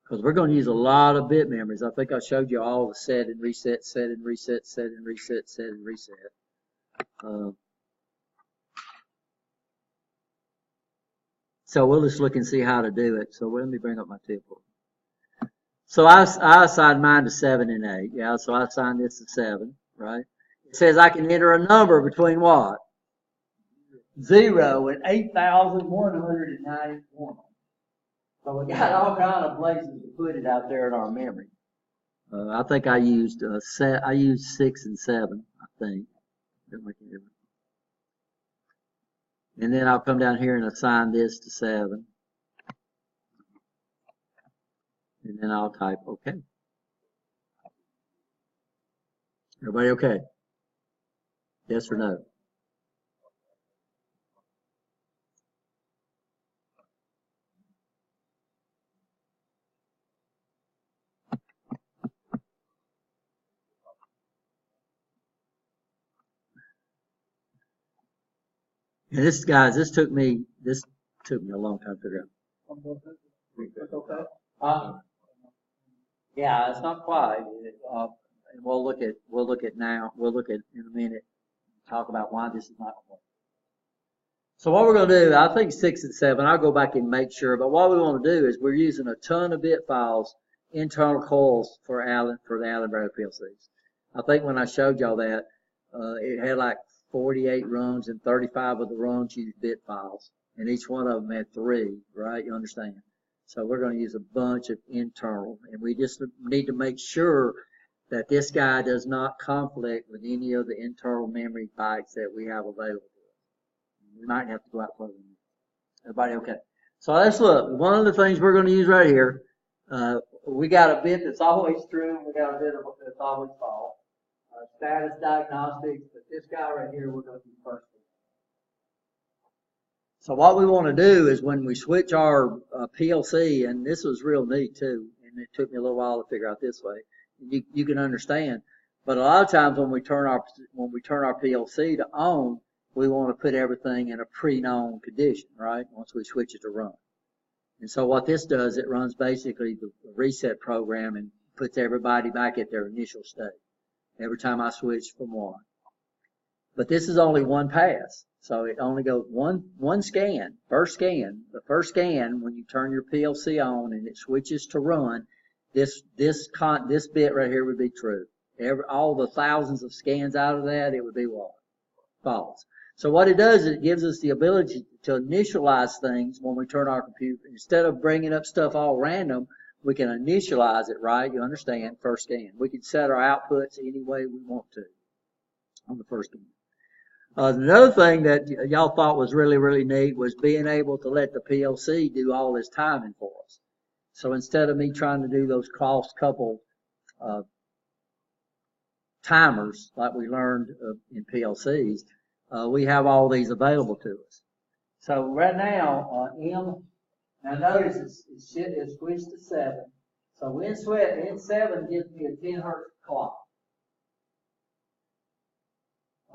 Because we're going to use a lot of bit memories. I think I showed you all the set and reset, set and reset, set and reset, set and reset. So we'll just look and see how to do it. So let me bring up my table. So I assigned mine to 7 and 8. Yeah, so I assigned this to 7, right? It says I can enter a number between what? 0 and 8,191. So we got all kind of places to put it out there in our memory. I think I used 6 and 7. I think. And then I'll come down here and assign this to 7. And then I'll type OK. Everybody okay? Yes or no? And this, guys, this took me a long time to figure out. Yeah, it's not quite. And we'll look at in a minute, talk about why this is not working. So what we're going to do, I think 6 and 7, I'll go back and make sure, but what we want to do is we're using a ton of bit files, internal coils for the Allen Bradley PLCs. I think when I showed y'all that, it had like 48 runs and 35 of the runs used bit files, and each one of them had 3, right? You understand? So we're going to use a bunch of internal, and we just need to make sure that this guy does not conflict with any of the internal memory bytes that we have available to us. We might have to go out further. Everybody okay? So let's look. One of the things we're going to use right here, we got a bit that's always true, and we got a bit that's always false. Status diagnostics, but this guy right here we're going to do first. So what we want to do is when we switch our PLC, and this was real neat too, and it took me a little while to figure out this way. You can understand, but a lot of times when we turn our PLC to on, we want to put everything in a pre-known condition, right? Once we switch it to run. And so what this does, it runs basically the reset program and puts everybody back at their initial state every time I switch from one. But this is only one pass. So it only goes one scan, first scan. The first scan, when you turn your PLC on and it switches to run, this bit right here would be true. All the thousands of scans out of that, it would be what? False. So what it does is it gives us the ability to initialize things when we turn our computer. Instead of bringing up stuff all random, we can initialize it, right? You understand, first scan. We can set our outputs any way we want to on the first scan. Another thing that y'all thought was really, really neat was being able to let the PLC do all this timing for us. So instead of me trying to do those cross couple timers like we learned in PLCs, we have all these available to us. So right now, now notice it's switched to 7. So N7 gives me a 10 hertz clock.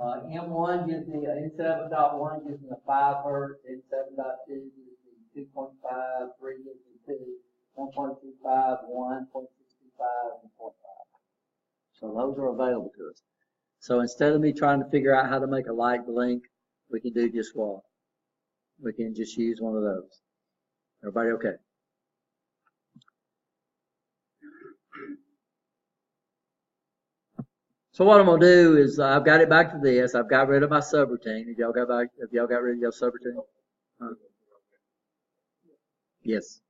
M1 gives me N7.1 gives me a 5 hertz, N7.2 gives me 2.5, 3 gives me 2, 1.25, 1, 0.65, and 0.5. So those are available to us. So instead of me trying to figure out how to make a light blink, we can do just what? We can just use one of those. Everybody okay? So what I'm gonna do is I've got it back to this. I've got rid of my subroutine. Have y'all got rid of your subroutine? Yes.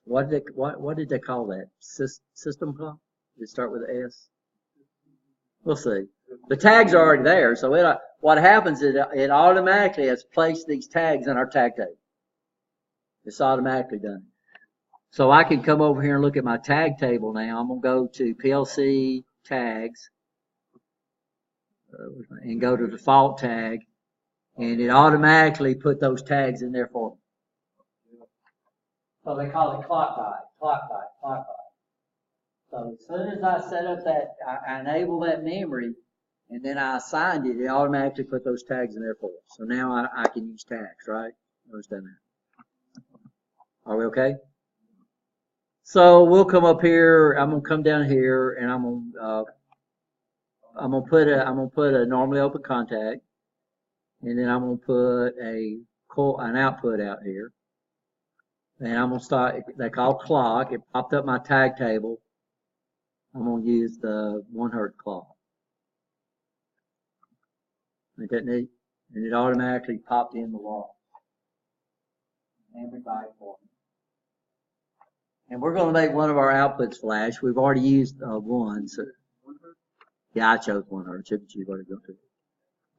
What did they call that? System clock? Did it start with an S? We'll see. The tags are already there, so what happens is it automatically has placed these tags in our tag table. It's automatically done. So I can come over here and look at my tag table now. I'm going to go to PLC tags and go to default tag, and it automatically put those tags in there for me. So they call it clock die. So as soon as I set up that, I enable that memory, and then I assigned it, it automatically put those tags in there for us. So now I can use tags, right? Understand that? Are we okay? So we'll come up here. I'm gonna come down here, and I'm gonna put a normally open contact, and then I'm gonna put an output out here, and I'm gonna start. They call clock. It popped up my tag table. I'm gonna use the 1 hertz clock. Ain't that neat? And it automatically popped in the wall. Everybody for me. And we're going to make one of our outputs flash. We've already used one. So yeah, I chose 1 hertz. You've already got to.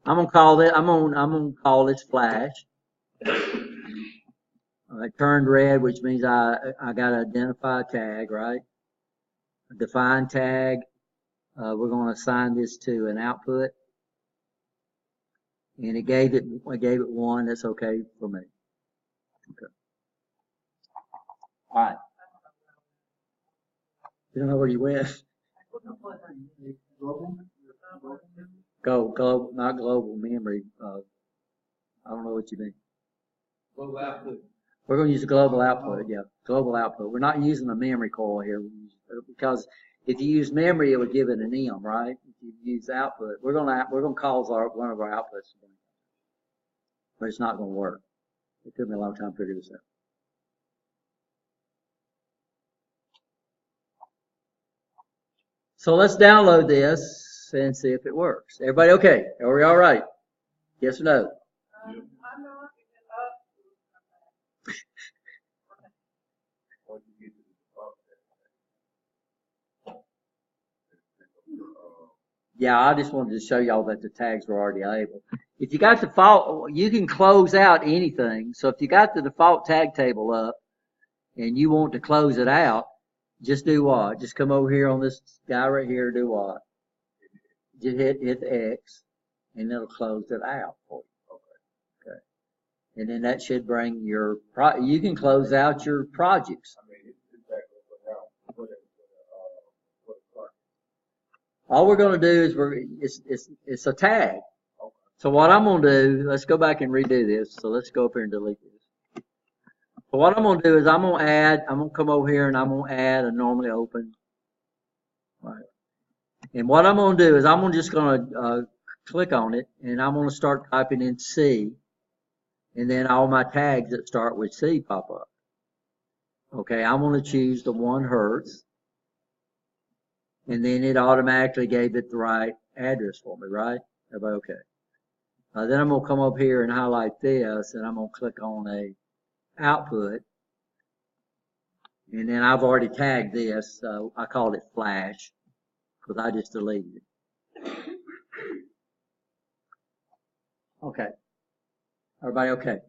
I'm gonna call it. I'm gonna call this flash. It turned red, which means I got to identify a tag, right? A define tag. We're going to assign this to an output, and I gave it 1. That's okay for me. Okay. All right. You don't know where you went? Go global, not global memory. I don't know what you mean. Global output. We're going to use a global output. Yeah, global output. We're not using a memory coil here because if you use memory, it would give it an M, right? If you use output, we're going to cause one of our outputs to blink, but it's not going to work. It took me a long time to figure this out. So let's download this and see if it works. Everybody okay? Are we all right? Yes or no? I'm not, Yeah, I just wanted to show y'all that the tags were already able. If you got the default, you can close out anything. So if you got the default tag table up and you want to close it out, Just do what? Just come over here on this guy right here, do what? Just hit the X, and it'll close it out for you. Okay. And then that should bring your, you can close out your projects. I mean, it's exactly what All we're gonna do is it's a tag. So what I'm gonna do, let's go back and redo this. So let's go up here and delete this. So what I'm gonna do is I'm gonna come over here and I'm gonna add a normally open. Right. And what I'm gonna do is I'm just gonna click on it and I'm gonna start typing in C, and then all my tags that start with C pop up. Okay, I'm gonna choose the 1 Hertz, and then it automatically gave it the right address for me, right? Everybody okay? Then I'm gonna come up here and highlight this, and I'm gonna click on a output, and then I've already tagged this, so I called it flash because I just deleted it. Okay, everybody okay?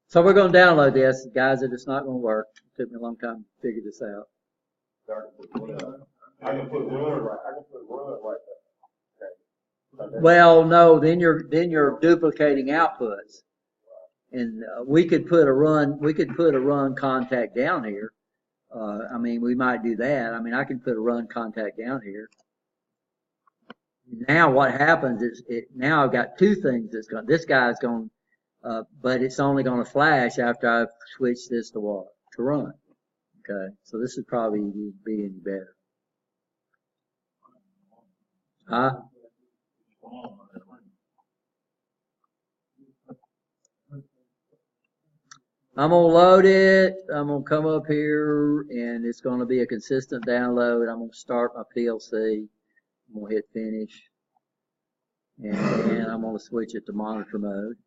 So we're gonna download this, guys. It's not gonna work. It took me a long time to figure this out. I can put run right there. Okay. Well, no, then you're duplicating outputs, and we could put a run contact down here. I mean, we might do that. I mean, I can put a run contact down here. Now what happens is now I've got 2 things this guy's going, but it's only going to flash after I've switched this to what? To run. Okay, so this would probably be any better. Huh? I'm gonna load it. I'm gonna come up here and it's gonna be a consistent download. I'm gonna start my PLC. I'm gonna hit finish. And then I'm gonna switch it to monitor mode.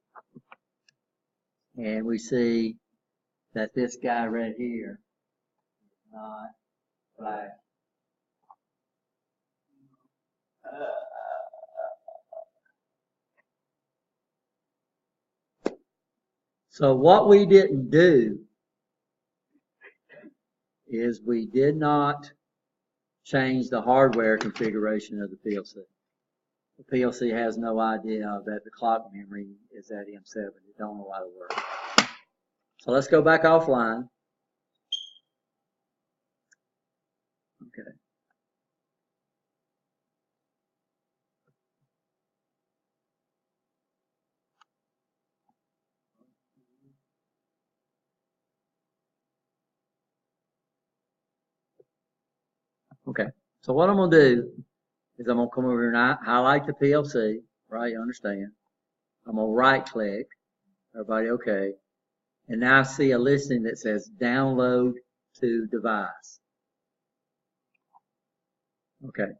And we see that this guy right here is not flash. So what we didn't do is we did not change the hardware configuration of the PLC. The PLC has no idea that the clock memory is at M7. It don't know how to work. So let's go back offline. Okay. Okay, so what I'm going to do is I'm going to come over here and highlight the PLC, right? You understand? I'm going to right click. Everybody okay? And now I see a listing that says download to device. Okay.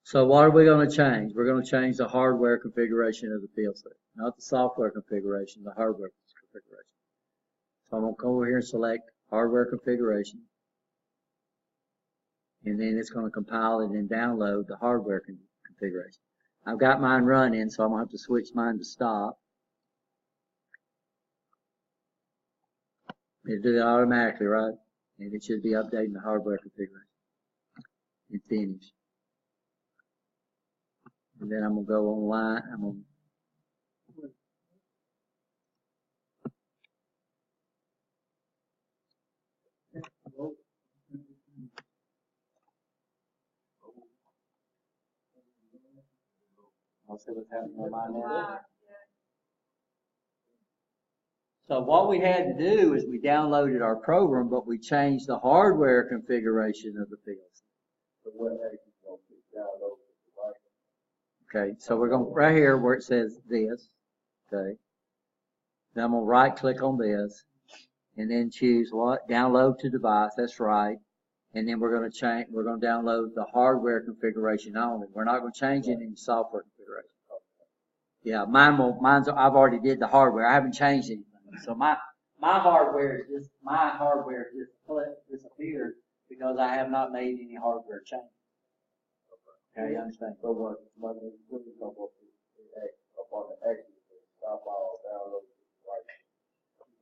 So what are we going to change? We're going to change the hardware configuration of the PLC, not the software configuration, the hardware configuration. So I'm going to come over here and select hardware configuration. And then it's going to compile it and download the hardware configuration. I've got mine running, so I'm going to have to switch mine to stop. It'll do it automatically, right? And it should be updating the hardware configuration. And finish. And then I'm going to go online. I'm going to I'll see what's happening on mine now. So what we had to do is we downloaded our program, but we changed the hardware configuration of the PLC. So what actually going to be downloaded? Okay, so we're going right here where it says this. Okay. Then I'm going to right click on this and then choose what? Download to device. That's right. And then we're going to change, we're going to download the hardware configuration only. We're not going to change any software configuration. Yeah, I've already did the hardware. I haven't changed anything. So my hardware just disappeared because I have not made any hardware change. Okay, you understand? So what is up on the exit, stop all download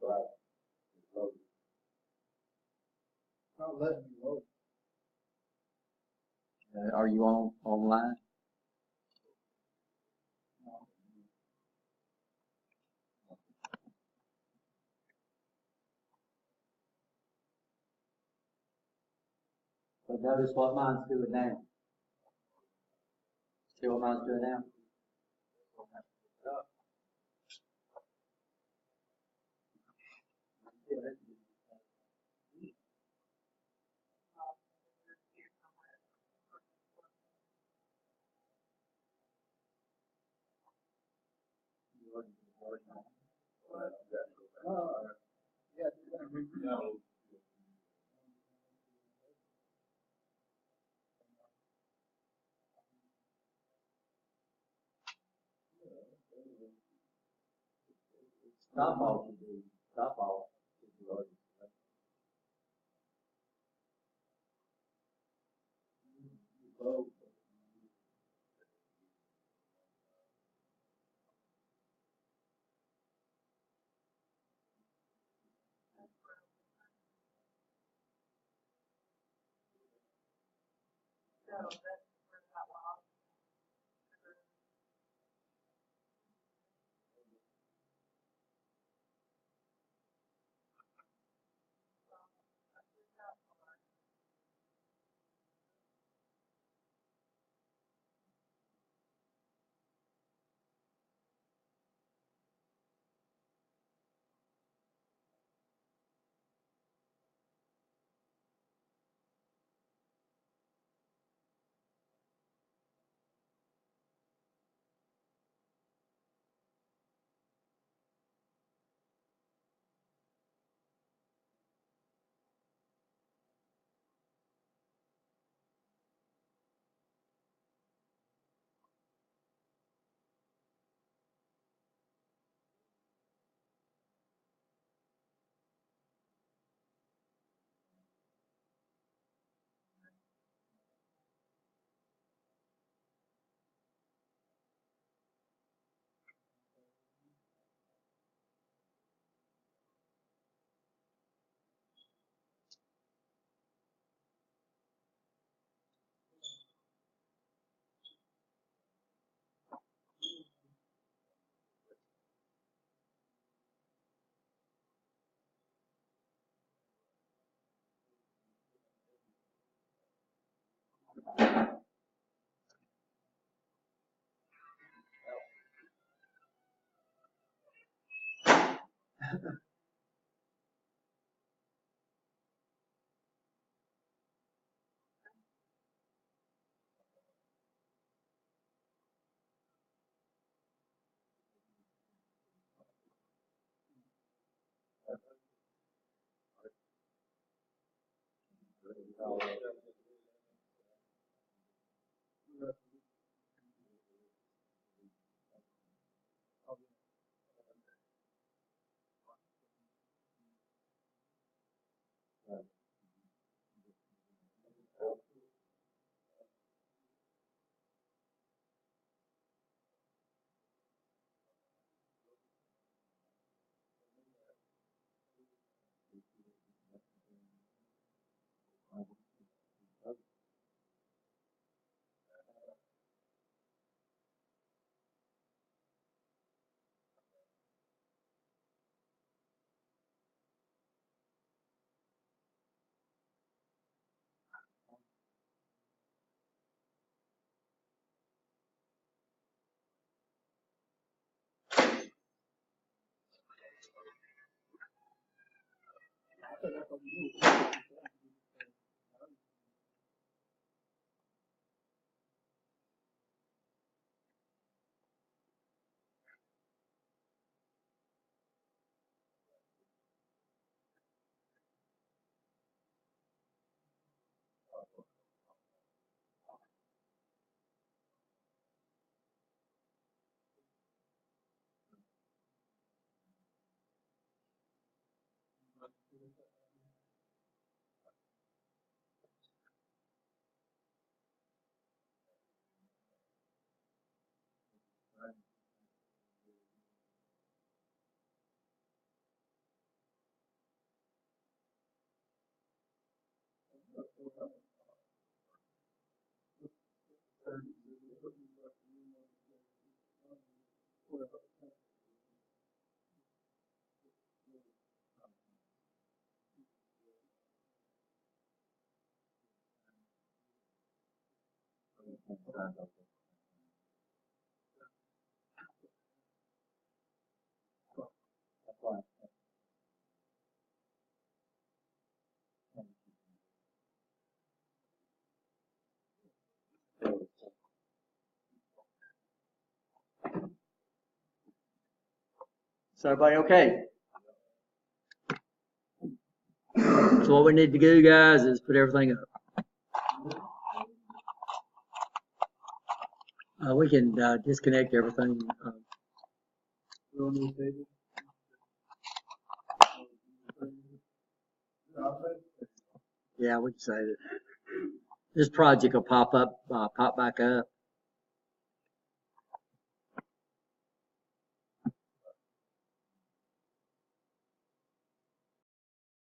right. not letting me vote. Are you online? But notice what mine's doing now. See what mine's doing now? Yeah, it's gonna be. No. Stop all you do. Stop all. No, that's where that law. So everybody okay? So what we need to do, guys, is put everything up. We can disconnect everything. Yeah, we can save it. This project will pop back up.